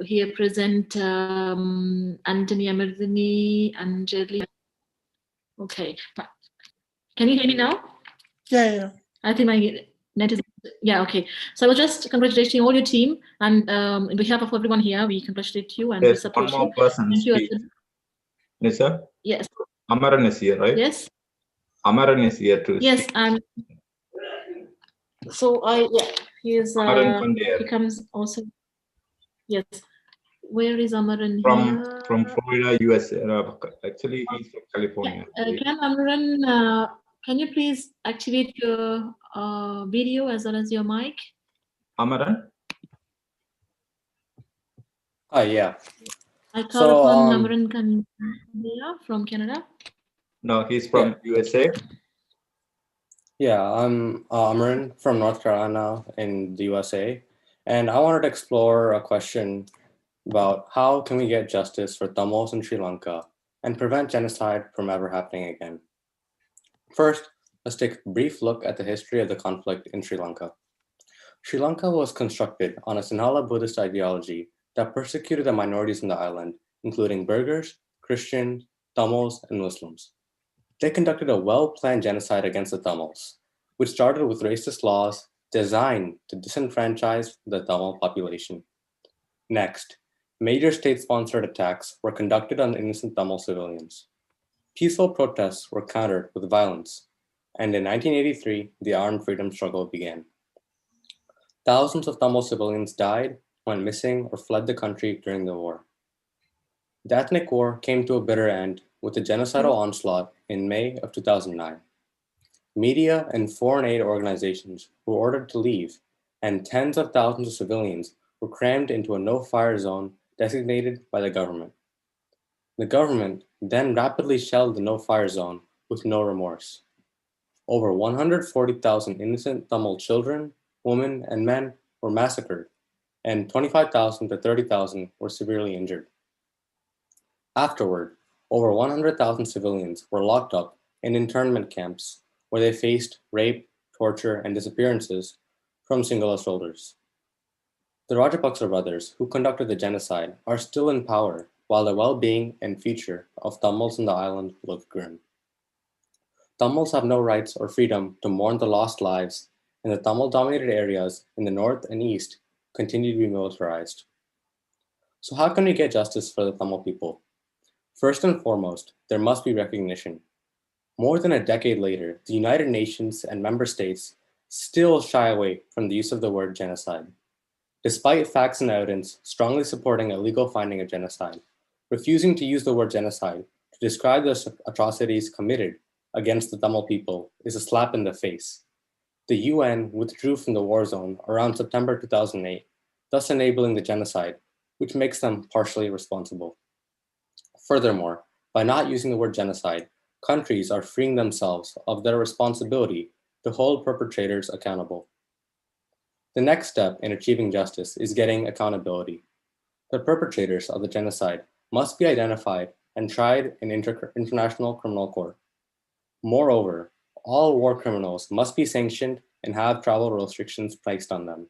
here present Anthony Amardini, Anjali. Okay, can you hear me now? Yeah. I think my net is, yeah, okay. So I was just congratulating all your team, and on behalf of everyone here, we congratulate you and we There's support one more you. person Thank you. speak. Nisa? Yes. Amaran is here, right? Yes. Amaran is here to Yes, speak. so he is, he comes also. Yes. Where is Amaran here? From Florida, USA. Actually, he's from California. Can Amaran, can you please activate your video as well as your mic? Amaran? Yeah. I call upon Amaran Kandia from Canada. No, he's from USA. Yeah, I'm Amaran from North Carolina in the USA, and I wanted to explore a question about how can we get justice for Tamils in Sri Lanka and prevent genocide from ever happening again. First, let's take a brief look at the history of the conflict in Sri Lanka. Sri Lanka was constructed on a Sinhala Buddhist ideology that persecuted the minorities in the island, including Burghers, Christians, Tamils, and Muslims. They conducted a well-planned genocide against the Tamils, which started with racist laws designed to disenfranchise the Tamil population. Next, major state-sponsored attacks were conducted on innocent Tamil civilians. Peaceful protests were countered with violence, and in 1983, the armed freedom struggle began. Thousands of Tamil civilians died, went missing, or fled the country during the war. The ethnic war came to a bitter end with a genocidal onslaught in May of 2009. Media and foreign aid organizations were ordered to leave, and tens of thousands of civilians were crammed into a no-fire zone designated by the government. The government then rapidly shelled the no-fire zone with no remorse. Over 140,000 innocent Tamil children, women, and men were massacred, and 25,000 to 30,000 were severely injured. Afterward, over 100,000 civilians were locked up in internment camps where they faced rape, torture, and disappearances from singular soldiers. The Rajapaksa brothers who conducted the genocide are still in power, while the well-being and future of Tamils in the island look grim. Tamils have no rights or freedom to mourn the lost lives, and the Tamil-dominated areas in the north and east continue to be militarized. So how can we get justice for the Tamil people? First and foremost, there must be recognition. More than a decade later, the United Nations and member states still shy away from the use of the word genocide. Despite facts and evidence strongly supporting a legal finding of genocide, refusing to use the word genocide to describe the atrocities committed against the Tamil people is a slap in the face. The UN withdrew from the war zone around September 2008, thus enabling the genocide, which makes them partially responsible. Furthermore, by not using the word genocide, countries are freeing themselves of their responsibility to hold perpetrators accountable. The next step in achieving justice is getting accountability. The perpetrators of the genocide must be identified and tried in international criminal court. Moreover, all war criminals must be sanctioned and have travel restrictions placed on them.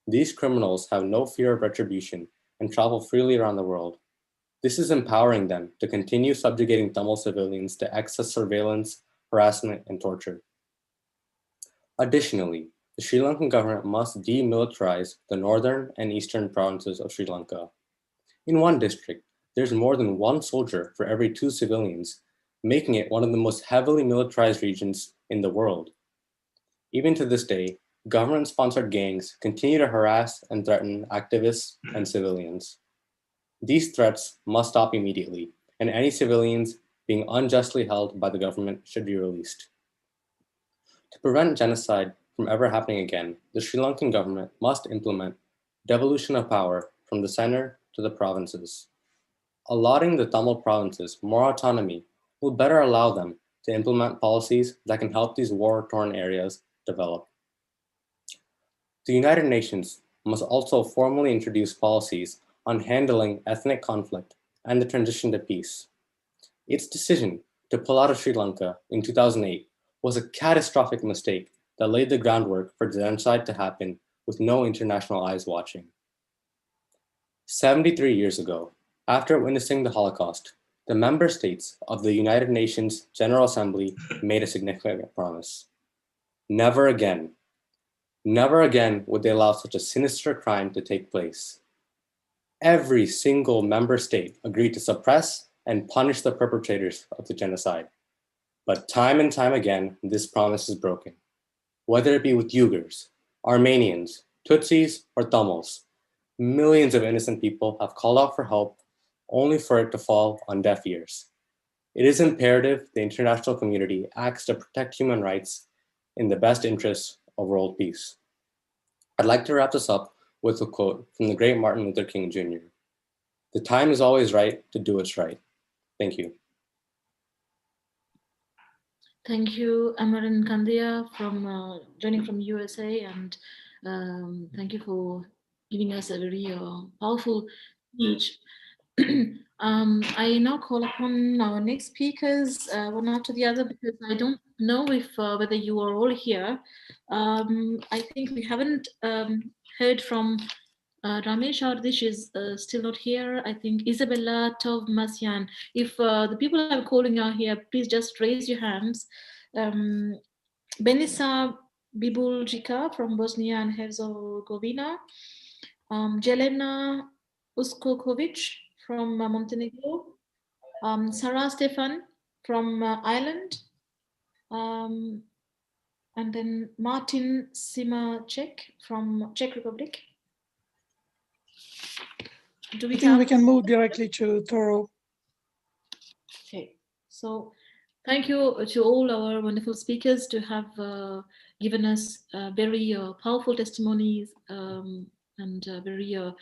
These criminals have no fear of retribution and travel freely around the world. This is empowering them to continue subjugating Tamil civilians to excess surveillance, harassment, and torture. Additionally, the Sri Lankan government must demilitarize the northern and eastern provinces of Sri Lanka. In one district, there's more than one soldier for every 2 civilians, making it one of the most heavily militarized regions in the world. Even to this day, government-sponsored gangs continue to harass and threaten activists and civilians. These threats must stop immediately, and any civilians being unjustly held by the government should be released. To prevent genocide from ever happening again, the Sri Lankan government must implement devolution of power from the center to the provinces. Allotting the Tamil provinces more autonomy will better allow them to implement policies that can help these war-torn areas develop. The United Nations must also formally introduce policies on handling ethnic conflict and the transition to peace. Its decision to pull out of Sri Lanka in 2008 was a catastrophic mistake that laid the groundwork for genocide to happen with no international eyes watching. 73 years ago, after witnessing the Holocaust, the member states of the United Nations General Assembly made a significant promise. Never again would they allow such a sinister crime to take place. Every single member state agreed to suppress and punish the perpetrators of the genocide. But time and time again, this promise is broken. Whether it be with Uyghurs, Armenians, Tutsis, or Tamils, millions of innocent people have called out for help only for it to fall on deaf ears. It is imperative the international community acts to protect human rights in the best interests of world peace. I'd like to wrap this up with a quote from the great Martin Luther King Jr. "The time is always right to do what's right." Thank you. Thank you, Amaran Kandia, from joining from USA, and thank you for giving us a very powerful speech. I now call upon our next speakers, one after the other, because I don't know if whether you are all here. I think we haven't heard from Ramesh Ardish is still not here. I think Isabella Tovmasyan. If the people I'm calling are here, please just raise your hands. Benisa Bibuljika from Bosnia and Herzegovina. Jelena Uskokovic from Montenegro. Sarah Stefan from Ireland. And then Martin Simacek from Czech Republic. Do we I think we can move directly to Toro. Okay, so thank you to all our wonderful speakers to have given us very powerful testimonies and very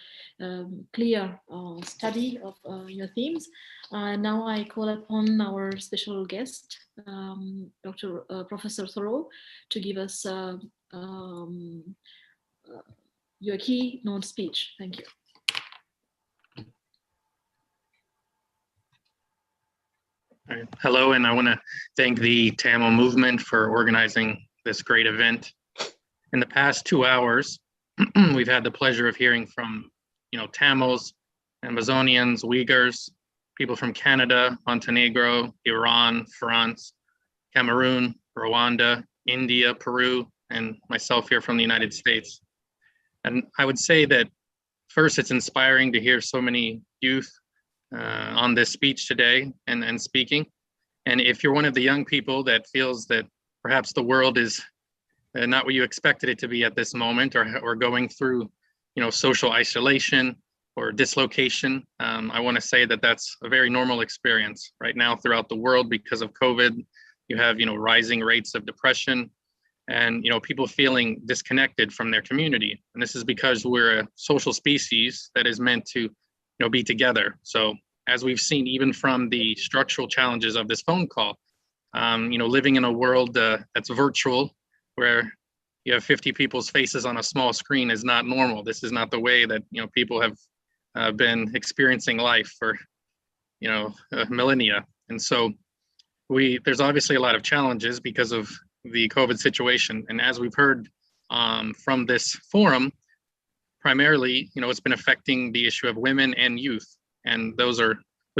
clear study of your themes. Now I call upon our special guest, Professor Thoreau, to give us your keynote speech. Thank you. Right. Hello, and I want to thank the Tamil movement for organizing this great event. In the past 2 hours, we've had the pleasure of hearing from, Tamils, Amazonians, Uyghurs, people from Canada, Montenegro, Iran, France, Cameroon, Rwanda, India, Peru, and myself here from the United States. And I would say that first, it's inspiring to hear so many youth on this speech today and speaking. And if you're one of the young people that feels that perhaps the world is not what you expected it to be at this moment, or going through, social isolation or dislocation, I want to say that that's a very normal experience right now throughout the world because of COVID. You have, rising rates of depression and, people feeling disconnected from their community. And this is because we're a social species that is meant to be together. So as we've seen, even from the structural challenges of this phone call, living in a world that's virtual, where you have 50 people's faces on a small screen is not normal. This is not the way that, people have been experiencing life for, millennia. And so there's obviously a lot of challenges because of the COVID situation. And as we've heard from this forum, primarily, it's been affecting the issue of women and youth. And those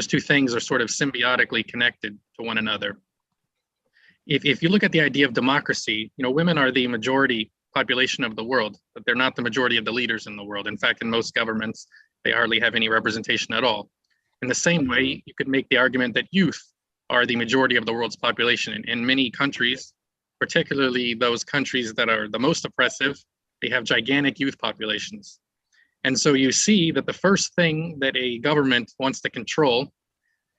two things are sort of symbiotically connected to one another. If you look at the idea of democracy, women are the majority population of the world, but they're not the majority of the leaders in the world. In fact, in most governments, they hardly have any representation at all. In the same way, you could make the argument that youth are the majority of the world's population. In many countries, particularly those countries that are the most oppressive, they have gigantic youth populations. And so you see that the first thing that a government wants to control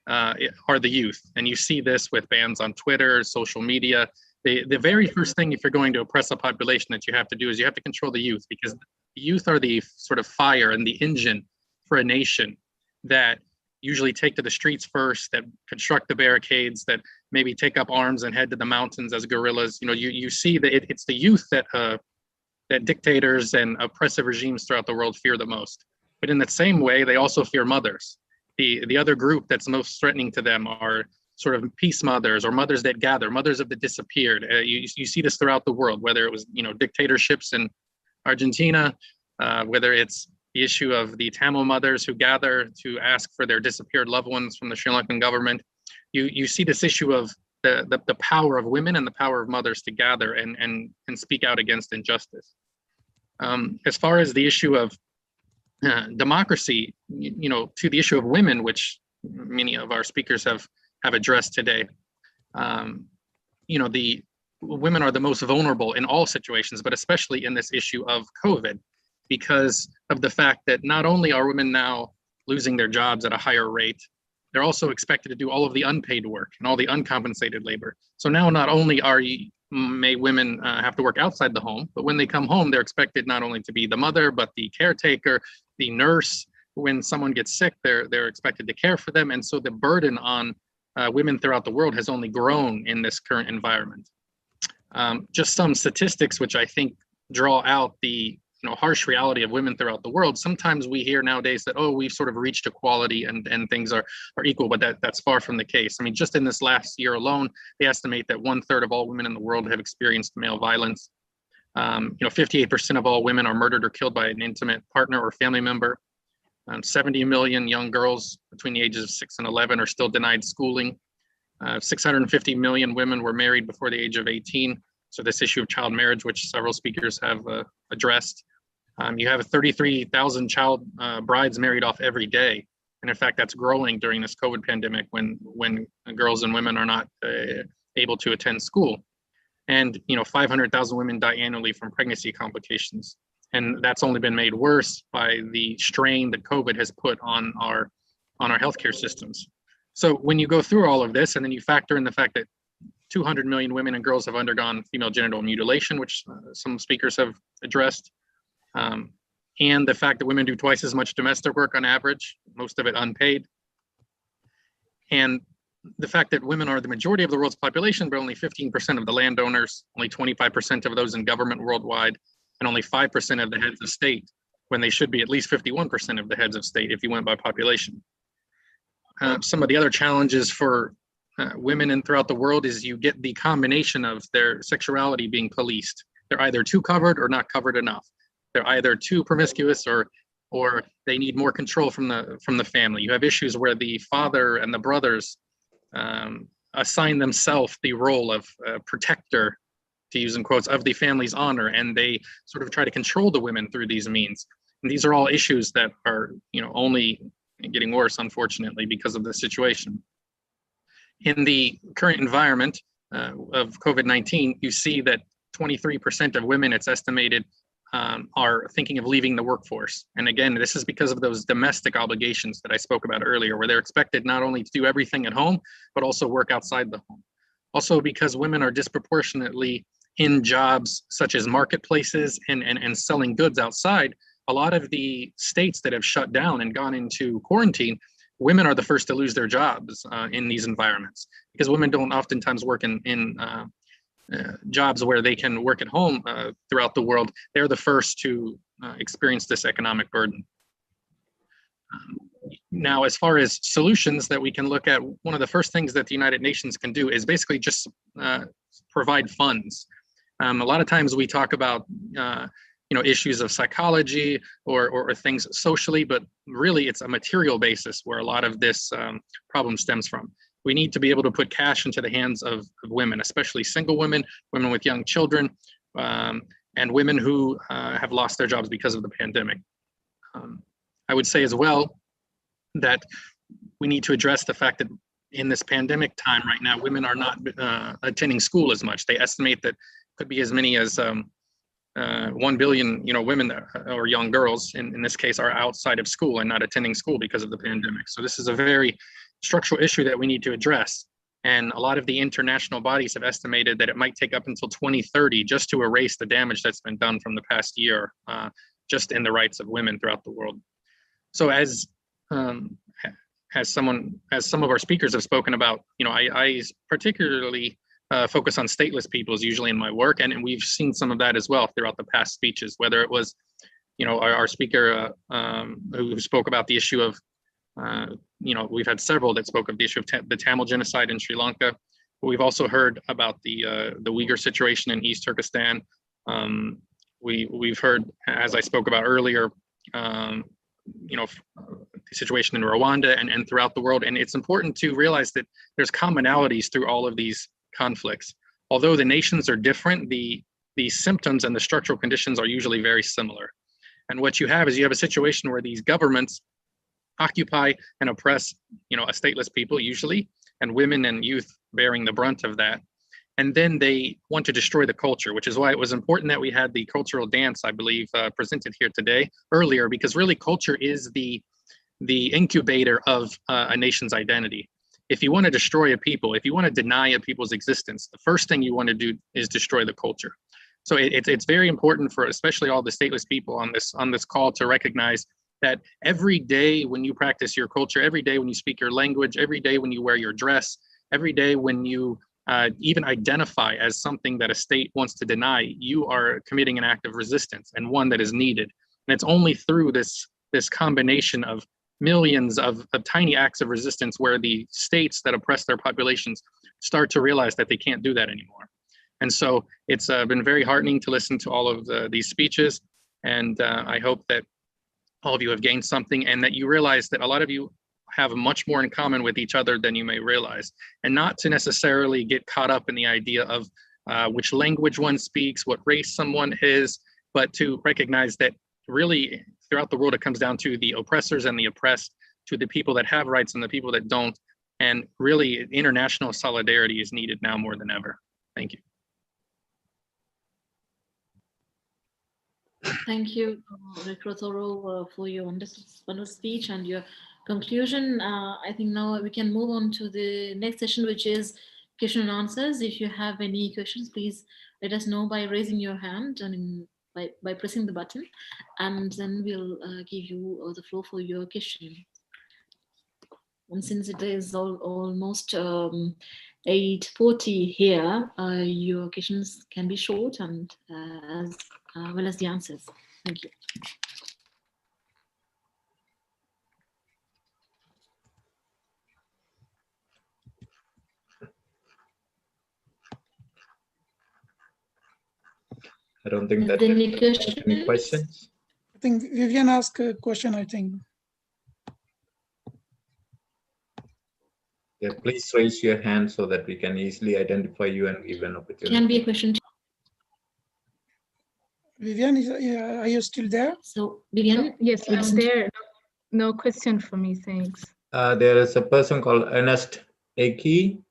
are the youth. And you see this with bans on Twitter, social media. The very first thing, if you're going to oppress a population, that you have to do is you have to control the youth, because the youth are the sort of fire and the engine for a nation that usually take to the streets first, that construct the barricades, that maybe take up arms and head to the mountains as guerrillas. You see that it's the youth that dictators and oppressive regimes throughout the world fear the most. But in the same way, they also fear mothers. The other group that's most threatening to them are sort of peace mothers, or mothers that gather, mothers of the disappeared. You see this throughout the world, whether it was dictatorships in Argentina, whether it's the issue of the Tamil mothers who gather to ask for their disappeared loved ones from the Sri Lankan government. You see this issue of the power of women and the power of mothers to gather and speak out against injustice. As far as the issue of democracy, to the issue of women, which many of our speakers have addressed today, the women are the most vulnerable in all situations, but especially in this issue of COVID, because of the fact that not only are women now losing their jobs at a higher rate, they're also expected to do all of the unpaid work and all the uncompensated labor. So now not only may women have to work outside the home, but when they come home, they're expected not only to be the mother, but the caretaker, the nurse. When someone gets sick, they're expected to care for them. And so the burden on women throughout the world has only grown in this current environment. Just some statistics, which I think draw out the harsh reality of women throughout the world. Sometimes we hear nowadays that, oh, we've sort of reached equality and things are equal, but that's far from the case. I mean, just in this last year alone, they estimate that 1/3 of all women in the world have experienced male violence. 58% of all women are murdered or killed by an intimate partner or family member. 70 million young girls between the ages of 6 and 11 are still denied schooling. 650 million women were married before the age of 18. So this issue of child marriage, which several speakers have addressed. You have 33,000 child brides married off every day. And in fact, that's growing during this COVID pandemic when girls and women are not able to attend school. And 500,000 women die annually from pregnancy complications. And that's only been made worse by the strain that COVID has put on our healthcare systems. So when you go through all of this, and then you factor in the fact that 200 million women and girls have undergone female genital mutilation, which some speakers have addressed, and the fact that women do twice as much domestic work on average, most of it unpaid, and the fact that women are the majority of the world's population, but only 15% of the landowners, only 25% of those in government worldwide, and only 5% of the heads of state, when they should be at least 51% of the heads of state if you went by population. Some of the other challenges for women and throughout the world is you get the combination of their sexuality being policed. They're either too covered or not covered enough. They're either too promiscuous or they need more control from the family. You have issues where the father and the brothers assign themselves the role of protector, to use in quotes, of the family's honor, and they sort of try to control the women through these means. And these are all issues that are only getting worse, unfortunately, because of the situation. In the current environment of COVID-19, you see that 23% of women, it's estimated, are thinking of leaving the workforce. And again, this is because of those domestic obligations that I spoke about earlier, where they're expected not only to do everything at home, but also work outside the home. Also because women are disproportionately in jobs such as marketplaces and selling goods outside. A lot of the states that have shut down and gone into quarantine, women are the first to lose their jobs in these environments, because women don't oftentimes work in jobs where they can work at home throughout the world. They're the first to experience this economic burden. Now, as far as solutions that we can look at, one of the first things that the United Nations can do is basically just provide funds. A lot of times we talk about issues of psychology or things socially, but really it's a material basis where a lot of this problem stems from. We need to be able to put cash into the hands of women, especially single women, women with young children, and women who have lost their jobs because of the pandemic. I would say as well that we need to address the fact that in this pandemic time right now, women are not attending school as much. They estimate that could be as many as 1 billion, women or young girls in this case are outside of school and not attending school because of the pandemic. So this is a very structural issue that we need to address. And a lot of the international bodies have estimated that it might take up until 2030 just to erase the damage that's been done from the past year, just in the rights of women throughout the world. So as some of our speakers have spoken about, I particularly focus on stateless peoples usually in my work, and we've seen some of that as well throughout the past speeches, whether it was, our speaker who spoke about the issue of, we've had several that spoke of the issue of the Tamil genocide in Sri Lanka. But we've also heard about the Uyghur situation in East Turkestan. We've heard, as I spoke about earlier, the situation in Rwanda and throughout the world. And it's important to realize that there's commonalities through all of these conflicts. Although the nations are different, the symptoms and the structural conditions are usually very similar. And what you have is you have a situation where these governments occupy and oppress, a stateless people usually, and women and youth bearing the brunt of that. And then they want to destroy the culture, which is why it was important that we had the cultural dance, I believe, presented here today earlier, because really culture is the incubator of a nation's identity. If you want to destroy a people, if you want to deny a people's existence, the first thing you want to do is destroy the culture. So it's very important for especially all the stateless people on this call to recognize that every day when you practice your culture, every day when you speak your language, every day when you wear your dress, every day when you even identify as something that a state wants to deny, you are committing an act of resistance, and one that is needed. And it's only through this combination of millions of tiny acts of resistance where the states that oppress their populations start to realize that they can't do that anymore. And so it's been very heartening to listen to all of these speeches. And I hope that all of you have gained something and that you realize that a lot of you have much more in common with each other than you may realize, and not to necessarily get caught up in the idea of which language one speaks, what race someone is, but to recognize that really throughout the world, it comes down to the oppressors and the oppressed, to the people that have rights and the people that don't. And really international solidarity is needed now more than ever. Thank you. Thank you, Dr. Thoro, for your wonderful speech and your conclusion. I think now we can move on to the next session, which is question and answers. If you have any questions, please let us know by raising your hand and by pressing the button, and then we'll give you the floor for your question. And since it is almost 8:40 here, your questions can be short and as well as the answers. Thank you. I don't think that any questions. I think Vivian asked a question, I think. Yeah, please raise your hand so that we can easily identify you and give an opportunity. Can be a question. Vivian, are you still there? So, Vivian? Yes, I'm there. No question for me, thanks. There is a person called Ernest Aki.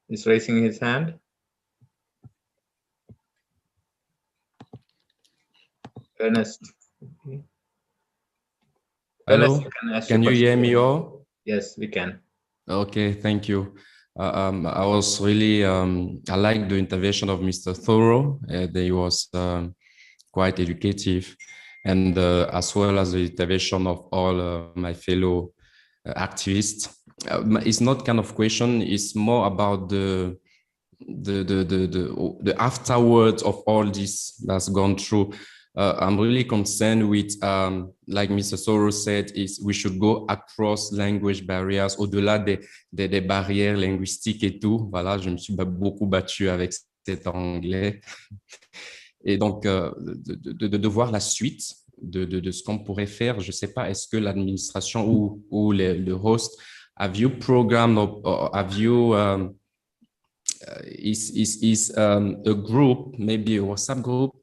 Is raising his hand. Ernest. Okay. Hello, Ernest, can you hear me all? Yes, we can. Okay, thank you. I was really, I like the intervention of Mr. Thoro. He was quite educative, and as well as the intervention of all my fellow activists. It's not kind of question, it's more about the afterwards of all this that's gone through. I'm really concerned with, like Mr. Soros said, is we should go across language barriers, au-delà des barrières linguistiques et tout. Voilà, je me suis beaucoup battu avec cet anglais. Et donc, de voir la suite de ce qu'on pourrait faire. Je ne sais pas, est-ce que l'administration ou le host, have you programmed or have you is a group, maybe a WhatsApp group,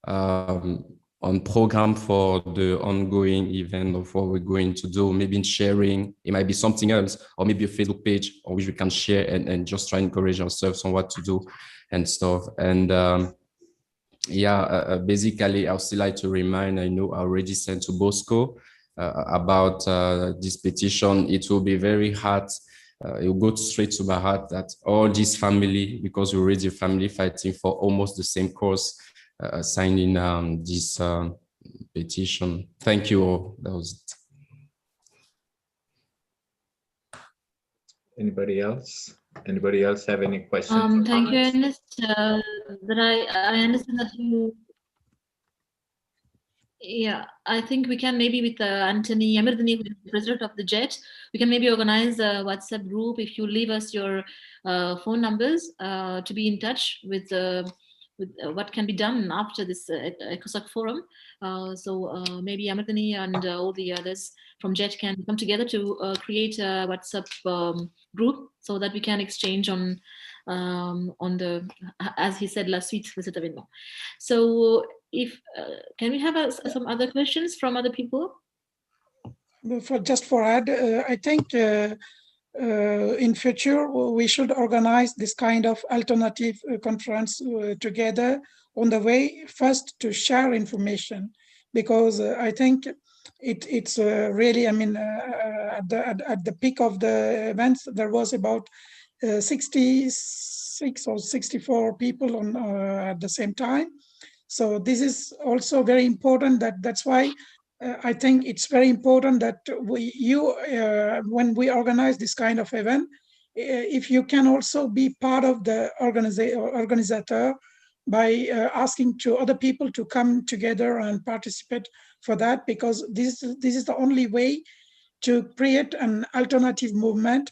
on program for the ongoing event of what we're going to do, maybe in sharing, it might be something else, or maybe a Facebook page on which we can share and just try and encourage ourselves on what to do and stuff. And basically, I would still like to remind, I know I already sent to Bosco about this petition. It will be very hard. It will go straight to my heart that all this family, because we're already a family fighting for almost the same cause, signing this petition. Thank you all. That was it. Anybody else? Anybody else have any questions? Thank you, Ernest. That I understand that you. Yeah, I think we can maybe with Anthony Amirdini, who is the president of the JET, we can maybe organize a WhatsApp group if you leave us your phone numbers to be in touch with what can be done after this Ecosoc forum. So maybe Amirdini and all the others from JET can come together to create a WhatsApp group so that we can exchange on the, as he said, la suite de cet événement. So if can we have some other questions from other people? For add, I think in future we should organize this kind of alternative conference together on the way first to share information, because I think it's really, I mean, at the peak of the events there was about 66 or 64 people on at the same time. So this is also very important. That's why I think it's very important that when we organize this kind of event, if you can also be part of the organizer by asking to other people to come together and participate for that, because this is the only way to create an alternative movement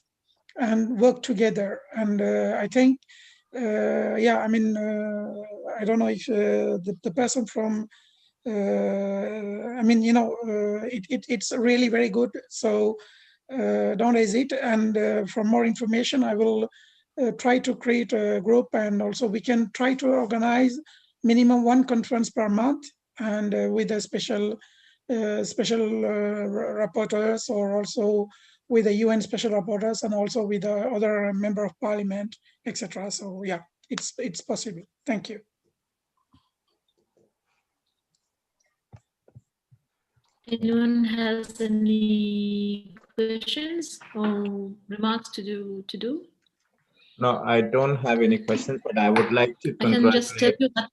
and work together. And I think yeah, I mean, I don't know if the person from, I mean, you know, it's really very good. So don't hesitate. And for more information, I will try to create a group, and also we can try to organize minimum one conference per month, and with a special rapporteurs, or also with the UN special rapporteurs, and also with the other member of parliament, etc. So yeah, it's possible. Thank you. Anyone has any questions or remarks to do? No, I don't have any questions, but I would like to I can just tell congratulate. you that.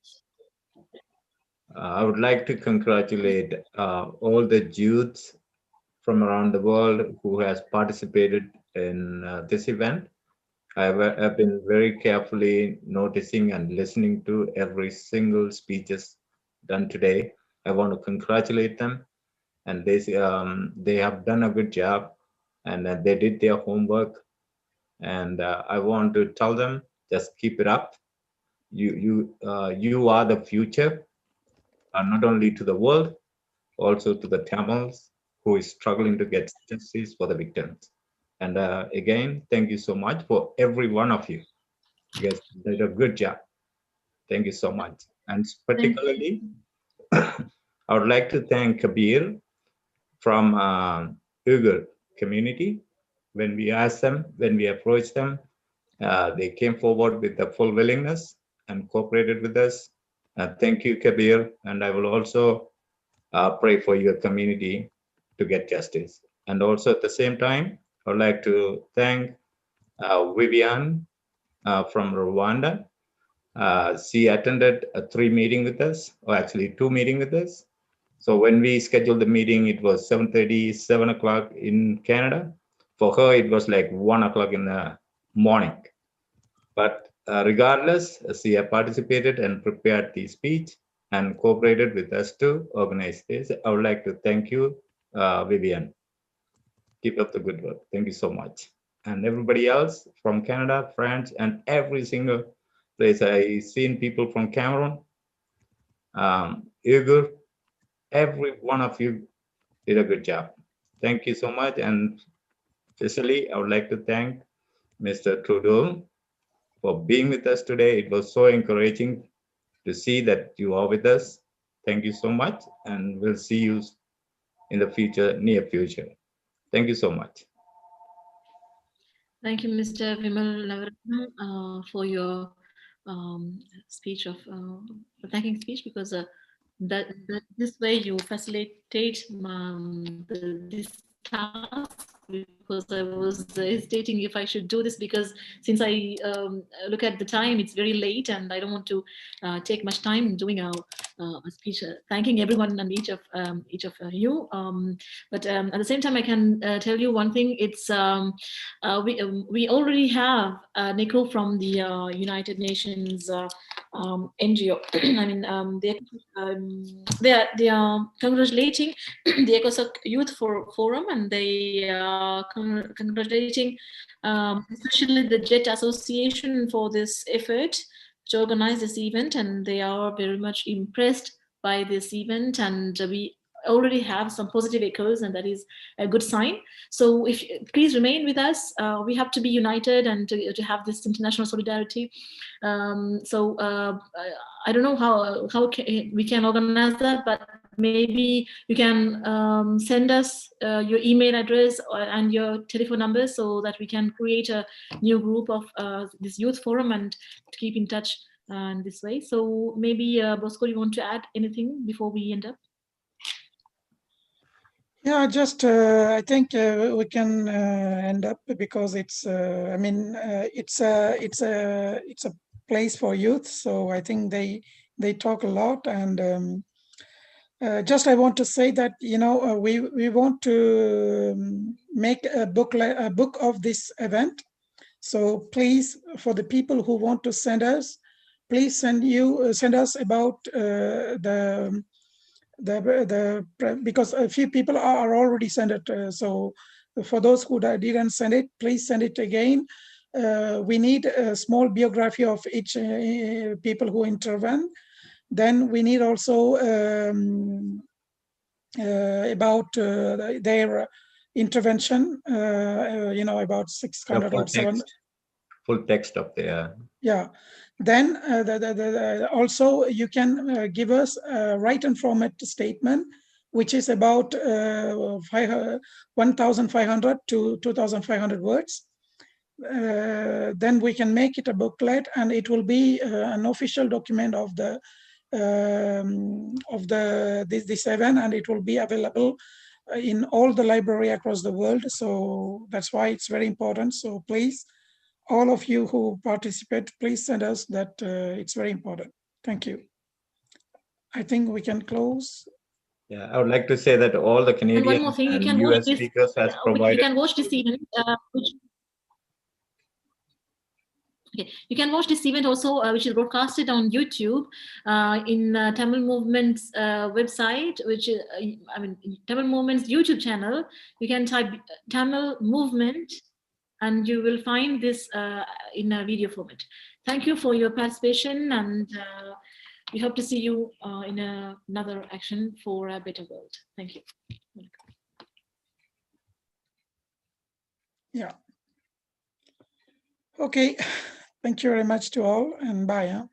I would like to congratulate all the youths from around the world who has participated in this event. I've been very carefully noticing and listening to every single speeches done today. I want to congratulate them, and they have done a good job, and they did their homework. And I want to tell them, just keep it up. You are the future, not only to the world, also to the Tamils who is struggling to get justice for the victims. And again, thank you so much for every one of you. You guys did a good job. Thank you so much. And particularly, I would like to thank Kabir from Uyghur community. When we asked them, when we approached them, they came forward with the full willingness and cooperated with us. Thank you, Kabir. And I will also pray for your community to get justice. And also at the same time, I would like to thank Vivian from Rwanda. She attended a 3 meeting with us, or actually 2 meeting with us. So when we scheduled the meeting, it was 7:30, 7 o'clock in Canada. For her, it was like 1 o'clock in the morning. But regardless, she participated and prepared the speech and cooperated with us to organize this. I would like to thank you, Vivian. Keep up the good work. Thank you so much. And everybody else from Canada, France, and every single place. I've seen people from Cameroon, Uyghur, every one of you did a good job. Thank you so much. And especially, I would like to thank Mr. Trudeau for being with us today. It was so encouraging to see that you are with us. Thank you so much, and we'll see you in the future, near future. Thank you so much. Thank you, Mr. Vimal Navaratnam, for your speech of thanking speech, because that this way you facilitate this task, because I was hesitating if I should do this, because since I look at the time, it's very late and I don't want to take much time doing a speech thanking everyone and each of you. But at the same time, I can tell you one thing. It's we already have Nico from the United Nations NGO. I mean, they are congratulating the Ecosoc Youth Forum, and they are congratulating especially the JET Association for this effort to organize this event, and they are very much impressed by this event, and we already have some positive echoes, and that is a good sign. So if please remain with us, we have to be united and to have this international solidarity. So I don't know how we can organize that, but maybe you can send us your email address and your telephone number, so that we can create a new group of this youth forum and to keep in touch in this way. So maybe Bosco, you want to add anything before we end up? Yeah, just I think we can end up, because it's I mean it's a place for youth, so I think they talk a lot. And just I want to say that, you know, we want to make a book of this event. So please, for the people who want to send us, please send us about because a few people are already sent it. So for those who didn't send it, please send it again. we need a small biography of each people who intervene. Then we need also about their intervention, about 600 or 700. Full text of their. Yeah. Then also you can give us a written format statement, which is about 1,500 to 2,500 words. Then we can make it a booklet, and it will be an official document of this event, and it will be available in all the library across the world. So that's why it's very important. So please, all of you who participate, please send us that. It's very important. Thank you. I think we can close. Yeah, I would like to say that all the Canadian and one more thing, you can US watch this. speakers has provided. You can watch this event. Okay, you can watch this event also, which is broadcasted on YouTube in Tamil Movement's website, which is, Tamil Movement's YouTube channel. You can type Tamil Movement, and you will find this in a video format. Thank you for your participation, and we hope to see you in another action for a better world. Thank you. Yeah. Okay. Thank you very much to all, and bye.